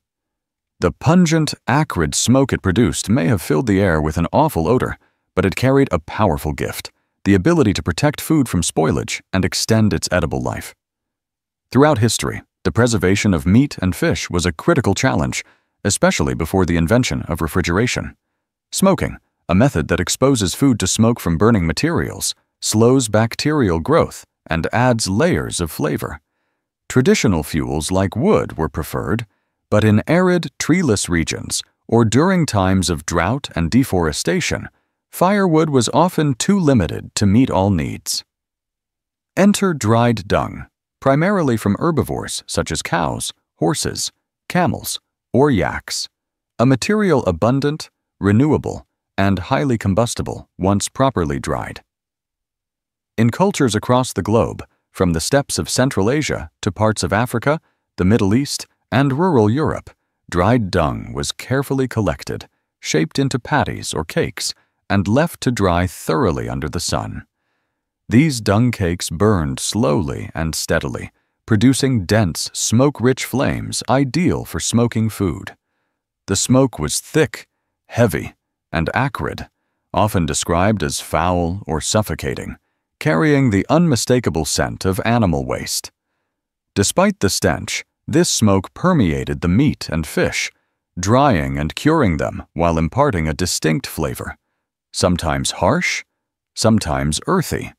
The pungent, acrid smoke it produced may have filled the air with an awful odor, but it carried a powerful gift: the ability to protect food from spoilage and extend its edible life. Throughout history, the preservation of meat and fish was a critical challenge, especially before the invention of refrigeration. Smoking, a method that exposes food to smoke from burning materials, slows bacterial growth and adds layers of flavor. Traditional fuels like wood were preferred, but in arid, treeless regions or during times of drought and deforestation, firewood was often too limited to meet all needs. Enter dried dung, primarily from herbivores such as cows, horses, camels, or yaks, a material abundant, renewable, and highly combustible once properly dried. In cultures across the globe, from the steppes of Central Asia to parts of Africa, the Middle East, and rural Europe, dried dung was carefully collected, shaped into patties or cakes, and left to dry thoroughly under the sun. These dung cakes burned slowly and steadily, producing dense, smoke-rich flames ideal for smoking food. The smoke was thick, heavy, and acrid, often described as foul or suffocating, carrying the unmistakable scent of animal waste. Despite the stench, this smoke permeated the meat and fish, drying and curing them while imparting a distinct flavor, sometimes harsh, sometimes earthy,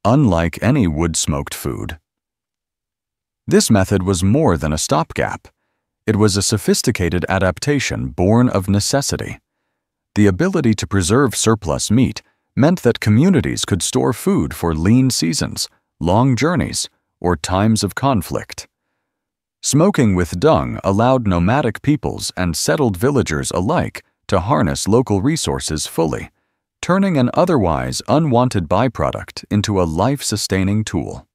unlike any wood-smoked food. This method was more than a stopgap. It was a sophisticated adaptation born of necessity. The ability to preserve surplus meat meant that communities could store food for lean seasons, long journeys, or times of conflict. Smoking with dung allowed nomadic peoples and settled villagers alike to harness local resources fully, turning an otherwise unwanted byproduct into a life-sustaining tool.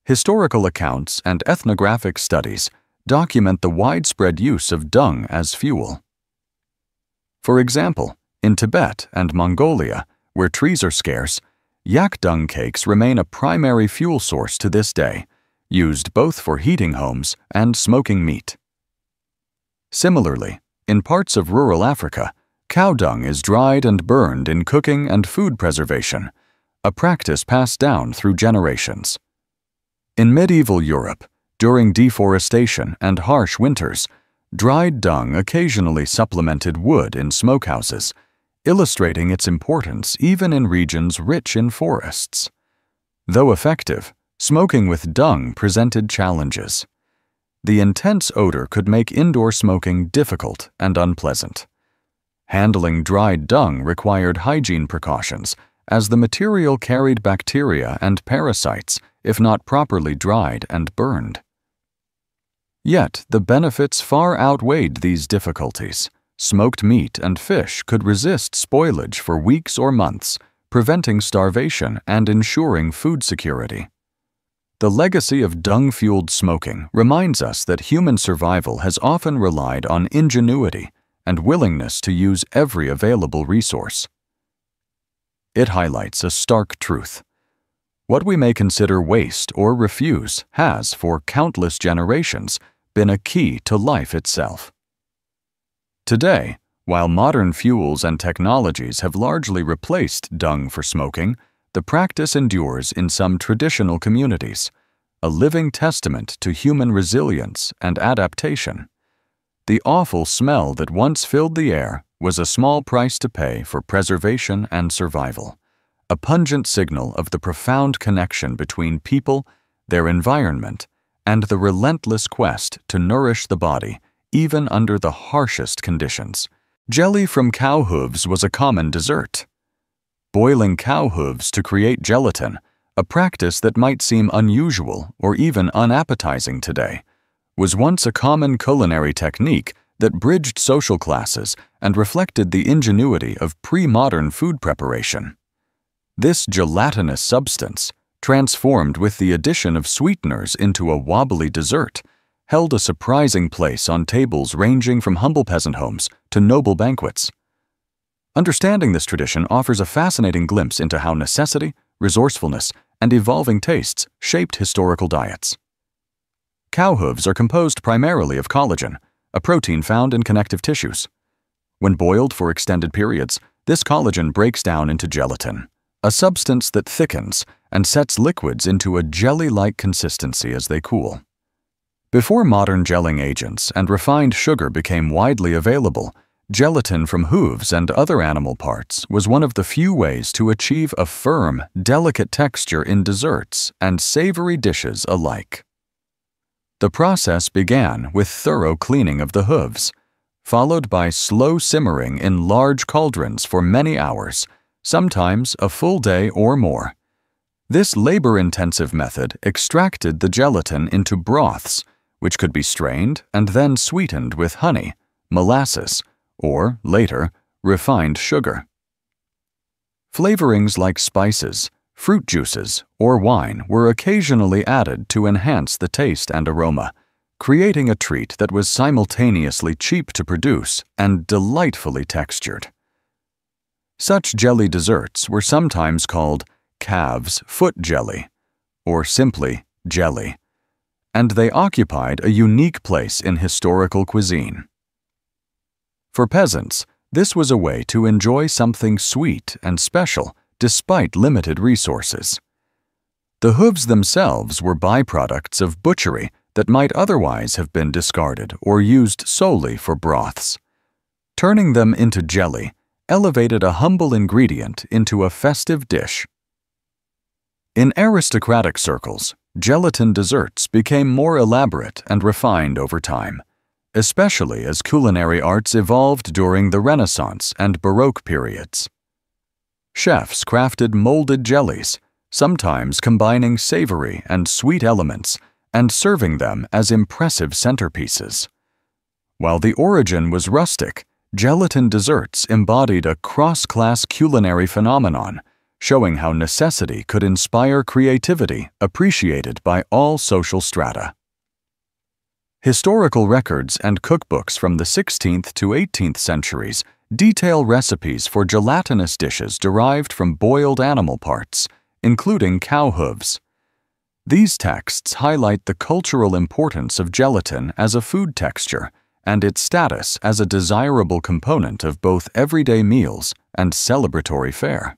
Historical accounts and ethnographic studies document the widespread use of dung as fuel. For example, in Tibet and Mongolia, where trees are scarce, yak dung cakes remain a primary fuel source to this day, used both for heating homes and smoking meat. Similarly, in parts of rural Africa, cow dung is dried and burned in cooking and food preservation, a practice passed down through generations. In medieval Europe, during deforestation and harsh winters, dried dung occasionally supplemented wood in smokehouses, illustrating its importance even in regions rich in forests. Though effective, smoking with dung presented challenges. The intense odor could make indoor smoking difficult and unpleasant. Handling dried dung required hygiene precautions, as the material carried bacteria and parasites if not properly dried and burned. Yet, the benefits far outweighed these difficulties. Smoked meat and fish could resist spoilage for weeks or months, preventing starvation and ensuring food security. The legacy of dung-fueled smoking reminds us that human survival has often relied on ingenuity and willingness to use every available resource. It highlights a stark truth. What we may consider waste or refuse has, for countless generations, been a key to life itself. Today, while modern fuels and technologies have largely replaced dung for smoking, the practice endures in some traditional communities, a living testament to human resilience and adaptation. The awful smell that once filled the air was a small price to pay for preservation and survival, a pungent signal of the profound connection between people, their environment, and the relentless quest to nourish the body, even under the harshest conditions. Jelly from cow hooves was a common dessert. Boiling cow hooves to create gelatin, a practice that might seem unusual or even unappetizing today, was once a common culinary technique that bridged social classes and reflected the ingenuity of pre-modern food preparation. This gelatinous substance, transformed with the addition of sweeteners into a wobbly dessert, held a surprising place on tables ranging from humble peasant homes to noble banquets. Understanding this tradition offers a fascinating glimpse into how necessity, resourcefulness, and evolving tastes shaped historical diets. Cow hooves are composed primarily of collagen, a protein found in connective tissues. When boiled for extended periods, this collagen breaks down into gelatin, a substance that thickens and sets liquids into a jelly-like consistency as they cool. Before modern gelling agents and refined sugar became widely available, gelatin from hooves and other animal parts was one of the few ways to achieve a firm, delicate texture in desserts and savory dishes alike. The process began with thorough cleaning of the hooves, followed by slow simmering in large cauldrons for many hours, sometimes a full day or more. This labor-intensive method extracted the gelatin into broths, which could be strained and then sweetened with honey, molasses, or, later, refined sugar. Flavorings like spices, fruit juices, or wine were occasionally added to enhance the taste and aroma, creating a treat that was simultaneously cheap to produce and delightfully textured. Such jelly desserts were sometimes called calf's foot jelly, or simply jelly, and they occupied a unique place in historical cuisine. For peasants, this was a way to enjoy something sweet and special despite limited resources. The hooves themselves were byproducts of butchery that might otherwise have been discarded or used solely for broths. Turning them into jelly elevated a humble ingredient into a festive dish. In aristocratic circles, gelatin desserts became more elaborate and refined over time, especially as culinary arts evolved during the Renaissance and Baroque periods. Chefs crafted molded jellies, sometimes combining savory and sweet elements and serving them as impressive centerpieces. While the origin was rustic, gelatin desserts embodied a cross-class culinary phenomenon, showing how necessity could inspire creativity appreciated by all social strata. Historical records and cookbooks from the 16th to 18th centuries detail recipes for gelatinous dishes derived from boiled animal parts, including cow hooves. These texts highlight the cultural importance of gelatin as a food texture and its status as a desirable component of both everyday meals and celebratory fare.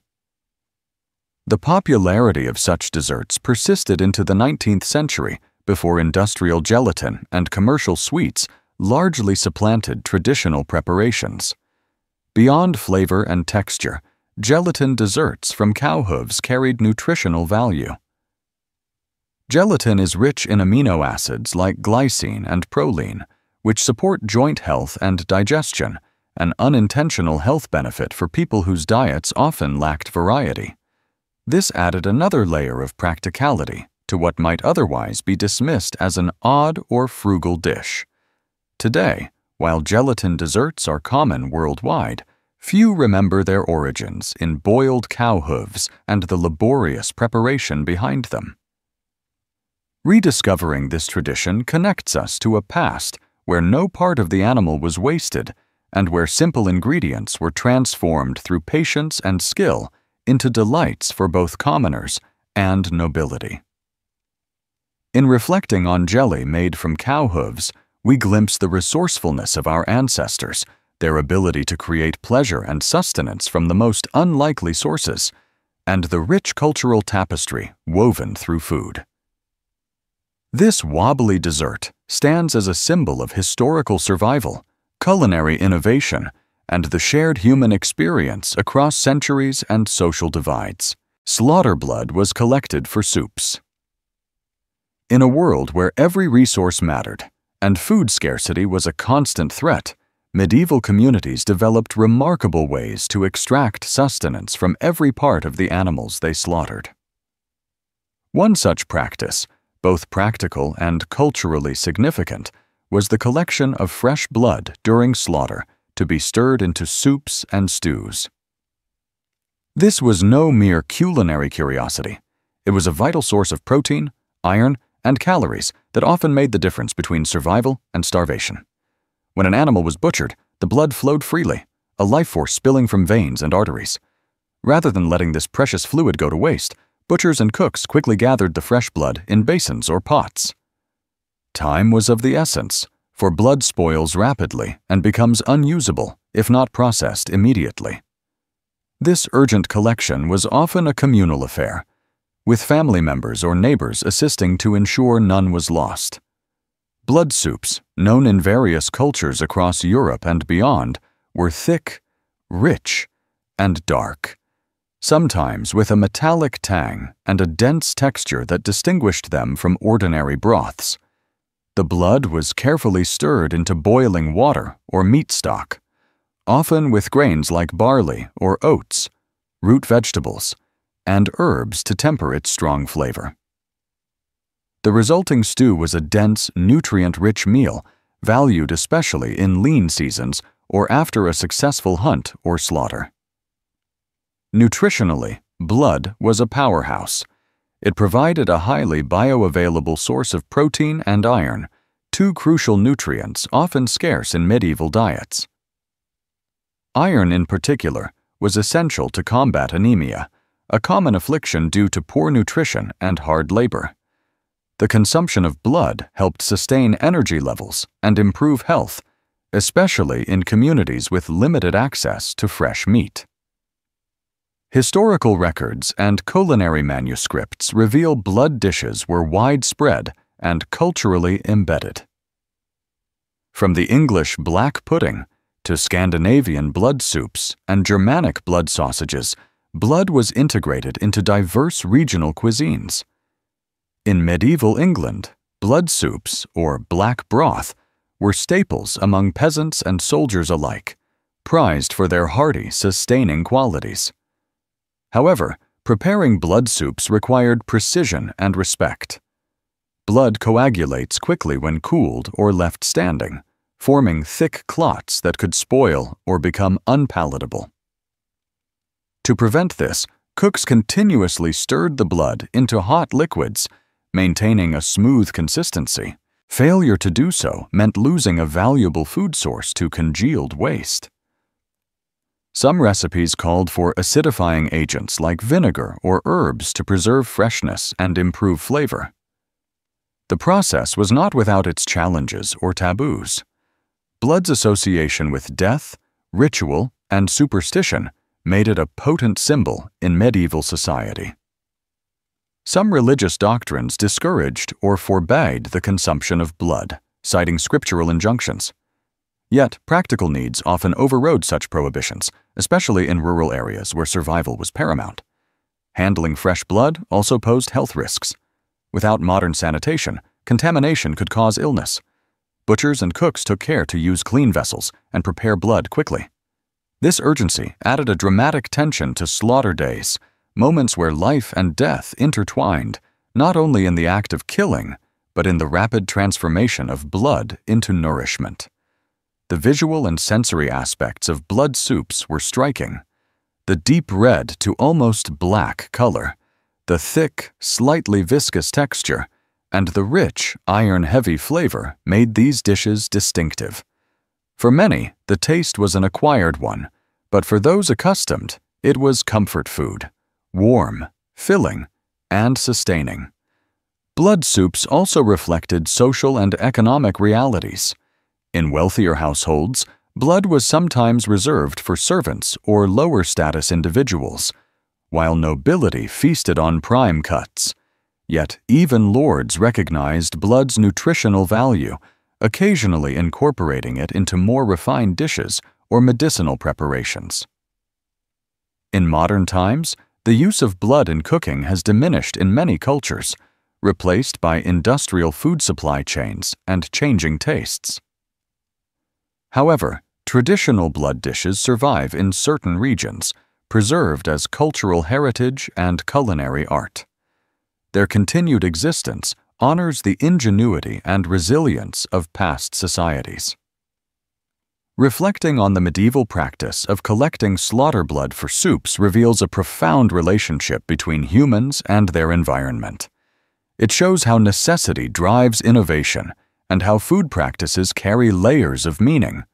The popularity of such desserts persisted into the 19th century before industrial gelatin and commercial sweets largely supplanted traditional preparations. Beyond flavor and texture, gelatin desserts from cow hooves carried nutritional value. Gelatin is rich in amino acids like glycine and proline, which support joint health and digestion, an unintentional health benefit for people whose diets often lacked variety. This added another layer of practicality to what might otherwise be dismissed as an odd or frugal dish. Today, while gelatin desserts are common worldwide, few remember their origins in boiled cow hooves and the laborious preparation behind them. Rediscovering this tradition connects us to a past where no part of the animal was wasted and where simple ingredients were transformed through patience and skill into delights for both commoners and nobility. In reflecting on jelly made from cow hooves, we glimpse the resourcefulness of our ancestors, their ability to create pleasure and sustenance from the most unlikely sources, and the rich cultural tapestry woven through food. This wobbly dessert stands as a symbol of historical survival, culinary innovation, and the shared human experience across centuries and social divides. Slaughter blood was collected for soups. In a world where every resource mattered and food scarcity was a constant threat, medieval communities developed remarkable ways to extract sustenance from every part of the animals they slaughtered. One such practice, both practical and culturally significant, was the collection of fresh blood during slaughter to be stirred into soups and stews. This was no mere culinary curiosity. It was a vital source of protein, iron, and calories that often made the difference between survival and starvation. When an animal was butchered, the blood flowed freely, a life force spilling from veins and arteries. Rather than letting this precious fluid go to waste, butchers and cooks quickly gathered the fresh blood in basins or pots. Time was of the essence, for blood spoils rapidly and becomes unusable if not processed immediately. This urgent collection was often a communal affair, with family members or neighbors assisting to ensure none was lost. Blood soups, known in various cultures across Europe and beyond, were thick, rich, and dark, sometimes with a metallic tang and a dense texture that distinguished them from ordinary broths. The blood was carefully stirred into boiling water or meat stock, often with grains like barley or oats, root vegetables, and herbs to temper its strong flavor. The resulting stew was a dense, nutrient-rich meal, valued especially in lean seasons or after a successful hunt or slaughter. Nutritionally, blood was a powerhouse. It provided a highly bioavailable source of protein and iron, two crucial nutrients often scarce in medieval diets. Iron, in particular, was essential to combat anemia, a common affliction due to poor nutrition and hard labor. The consumption of blood helped sustain energy levels and improve health, especially in communities with limited access to fresh meat. Historical records and culinary manuscripts reveal blood dishes were widespread and culturally embedded. From the English black pudding to Scandinavian blood soups and Germanic blood sausages, blood was integrated into diverse regional cuisines. In medieval England, blood soups, or black broth, were staples among peasants and soldiers alike, prized for their hearty, sustaining qualities. However, preparing blood soups required precision and respect. Blood coagulates quickly when cooled or left standing, forming thick clots that could spoil or become unpalatable. To prevent this, cooks continuously stirred the blood into hot liquids, maintaining a smooth consistency. Failure to do so meant losing a valuable food source to congealed waste. Some recipes called for acidifying agents like vinegar or herbs to preserve freshness and improve flavor. The process was not without its challenges or taboos. Blood's association with death, ritual, and superstition made it a potent symbol in medieval society. Some religious doctrines discouraged or forbade the consumption of blood, citing scriptural injunctions. Yet, practical needs often overrode such prohibitions, especially in rural areas where survival was paramount. Handling fresh blood also posed health risks. Without modern sanitation, contamination could cause illness. Butchers and cooks took care to use clean vessels and prepare blood quickly. This urgency added a dramatic tension to slaughter days, moments where life and death intertwined, not only in the act of killing, but in the rapid transformation of blood into nourishment. The visual and sensory aspects of blood soups were striking. The deep red to almost black color, the thick, slightly viscous texture, and the rich, iron-heavy flavor made these dishes distinctive. For many, the taste was an acquired one, but for those accustomed, it was comfort food, warm, filling, and sustaining. Blood soups also reflected social and economic realities. In wealthier households, blood was sometimes reserved for servants or lower-status individuals, while nobility feasted on prime cuts. Yet even lords recognized blood's nutritional value, occasionally incorporating it into more refined dishes or medicinal preparations. In modern times, the use of blood in cooking has diminished in many cultures, replaced by industrial food supply chains and changing tastes. However, traditional blood dishes survive in certain regions, preserved as cultural heritage and culinary art. Their continued existence honors the ingenuity and resilience of past societies. Reflecting on the medieval practice of collecting slaughter blood for soups reveals a profound relationship between humans and their environment. It shows how necessity drives innovation and how food practices carry layers of meaning: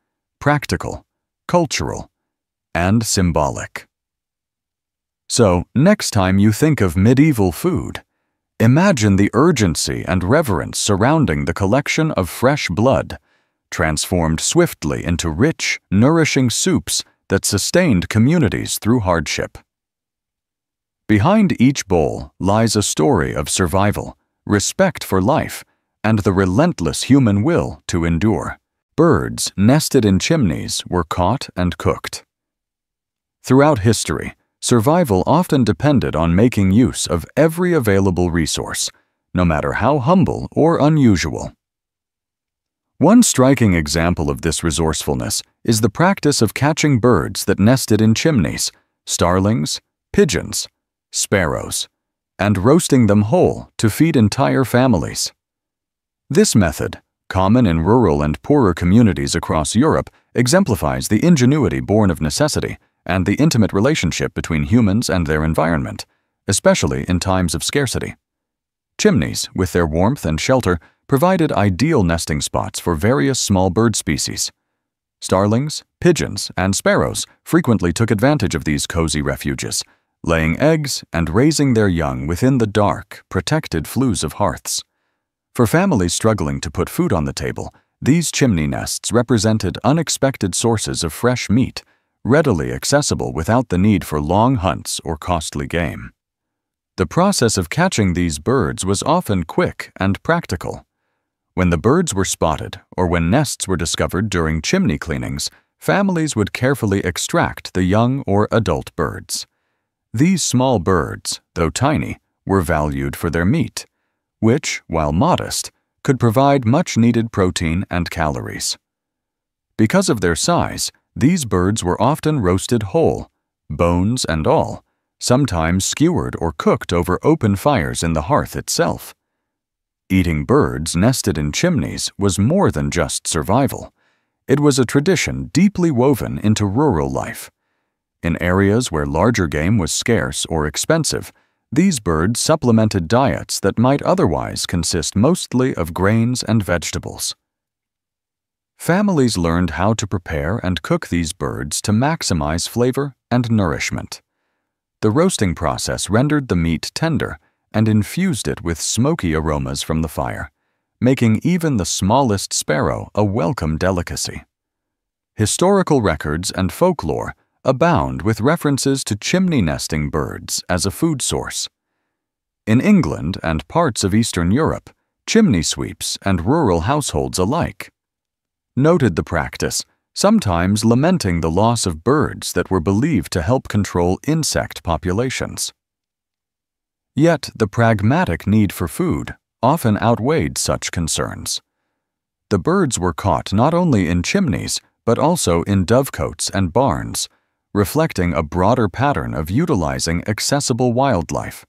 practical, cultural, and symbolic. So, next time you think of medieval food, imagine the urgency and reverence surrounding the collection of fresh blood, transformed swiftly into rich, nourishing soups that sustained communities through hardship. Behind each bowl lies a story of survival, respect for life, and the relentless human will to endure. Birds nested in chimneys were caught and cooked. Throughout history, survival often depended on making use of every available resource, no matter how humble or unusual. One striking example of this resourcefulness is the practice of catching birds that nested in chimneys, starlings, pigeons, sparrows, and roasting them whole to feed entire families. This method, common in rural and poorer communities across Europe, exemplifies the ingenuity born of necessity and the intimate relationship between humans and their environment, especially in times of scarcity. Chimneys, with their warmth and shelter, provided ideal nesting spots for various small bird species. Starlings, pigeons, and sparrows frequently took advantage of these cozy refuges, laying eggs and raising their young within the dark, protected flues of hearths. For families struggling to put food on the table, these chimney nests represented unexpected sources of fresh meat, readily accessible without the need for long hunts or costly game. The process of catching these birds was often quick and practical. When the birds were spotted or when nests were discovered during chimney cleanings, families would carefully extract the young or adult birds. These small birds, though tiny, were valued for their meat, which, while modest, could provide much-needed protein and calories. Because of their size, these birds were often roasted whole, bones and all, sometimes skewered or cooked over open fires in the hearth itself. Eating birds nested in chimneys was more than just survival. It was a tradition deeply woven into rural life. In areas where larger game was scarce or expensive, these birds supplemented diets that might otherwise consist mostly of grains and vegetables. Families learned how to prepare and cook these birds to maximize flavor and nourishment. The roasting process rendered the meat tender and infused it with smoky aromas from the fire, making even the smallest sparrow a welcome delicacy. Historical records and folklore abound with references to chimney nesting birds as a food source. In England and parts of Eastern Europe, chimney sweeps and rural households alike noted the practice, sometimes lamenting the loss of birds that were believed to help control insect populations. Yet the pragmatic need for food often outweighed such concerns. The birds were caught not only in chimneys but also in dovecotes and barns, reflecting a broader pattern of utilizing accessible wildlife.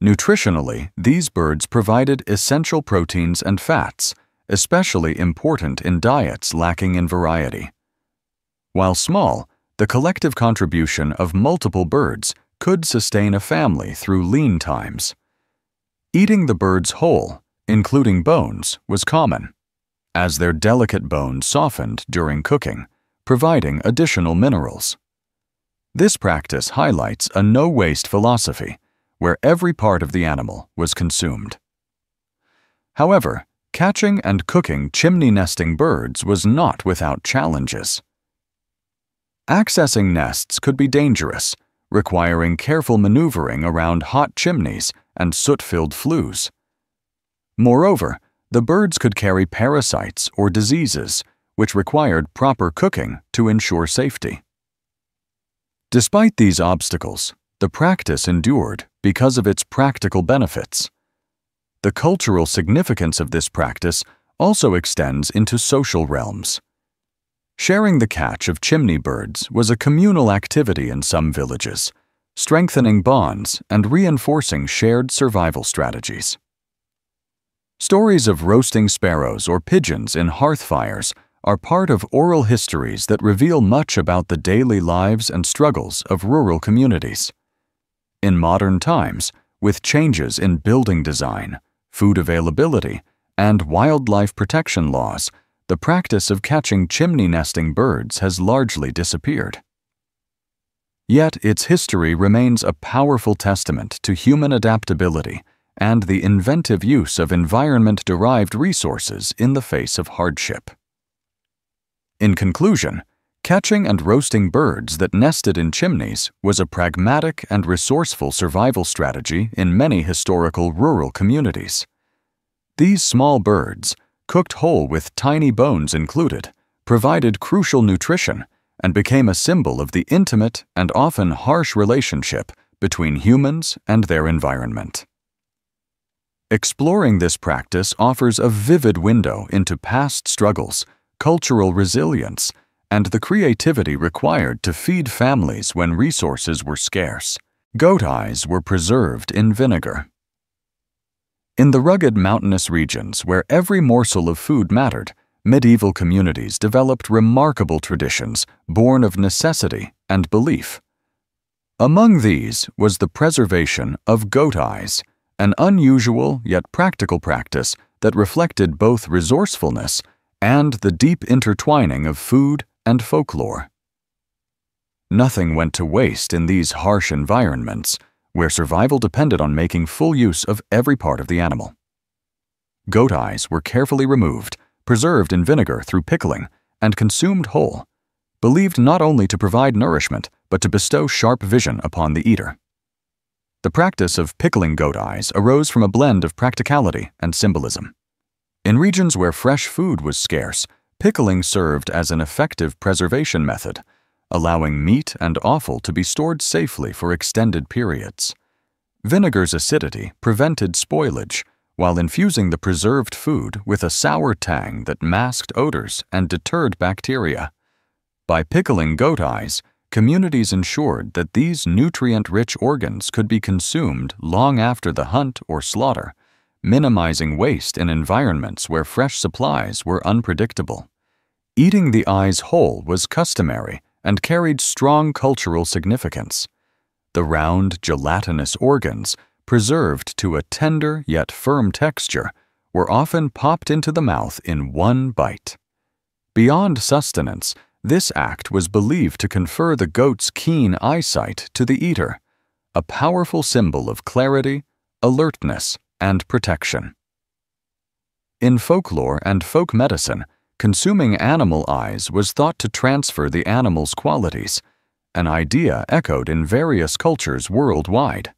Nutritionally, these birds provided essential proteins and fats, especially important in diets lacking in variety. While small, the collective contribution of multiple birds could sustain a family through lean times. Eating the birds whole, including bones, was common, as their delicate bones softened during cooking, providing additional minerals. This practice highlights a no-waste philosophy, where every part of the animal was consumed. However, catching and cooking chimney nesting birds was not without challenges. Accessing nests could be dangerous, requiring careful maneuvering around hot chimneys and soot-filled flues. Moreover, the birds could carry parasites or diseases, which required proper cooking to ensure safety. Despite these obstacles, the practice endured because of its practical benefits. The cultural significance of this practice also extends into social realms. Sharing the catch of chimney birds was a communal activity in some villages, strengthening bonds and reinforcing shared survival strategies. Stories of roasting sparrows or pigeons in hearth fires are part of oral histories that reveal much about the daily lives and struggles of rural communities. In modern times, with changes in building design, food availability, and wildlife protection laws, the practice of catching chimney nesting birds has largely disappeared. Yet its history remains a powerful testament to human adaptability and the inventive use of environment-derived resources in the face of hardship. In conclusion, catching and roasting birds that nested in chimneys was a pragmatic and resourceful survival strategy in many historical rural communities. These small birds, cooked whole with tiny bones included, provided crucial nutrition and became a symbol of the intimate and often harsh relationship between humans and their environment. Exploring this practice offers a vivid window into past struggles, cultural resilience, and the creativity required to feed families when resources were scarce. Goat eyes were preserved in vinegar. In the rugged mountainous regions where every morsel of food mattered, medieval communities developed remarkable traditions born of necessity and belief. Among these was the preservation of goat eyes, an unusual yet practical practice that reflected both resourcefulness and the deep intertwining of food and folklore. Nothing went to waste in these harsh environments, where survival depended on making full use of every part of the animal. Goat eyes were carefully removed, preserved in vinegar through pickling, and consumed whole, believed not only to provide nourishment, but to bestow sharp vision upon the eater. The practice of pickling goat eyes arose from a blend of practicality and symbolism. In regions where fresh food was scarce, pickling served as an effective preservation method, allowing meat and offal to be stored safely for extended periods. Vinegar's acidity prevented spoilage, while infusing the preserved food with a sour tang that masked odors and deterred bacteria. By pickling goat eyes, communities ensured that these nutrient-rich organs could be consumed long after the hunt or slaughter, minimizing waste in environments where fresh supplies were unpredictable. Eating the eyes whole was customary and carried strong cultural significance. The round, gelatinous organs, preserved to a tender yet firm texture, were often popped into the mouth in one bite. Beyond sustenance, this act was believed to confer the goat's keen eyesight to the eater, a powerful symbol of clarity, alertness, and protection. In folklore and folk medicine, consuming animal eyes was thought to transfer the animal's qualities, an idea echoed in various cultures worldwide.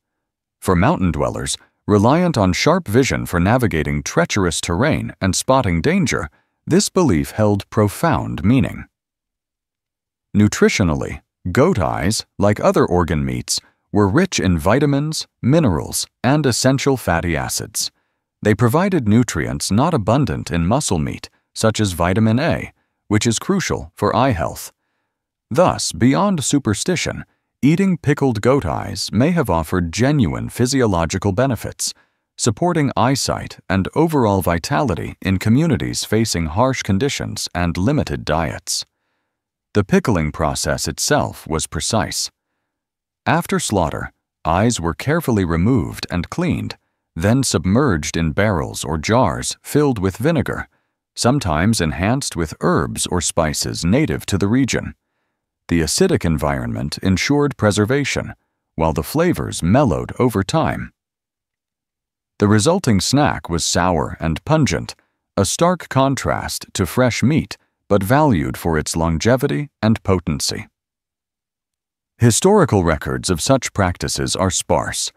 For mountain dwellers, reliant on sharp vision for navigating treacherous terrain and spotting danger, this belief held profound meaning. Nutritionally, goat eyes, like other organ meats, were rich in vitamins, minerals, and essential fatty acids. They provided nutrients not abundant in muscle meat, such as vitamin A, which is crucial for eye health. Thus, beyond superstition, eating pickled goat eyes may have offered genuine physiological benefits, supporting eyesight and overall vitality in communities facing harsh conditions and limited diets. The pickling process itself was precise. After slaughter, eyes were carefully removed and cleaned, then submerged in barrels or jars filled with vinegar, sometimes enhanced with herbs or spices native to the region. The acidic environment ensured preservation, while the flavors mellowed over time. The resulting snack was sour and pungent, a stark contrast to fresh meat, but valued for its longevity and potency. Historical records of such practices are sparse,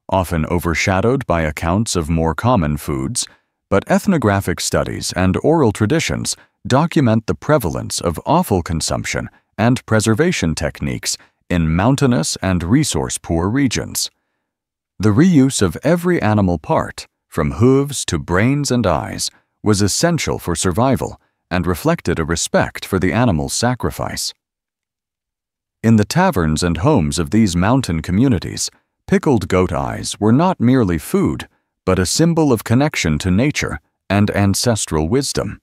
often overshadowed by accounts of more common foods, but ethnographic studies and oral traditions document the prevalence of offal consumption and preservation techniques in mountainous and resource-poor regions. The reuse of every animal part, from hooves to brains and eyes, was essential for survival and reflected a respect for the animal's sacrifice. In the taverns and homes of these mountain communities, pickled goat eyes were not merely food, but a symbol of connection to nature and ancestral wisdom.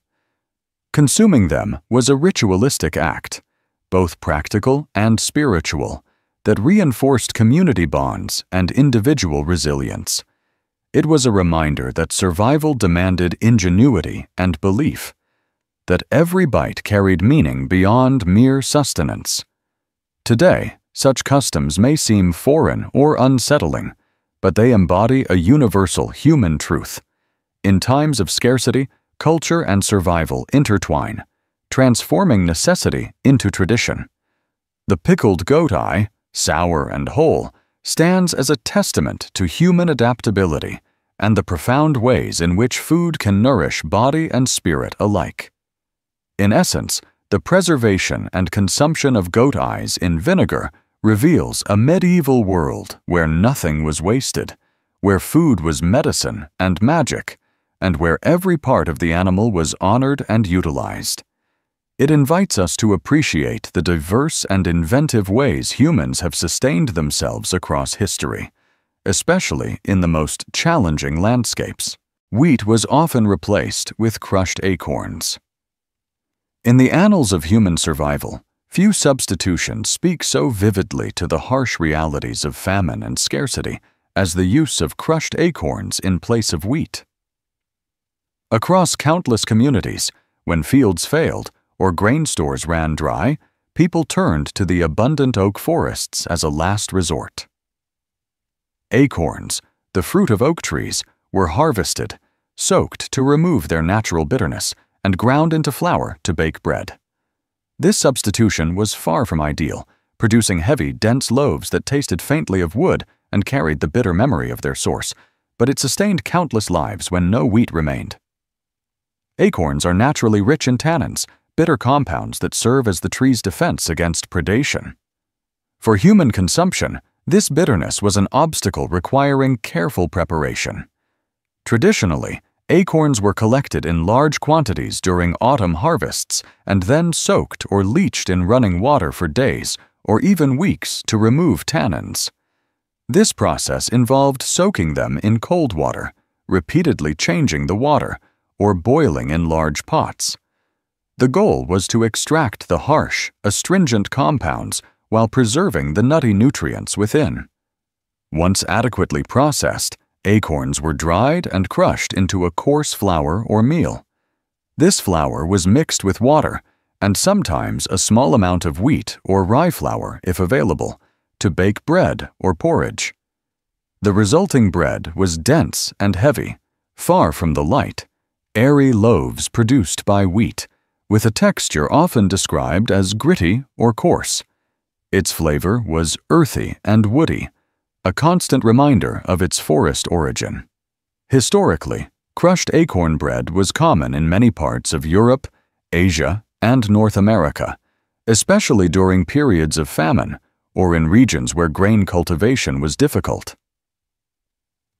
Consuming them was a ritualistic act, both practical and spiritual, that reinforced community bonds and individual resilience. It was a reminder that survival demanded ingenuity and belief, that every bite carried meaning beyond mere sustenance. Today, such customs may seem foreign or unsettling, but they embody a universal human truth. In times of scarcity, culture and survival intertwine, transforming necessity into tradition. The pickled goat eye, sour and whole, stands as a testament to human adaptability and the profound ways in which food can nourish body and spirit alike. In essence, the preservation and consumption of goat eyes in vinegar reveals a medieval world where nothing was wasted, where food was medicine and magic, and where every part of the animal was honored and utilized. It invites us to appreciate the diverse and inventive ways humans have sustained themselves across history, especially in the most challenging landscapes. Wheat was often replaced with crushed acorns. In the annals of human survival, few substitutions speak so vividly to the harsh realities of famine and scarcity as the use of crushed acorns in place of wheat. Across countless communities, when fields failed or grain stores ran dry, people turned to the abundant oak forests as a last resort. Acorns, the fruit of oak trees, were harvested, soaked to remove their natural bitterness, and ground into flour to bake bread. This substitution was far from ideal, producing heavy, dense loaves that tasted faintly of wood and carried the bitter memory of their source, but it sustained countless lives when no wheat remained. Acorns are naturally rich in tannins, bitter compounds that serve as the tree's defense against predation. For human consumption, this bitterness was an obstacle requiring careful preparation. Traditionally, acorns were collected in large quantities during autumn harvests and then soaked or leached in running water for days or even weeks to remove tannins. This process involved soaking them in cold water, repeatedly changing the water, or boiling in large pots. The goal was to extract the harsh, astringent compounds while preserving the nutty nutrients within. Once adequately processed, acorns were dried and crushed into a coarse flour or meal. This flour was mixed with water, and sometimes a small amount of wheat or rye flour if available, to bake bread or porridge. The resulting bread was dense and heavy, far from the light, airy loaves produced by wheat, with a texture often described as gritty or coarse. Its flavor was earthy and woody, a constant reminder of its forest origin. Historically, crushed acorn bread was common in many parts of Europe, Asia, and North America, especially during periods of famine or in regions where grain cultivation was difficult.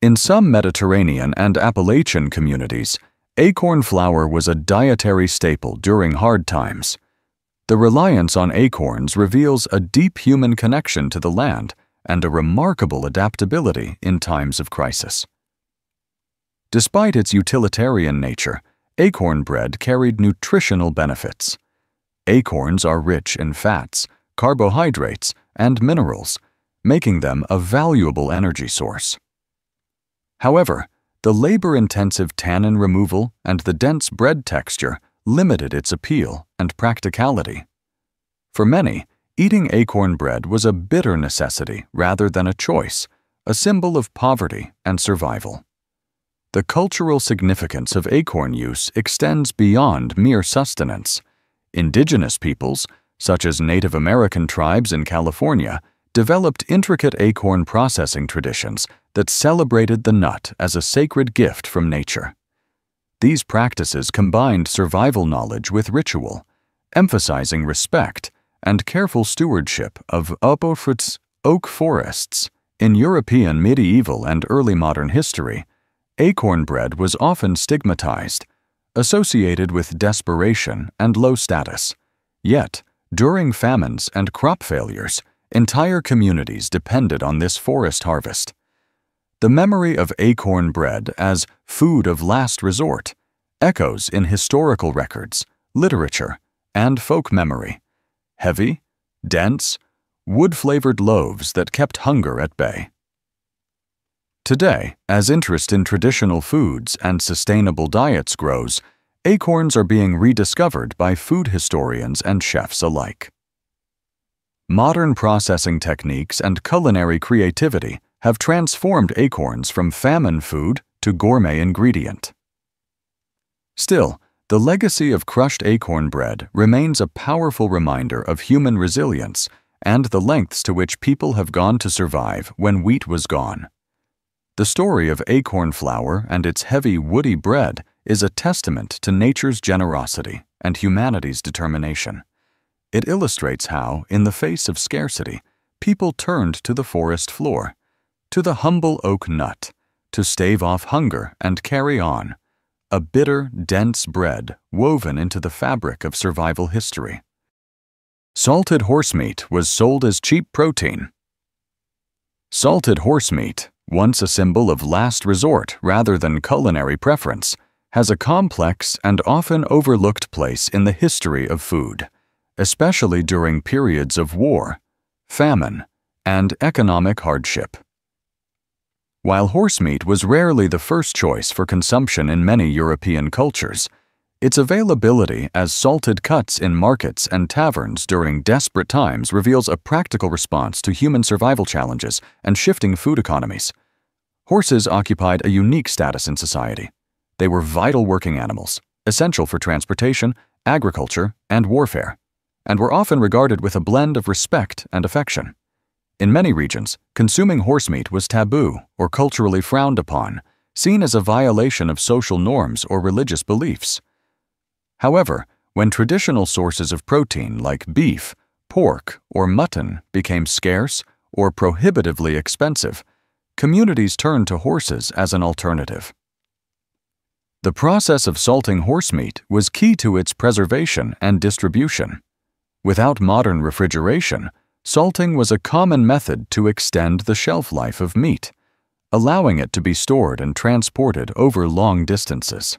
In some Mediterranean and Appalachian communities, acorn flour was a dietary staple during hard times. The reliance on acorns reveals a deep human connection to the land and a remarkable adaptability in times of crisis. Despite its utilitarian nature, acorn bread carried nutritional benefits. Acorns are rich in fats, carbohydrates, and minerals, making them a valuable energy source. However, the labor-intensive tannin removal and the dense bread texture limited its appeal and practicality. For many, eating acorn bread was a bitter necessity rather than a choice, a symbol of poverty and survival. The cultural significance of acorn use extends beyond mere sustenance. Indigenous peoples, such as Native American tribes in California, developed intricate acorn processing traditions that celebrated the nut as a sacred gift from nature. These practices combined survival knowledge with ritual, emphasizing respect and careful stewardship of oak forests. In European medieval and early modern history, acorn bread was often stigmatized, associated with desperation and low status. Yet, during famines and crop failures, entire communities depended on this forest harvest. The memory of acorn bread as food of last resort echoes in historical records, literature, and folk memory. Heavy, dense, wood-flavored loaves that kept hunger at bay. Today, as interest in traditional foods and sustainable diets grows, acorns are being rediscovered by food historians and chefs alike. Modern processing techniques and culinary creativity have transformed acorns from famine food to gourmet ingredient. Still, the legacy of crushed acorn bread remains a powerful reminder of human resilience and the lengths to which people have gone to survive when wheat was gone. The story of acorn flour and its heavy, woody bread is a testament to nature's generosity and humanity's determination. It illustrates how, in the face of scarcity, people turned to the forest floor, to the humble oak nut, to stave off hunger and carry on, a bitter, dense bread woven into the fabric of survival history. Salted horse meat was sold as cheap protein. Salted horse meat, once a symbol of last resort rather than culinary preference, has a complex and often overlooked place in the history of food, especially during periods of war, famine, and economic hardship. While horsemeat was rarely the first choice for consumption in many European cultures, its availability as salted cuts in markets and taverns during desperate times reveals a practical response to human survival challenges and shifting food economies. Horses occupied a unique status in society. They were vital working animals, essential for transportation, agriculture, and warfare, and were often regarded with a blend of respect and affection. In many regions, consuming horsemeat was taboo or culturally frowned upon, seen as a violation of social norms or religious beliefs. However, when traditional sources of protein like beef, pork, or mutton became scarce or prohibitively expensive, communities turned to horses as an alternative. The process of salting horsemeat was key to its preservation and distribution. Without modern refrigeration, salting was a common method to extend the shelf life of meat, allowing it to be stored and transported over long distances.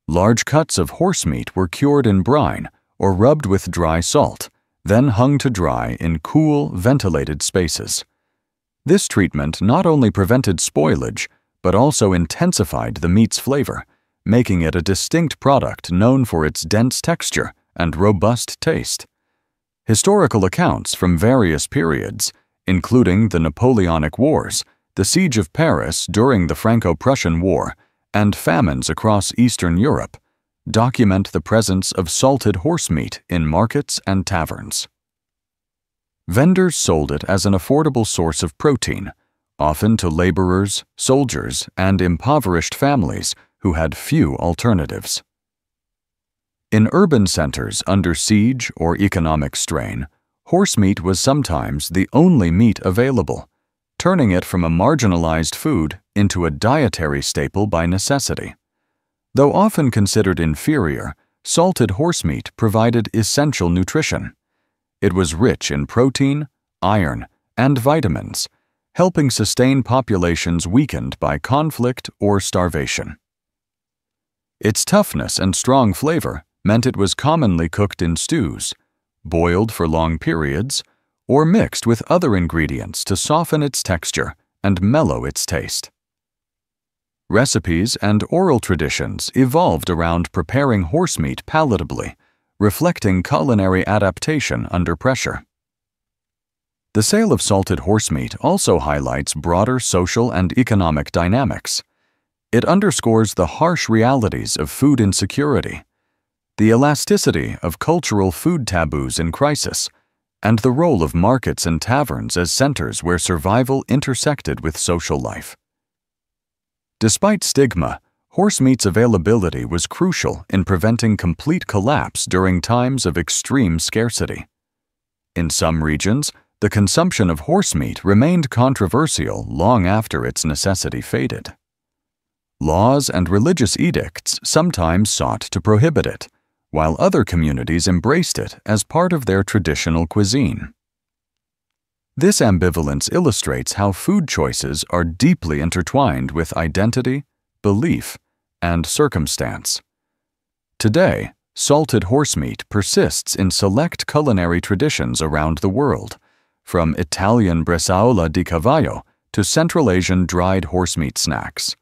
Large cuts of horsemeat were cured in brine or rubbed with dry salt, then hung to dry in cool, ventilated spaces. This treatment not only prevented spoilage, but also intensified the meat's flavor, making it a distinct product known for its dense texture and robust taste. Historical accounts from various periods, including the Napoleonic Wars, the Siege of Paris during the Franco-Prussian War, and famines across Eastern Europe, document the presence of salted horsemeat in markets and taverns. Vendors sold it as an affordable source of protein, often to laborers, soldiers, and impoverished families who had few alternatives. In urban centers under siege or economic strain, horsemeat was sometimes the only meat available, turning it from a marginalized food into a dietary staple by necessity. Though often considered inferior, salted horsemeat provided essential nutrition. It was rich in protein, iron, and vitamins, helping sustain populations weakened by conflict or starvation. Its toughness and strong flavor meant it was commonly cooked in stews, boiled for long periods, or mixed with other ingredients to soften its texture and mellow its taste. Recipes and oral traditions evolved around preparing horsemeat palatably, reflecting culinary adaptation under pressure. The sale of salted horsemeat also highlights broader social and economic dynamics. It underscores the harsh realities of food insecurity, the elasticity of cultural food taboos in crisis, and the role of markets and taverns as centers where survival intersected with social life. Despite stigma, horsemeat's availability was crucial in preventing complete collapse during times of extreme scarcity. In some regions, the consumption of horsemeat remained controversial long after its necessity faded. Laws and religious edicts sometimes sought to prohibit it, while other communities embraced it as part of their traditional cuisine. This ambivalence illustrates how food choices are deeply intertwined with identity, belief, and circumstance. Today, salted horsemeat persists in select culinary traditions around the world, from Italian bresaola di cavallo to Central Asian dried horsemeat snacks.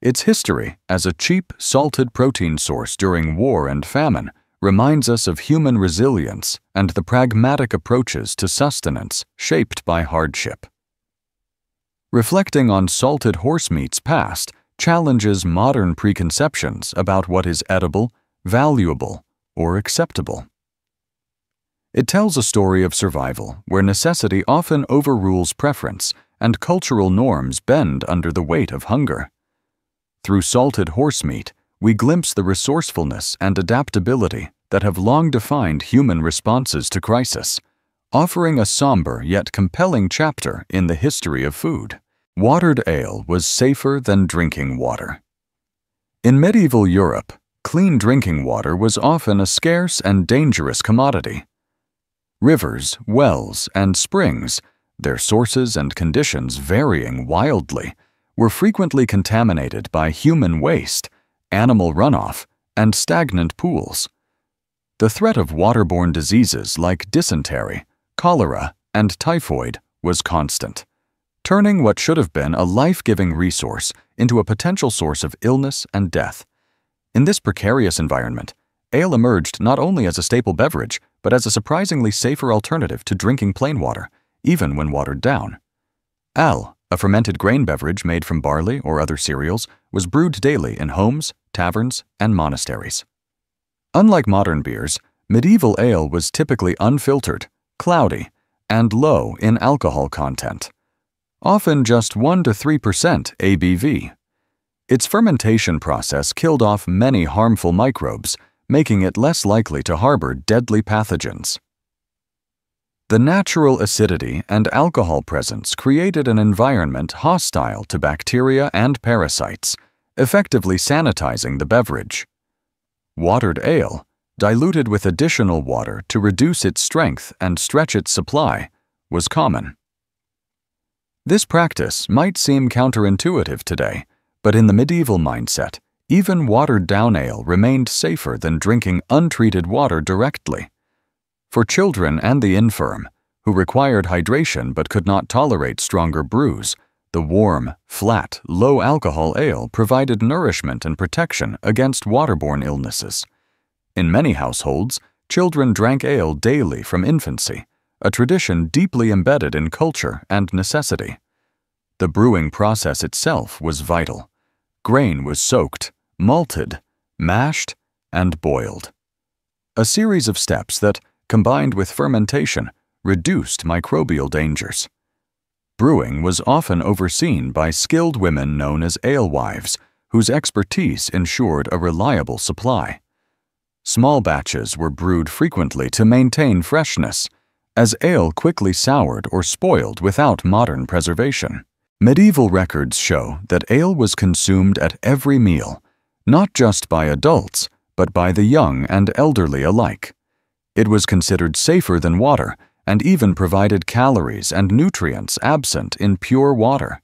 Its history as a cheap, salted protein source during war and famine reminds us of human resilience and the pragmatic approaches to sustenance shaped by hardship. Reflecting on salted horsemeat's past challenges modern preconceptions about what is edible, valuable, or acceptable. It tells a story of survival where necessity often overrules preference and cultural norms bend under the weight of hunger. Through salted horsemeat, we glimpse the resourcefulness and adaptability that have long defined human responses to crisis, offering a somber yet compelling chapter in the history of food. Watered ale was safer than drinking water. In medieval Europe, clean drinking water was often a scarce and dangerous commodity. Rivers, wells, and springs, their sources and conditions varying wildly, were frequently contaminated by human waste animal runoff, and stagnant pools. The threat of waterborne diseases like dysentery, cholera, and typhoid was constant, turning what should have been a life-giving resource into a potential source of illness and death. In this precarious environment, ale emerged not only as a staple beverage, but as a surprisingly safer alternative to drinking plain water, even when watered down. Ale, a fermented grain beverage made from barley or other cereals, was brewed daily in homes, taverns, and monasteries. Unlike modern beers, medieval ale was typically unfiltered, cloudy, and low in alcohol content, often just 1 to 3% ABV. Its fermentation process killed off many harmful microbes, making it less likely to harbor deadly pathogens. The natural acidity and alcohol presence created an environment hostile to bacteria and parasites, effectively sanitizing the beverage. Watered ale, diluted with additional water to reduce its strength and stretch its supply, was common. This practice might seem counterintuitive today, but in the medieval mindset, even watered-down ale remained safer than drinking untreated water directly. For children and the infirm, who required hydration but could not tolerate stronger brews, the warm, flat, low-alcohol ale provided nourishment and protection against waterborne illnesses. In many households, children drank ale daily from infancy, a tradition deeply embedded in culture and necessity. The brewing process itself was vital. Grain was soaked, malted, mashed, and boiled. A series of steps that, combined with fermentation, reduced microbial dangers. Brewing was often overseen by skilled women known as alewives, whose expertise ensured a reliable supply. Small batches were brewed frequently to maintain freshness, as ale quickly soured or spoiled without modern preservation. Medieval records show that ale was consumed at every meal, not just by adults, but by the young and elderly alike. It was considered safer than water and even provided calories and nutrients absent in pure water.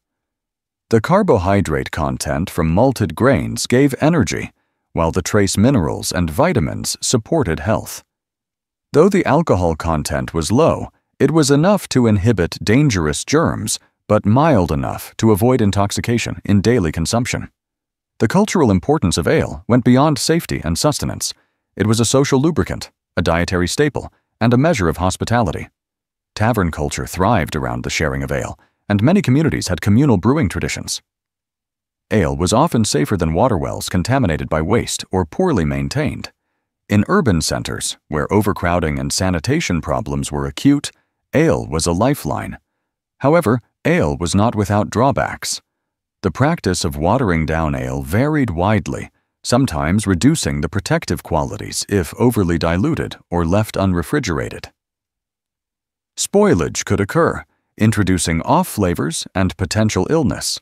The carbohydrate content from malted grains gave energy, while the trace minerals and vitamins supported health. Though the alcohol content was low, it was enough to inhibit dangerous germs, but mild enough to avoid intoxication in daily consumption. The cultural importance of ale went beyond safety and sustenance. It was a social lubricant, a dietary staple, and a measure of hospitality. Tavern culture thrived around the sharing of ale, and many communities had communal brewing traditions. Ale was often safer than water wells contaminated by waste or poorly maintained. In urban centers, where overcrowding and sanitation problems were acute, ale was a lifeline. However, ale was not without drawbacks. The practice of watering down ale varied widely, sometimes reducing the protective qualities if overly diluted or left unrefrigerated. Spoilage could occur, introducing off flavors and potential illness.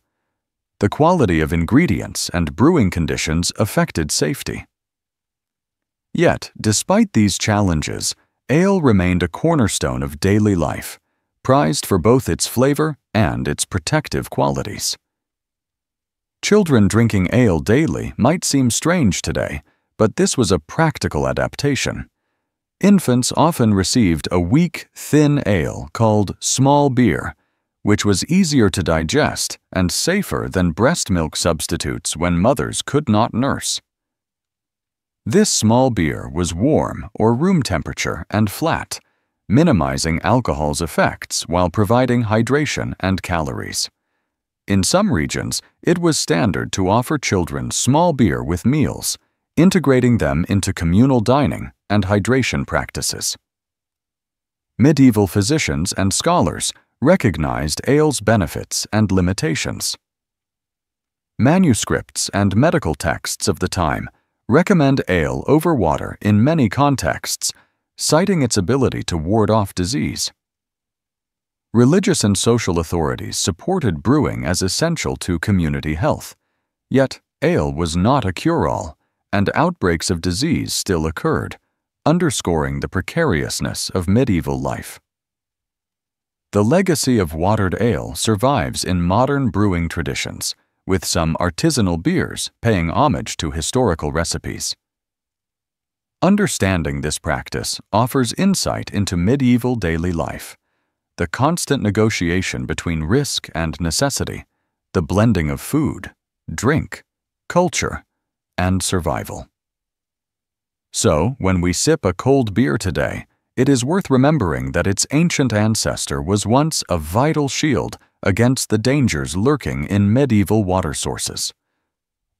The quality of ingredients and brewing conditions affected safety. Yet, despite these challenges, ale remained a cornerstone of daily life, prized for both its flavor and its protective qualities. Children drinking ale daily might seem strange today, but this was a practical adaptation. Infants often received a weak, thin ale called small beer, which was easier to digest and safer than breast milk substitutes when mothers could not nurse. This small beer was warm or room temperature and flat, minimizing alcohol's effects while providing hydration and calories. In some regions, it was standard to offer children small beer with meals, integrating them into communal dining and hydration practices. Medieval physicians and scholars recognized ale's benefits and limitations. Manuscripts and medical texts of the time recommend ale over water in many contexts, citing its ability to ward off disease. Religious and social authorities supported brewing as essential to community health, yet ale was not a cure-all, and outbreaks of disease still occurred, underscoring the precariousness of medieval life. The legacy of watered ale survives in modern brewing traditions, with some artisanal beers paying homage to historical recipes. Understanding this practice offers insight into medieval daily life, the constant negotiation between risk and necessity, the blending of food, drink, culture, and survival. So, when we sip a cold beer today, it is worth remembering that its ancient ancestor was once a vital shield against the dangers lurking in medieval water sources.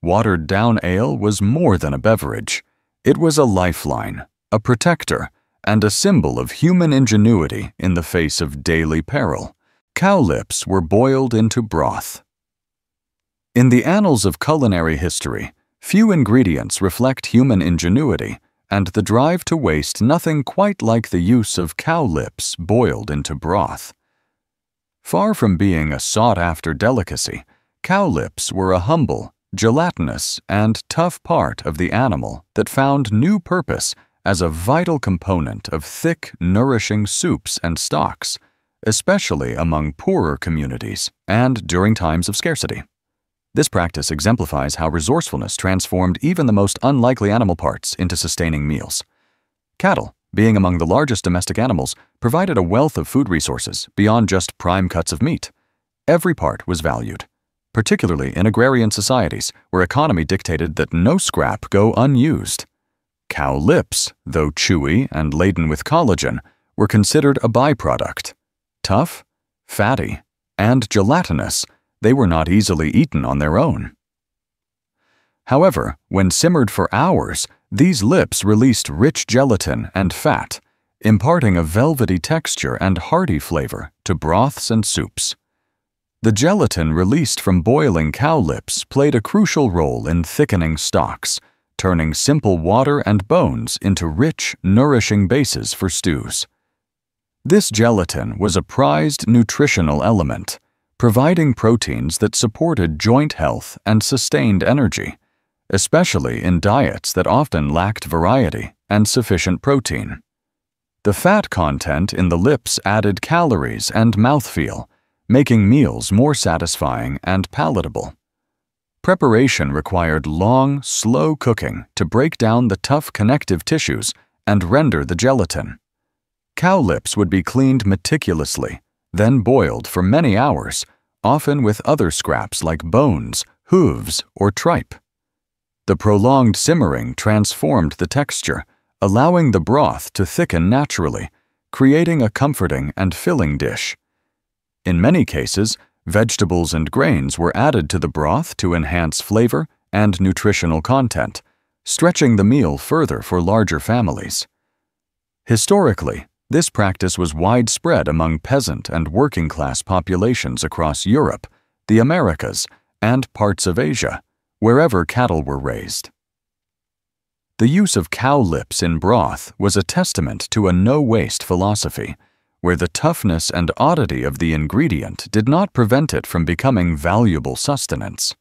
Watered-down ale was more than a beverage. It was a lifeline, a protector, and a symbol of human ingenuity in the face of daily peril. Cow lips were boiled into broth. In the annals of culinary history, few ingredients reflect human ingenuity and the drive to waste nothing quite like the use of cow lips boiled into broth. Far from being a sought-after delicacy, cow lips were a humble, gelatinous, and tough part of the animal that found new purpose as a vital component of thick, nourishing soups and stocks, especially among poorer communities and during times of scarcity. This practice exemplifies how resourcefulness transformed even the most unlikely animal parts into sustaining meals. Cattle, being among the largest domestic animals, provided a wealth of food resources beyond just prime cuts of meat. Every part was valued, particularly in agrarian societies where economy dictated that no scrap go unused. Cow lips, though chewy and laden with collagen, were considered a byproduct. Tough, fatty, and gelatinous, they were not easily eaten on their own. However, when simmered for hours, these lips released rich gelatin and fat, imparting a velvety texture and hearty flavor to broths and soups. The gelatin released from boiling cow lips played a crucial role in thickening stocks, turning simple water and bones into rich, nourishing bases for stews. This gelatin was a prized nutritional element, providing proteins that supported joint health and sustained energy, especially in diets that often lacked variety and sufficient protein. The fat content in the lips added calories and mouthfeel, making meals more satisfying and palatable. Preparation required long, slow cooking to break down the tough connective tissues and render the gelatin. Cow lips would be cleaned meticulously, then boiled for many hours, often with other scraps like bones, hooves, or tripe. The prolonged simmering transformed the texture, allowing the broth to thicken naturally, creating a comforting and filling dish. In many cases, vegetables and grains were added to the broth to enhance flavor and nutritional content, stretching the meal further for larger families. Historically, this practice was widespread among peasant and working-class populations across Europe, the Americas, and parts of Asia, wherever cattle were raised. The use of cow lips in broth was a testament to a no-waste philosophy, where the toughness and oddity of the ingredient did not prevent it from becoming valuable sustenance.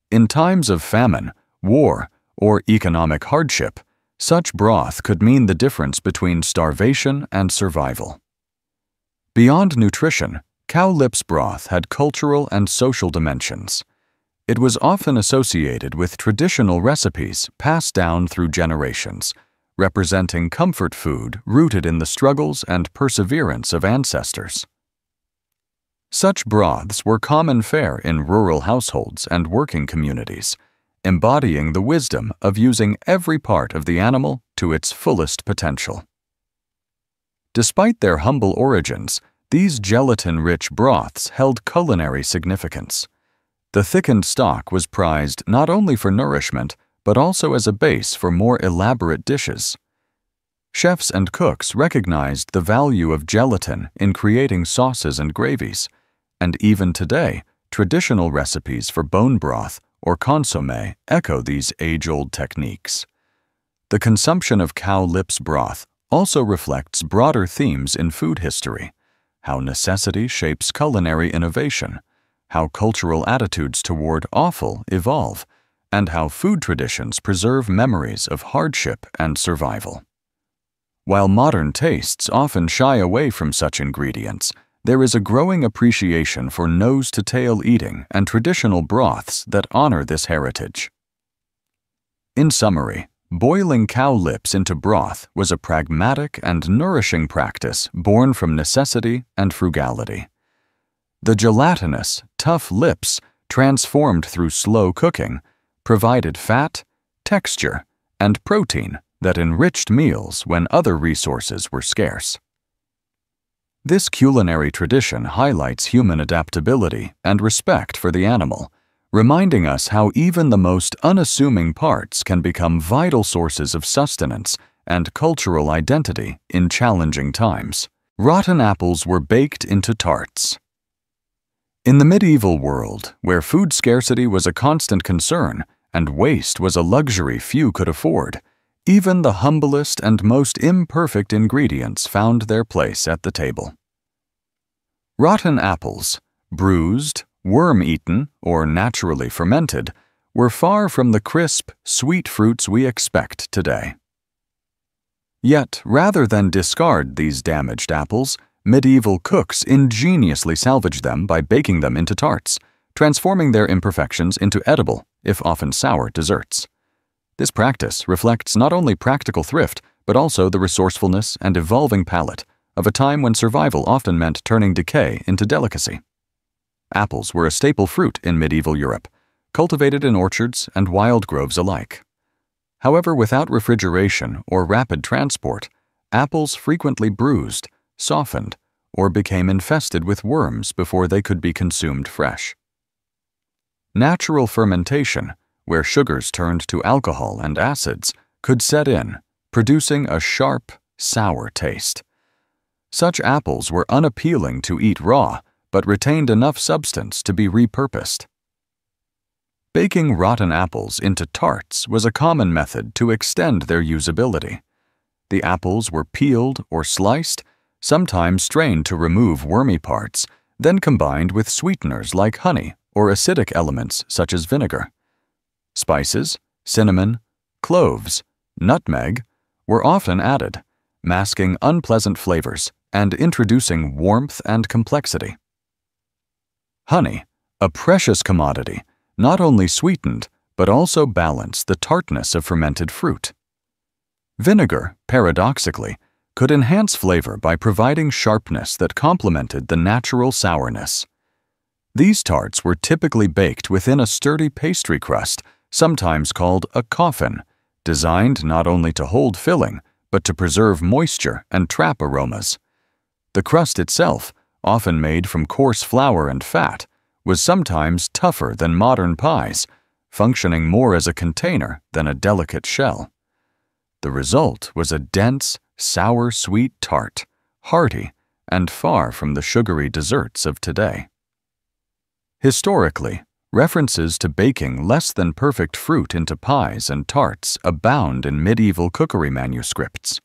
In times of famine, war, or economic hardship, such broth could mean the difference between starvation and survival. Beyond nutrition, cow lips broth had cultural and social dimensions. It was often associated with traditional recipes passed down through generations, representing comfort food rooted in the struggles and perseverance of ancestors. Such broths were common fare in rural households and working communities, embodying the wisdom of using every part of the animal to its fullest potential. Despite their humble origins, these gelatin-rich broths held culinary significance. The thickened stock was prized not only for nourishment, but also as a base for more elaborate dishes. Chefs and cooks recognized the value of gelatin in creating sauces and gravies, and even today, traditional recipes for bone broth or consommé echo these age-old techniques. The consumption of cow lips broth also reflects broader themes in food history: how necessity shapes culinary innovation, how cultural attitudes toward offal evolve, and how food traditions preserve memories of hardship and survival. While modern tastes often shy away from such ingredients, there is a growing appreciation for nose-to-tail eating and traditional broths that honor this heritage. In summary, boiling cow lips into broth was a pragmatic and nourishing practice born from necessity and frugality. The gelatinous, tough lips, transformed through slow cooking, provided fat, texture, and protein that enriched meals when other resources were scarce. This culinary tradition highlights human adaptability and respect for the animal, reminding us how even the most unassuming parts can become vital sources of sustenance and cultural identity in challenging times. Rotten apples were baked into tarts. In the medieval world, where food scarcity was a constant concern and waste was a luxury few could afford, even the humblest and most imperfect ingredients found their place at the table. Rotten apples, bruised, worm-eaten, or naturally fermented, were far from the crisp, sweet fruits we expect today. Yet, rather than discard these damaged apples, medieval cooks ingeniously salvaged them by baking them into tarts, transforming their imperfections into edible, if often sour, desserts. This practice reflects not only practical thrift, but also the resourcefulness and evolving palate of a time when survival often meant turning decay into delicacy. Apples were a staple fruit in medieval Europe, cultivated in orchards and wild groves alike. However, without refrigeration or rapid transport, apples frequently bruised, softened, or became infested with worms before they could be consumed fresh. Natural fermentation, where sugars turned to alcohol and acids, could set in, producing a sharp, sour taste. Such apples were unappealing to eat raw, but retained enough substance to be repurposed. Baking rotten apples into tarts was a common method to extend their usability. The apples were peeled or sliced, sometimes strained to remove wormy parts, then combined with sweeteners like honey or acidic elements such as vinegar. Spices, cinnamon, cloves, nutmeg were often added, masking unpleasant flavors and introducing warmth and complexity. Honey, a precious commodity, not only sweetened but also balanced the tartness of fermented fruit. Vinegar, paradoxically, could enhance flavor by providing sharpness that complemented the natural sourness. These tarts were typically baked within a sturdy pastry crust, sometimes called a coffin, designed not only to hold filling, but to preserve moisture and trap aromas. The crust itself, often made from coarse flour and fat, was sometimes tougher than modern pies, functioning more as a container than a delicate shell. The result was a dense, sour-sweet tart, hearty, and far from the sugary desserts of today. Historically, references to baking less-than-perfect fruit into pies and tarts abound in medieval cookery manuscripts.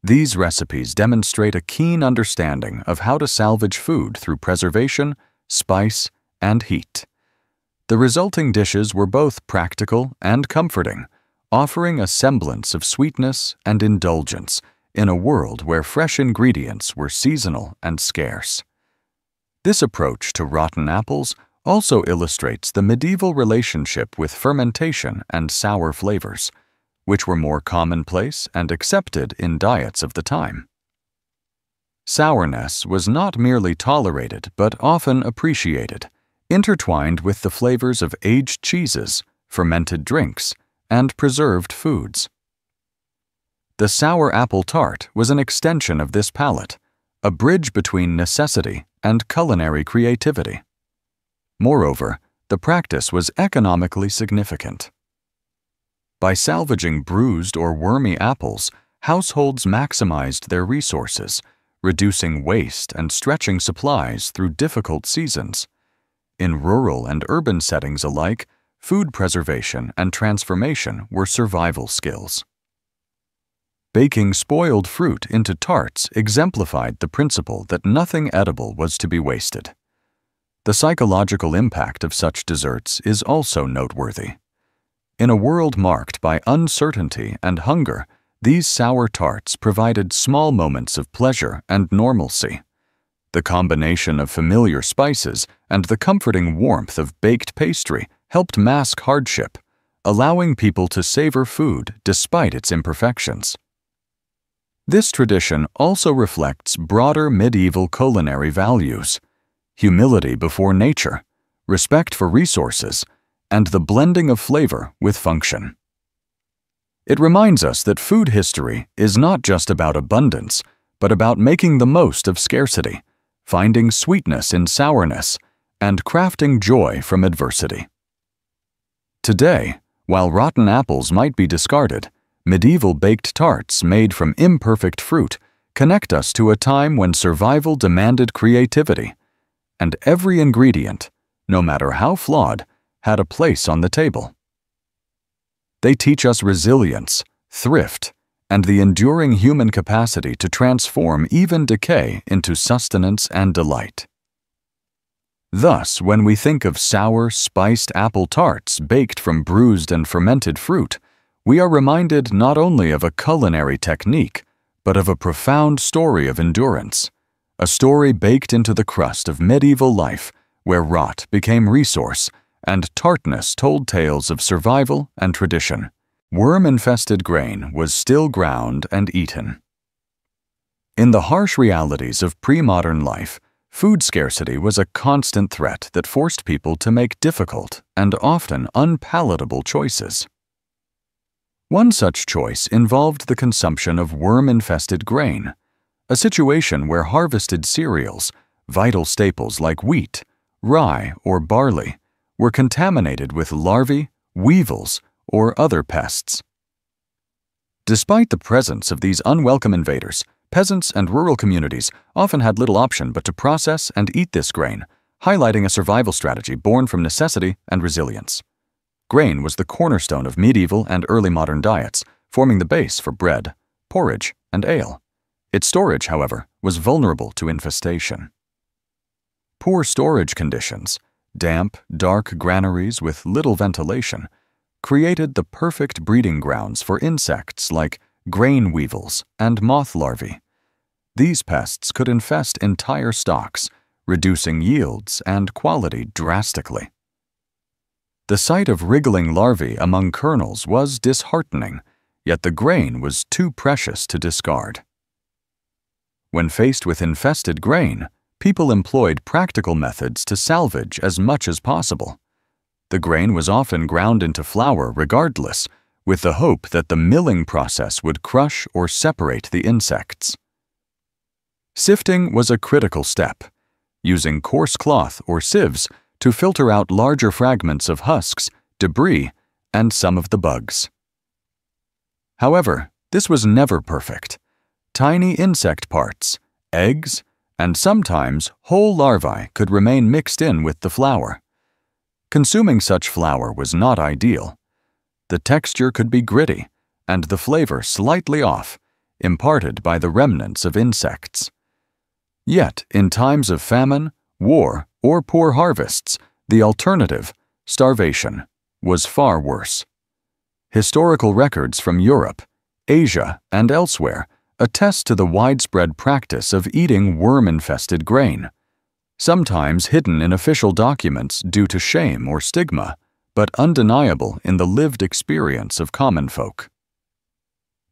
These recipes demonstrate a keen understanding of how to salvage food through preservation, spice, and heat. The resulting dishes were both practical and comforting, offering a semblance of sweetness and indulgence in a world where fresh ingredients were seasonal and scarce. This approach to rotten apples also illustrates the medieval relationship with fermentation and sour flavors, which were more commonplace and accepted in diets of the time. Sourness was not merely tolerated but often appreciated, intertwined with the flavors of aged cheeses, fermented drinks, and preserved foods. The sour apple tart was an extension of this palate, a bridge between necessity and culinary creativity. Moreover, the practice was economically significant. By salvaging bruised or wormy apples, households maximized their resources, reducing waste and stretching supplies through difficult seasons. In rural and urban settings alike, food preservation and transformation were survival skills. Baking spoiled fruit into tarts exemplified the principle that nothing edible was to be wasted. The psychological impact of such desserts is also noteworthy. In a world marked by uncertainty and hunger, these sour tarts provided small moments of pleasure and normalcy. The combination of familiar spices and the comforting warmth of baked pastry helped mask hardship, allowing people to savor food despite its imperfections. This tradition also reflects broader medieval culinary values: humility before nature, respect for resources, and the blending of flavor with function. It reminds us that food history is not just about abundance, but about making the most of scarcity, finding sweetness in sourness, and crafting joy from adversity. Today, while rotten apples might be discarded, medieval baked tarts made from imperfect fruit connect us to a time when survival demanded creativity, and every ingredient, no matter how flawed, had a place on the table. They teach us resilience, thrift, and the enduring human capacity to transform even decay into sustenance and delight. Thus, when we think of sour, spiced apple tarts baked from bruised and fermented fruit, we are reminded not only of a culinary technique, but of a profound story of endurance, a story baked into the crust of medieval life where rot became resource and tartness told tales of survival and tradition. Worm-infested grain was still ground and eaten. In the harsh realities of pre-modern life, food scarcity was a constant threat that forced people to make difficult and often unpalatable choices. One such choice involved the consumption of worm-infested grain, a situation where harvested cereals, vital staples like wheat, rye, or barley, were contaminated with larvae, weevils, or other pests. Despite the presence of these unwelcome invaders, peasants and rural communities often had little option but to process and eat this grain, highlighting a survival strategy born from necessity and resilience. Grain was the cornerstone of medieval and early modern diets, forming the base for bread, porridge, and ale. Its storage, however, was vulnerable to infestation. Poor storage conditions, damp, dark granaries with little ventilation, created the perfect breeding grounds for insects like grain weevils and moth larvae. These pests could infest entire stocks, reducing yields and quality drastically. The sight of wriggling larvae among kernels was disheartening, yet the grain was too precious to discard. When faced with infested grain, people employed practical methods to salvage as much as possible. The grain was often ground into flour regardless, with the hope that the milling process would crush or separate the insects. Sifting was a critical step, using coarse cloth or sieves to filter out larger fragments of husks, debris, and some of the bugs. However, this was never perfect. Tiny insect parts, eggs, and sometimes whole larvae could remain mixed in with the flour. Consuming such flour was not ideal. The texture could be gritty, and the flavor slightly off, imparted by the remnants of insects. Yet, in times of famine, war, or poor harvests, the alternative, starvation, was far worse. Historical records from Europe, Asia, and elsewhere attest to the widespread practice of eating worm-infested grain, sometimes hidden in official documents due to shame or stigma, but undeniable in the lived experience of common folk.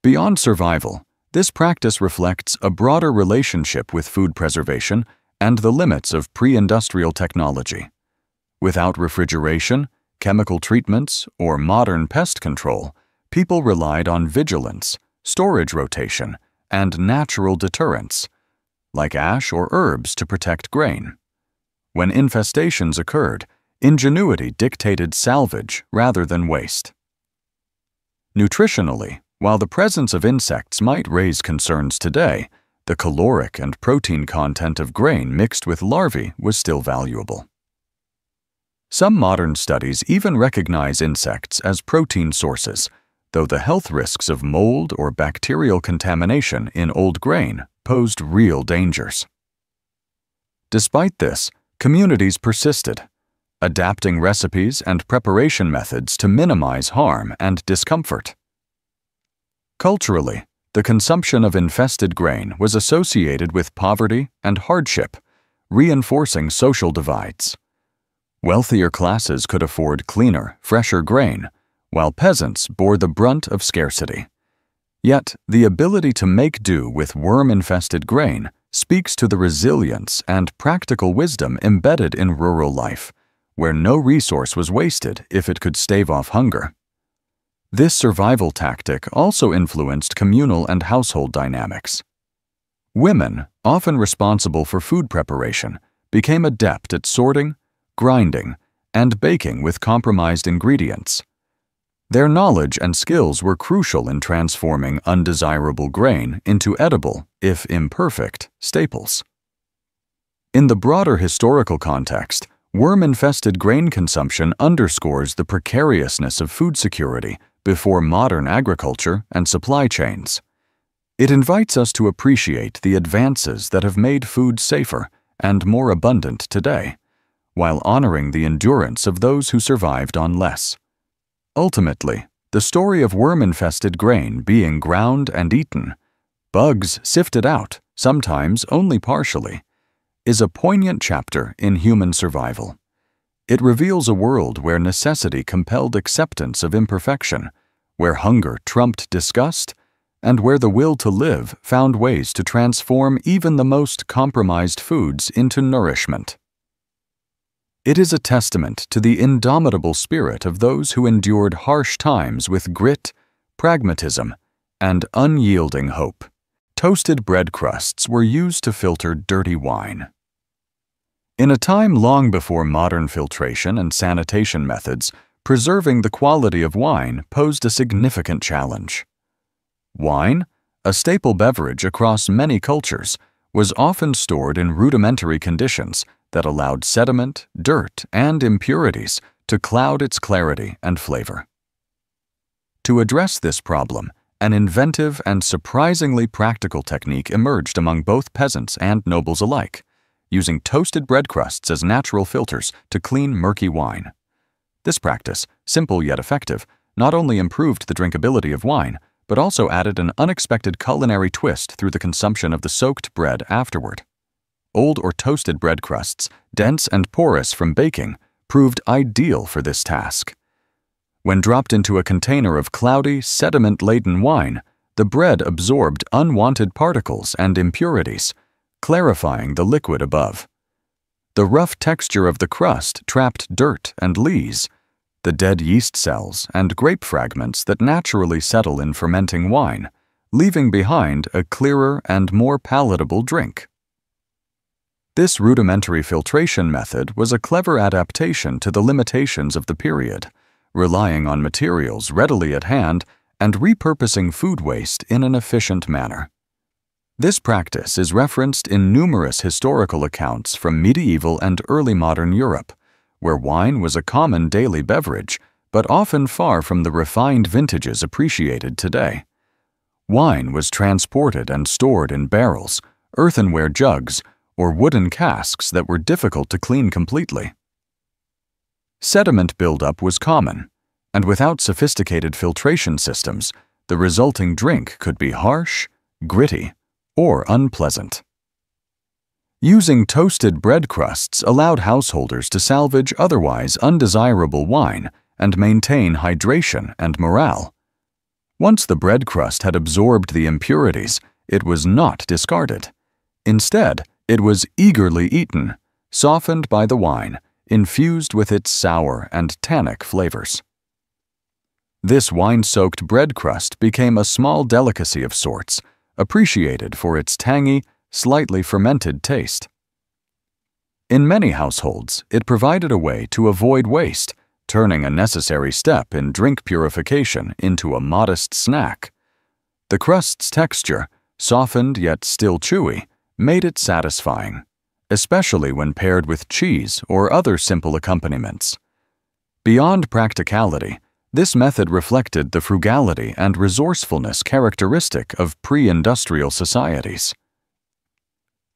Beyond survival, this practice reflects a broader relationship with food preservation and the limits of pre-industrial technology. Without refrigeration, chemical treatments, or modern pest control, people relied on vigilance, storage rotation, and natural deterrents, like ash or herbs to protect grain. When infestations occurred, ingenuity dictated salvage rather than waste. Nutritionally, while the presence of insects might raise concerns today, the caloric and protein content of grain mixed with larvae was still valuable. Some modern studies even recognize insects as protein sources, though the health risks of mold or bacterial contamination in old grain posed real dangers. Despite this, communities persisted, adapting recipes and preparation methods to minimize harm and discomfort. Culturally, the consumption of infested grain was associated with poverty and hardship, reinforcing social divides. Wealthier classes could afford cleaner, fresher grain, while peasants bore the brunt of scarcity. Yet, the ability to make do with worm-infested grain speaks to the resilience and practical wisdom embedded in rural life, where no resource was wasted if it could stave off hunger. This survival tactic also influenced communal and household dynamics. Women, often responsible for food preparation, became adept at sorting, grinding, and baking with compromised ingredients. Their knowledge and skills were crucial in transforming undesirable grain into edible, if imperfect, staples. In the broader historical context, worm-infested grain consumption underscores the precariousness of food security before modern agriculture and supply chains. It invites us to appreciate the advances that have made food safer and more abundant today, while honoring the endurance of those who survived on less. Ultimately, the story of worm-infested grain being ground and eaten, bugs sifted out, sometimes only partially, is a poignant chapter in human survival. It reveals a world where necessity compelled acceptance of imperfection, where hunger trumped disgust, and where the will to live found ways to transform even the most compromised foods into nourishment. It is a testament to the indomitable spirit of those who endured harsh times with grit, pragmatism, and unyielding hope. Toasted bread crusts were used to filter dirty wine. In a time long before modern filtration and sanitation methods, preserving the quality of wine posed a significant challenge. Wine, a staple beverage across many cultures, was often stored in rudimentary conditions that allowed sediment, dirt, and impurities to cloud its clarity and flavor. To address this problem, an inventive and surprisingly practical technique emerged among both peasants and nobles alike, using toasted bread crusts as natural filters to clean murky wine. This practice, simple yet effective, not only improved the drinkability of wine, but also added an unexpected culinary twist through the consumption of the soaked bread afterward. Old or toasted bread crusts, dense and porous from baking, proved ideal for this task. When dropped into a container of cloudy, sediment-laden wine, the bread absorbed unwanted particles and impurities, clarifying the liquid above. The rough texture of the crust trapped dirt and lees, the dead yeast cells and grape fragments that naturally settle in fermenting wine, leaving behind a clearer and more palatable drink. This rudimentary filtration method was a clever adaptation to the limitations of the period, relying on materials readily at hand and repurposing food waste in an efficient manner. This practice is referenced in numerous historical accounts from medieval and early modern Europe, where wine was a common daily beverage, but often far from the refined vintages appreciated today. Wine was transported and stored in barrels, earthenware jugs, or wooden casks that were difficult to clean completely. Sediment buildup was common, and without sophisticated filtration systems, the resulting drink could be harsh, gritty, or unpleasant. Using toasted bread crusts allowed householders to salvage otherwise undesirable wine and maintain hydration and morale. Once the bread crust had absorbed the impurities, it was not discarded. Instead, it was eagerly eaten, softened by the wine, infused with its sour and tannic flavors. This wine-soaked bread crust became a small delicacy of sorts, appreciated for its tangy, slightly fermented taste. In many households, it provided a way to avoid waste, turning a necessary step in drink purification into a modest snack. The crust's texture, softened yet still chewy, made it satisfying, especially when paired with cheese or other simple accompaniments. Beyond practicality, this method reflected the frugality and resourcefulness characteristic of pre-industrial societies.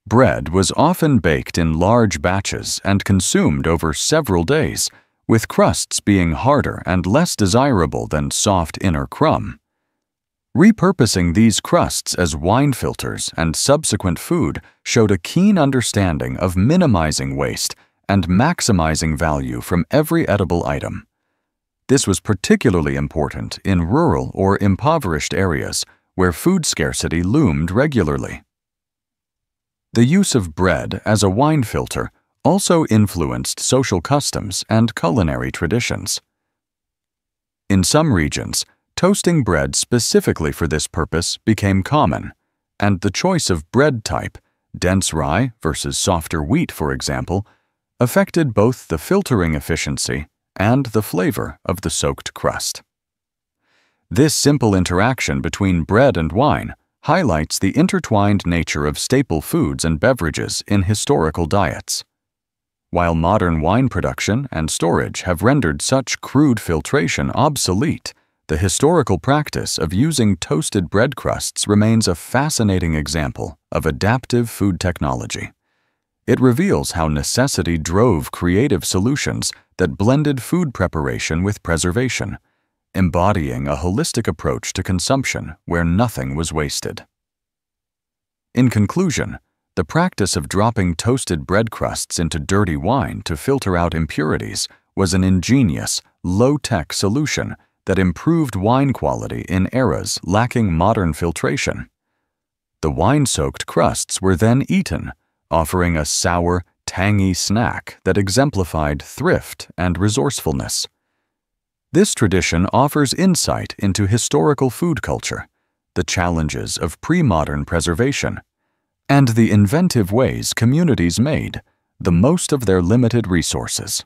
Bread was often baked in large batches and consumed over several days, with crusts being harder and less desirable than soft inner crumb. Repurposing these crusts as wine filters and subsequent food showed a keen understanding of minimizing waste and maximizing value from every edible item. This was particularly important in rural or impoverished areas where food scarcity loomed regularly. The use of bread as a wine filter also influenced social customs and culinary traditions. In some regions, toasting bread specifically for this purpose became common, and the choice of bread type, dense rye versus softer wheat, for example, affected both the filtering efficiency and the flavor of the soaked crust. This simple interaction between bread and wine highlights the intertwined nature of staple foods and beverages in historical diets. While modern wine production and storage have rendered such crude filtration obsolete, the historical practice of using toasted bread crusts remains a fascinating example of adaptive food technology. It reveals how necessity drove creative solutions that blended food preparation with preservation, embodying a holistic approach to consumption where nothing was wasted. In conclusion, the practice of dropping toasted bread crusts into dirty wine to filter out impurities was an ingenious, low-tech solution that improved wine quality in eras lacking modern filtration. The wine-soaked crusts were then eaten, offering a sour, tangy snack that exemplified thrift and resourcefulness. This tradition offers insight into historical food culture, the challenges of pre-modern preservation, and the inventive ways communities made the most of their limited resources.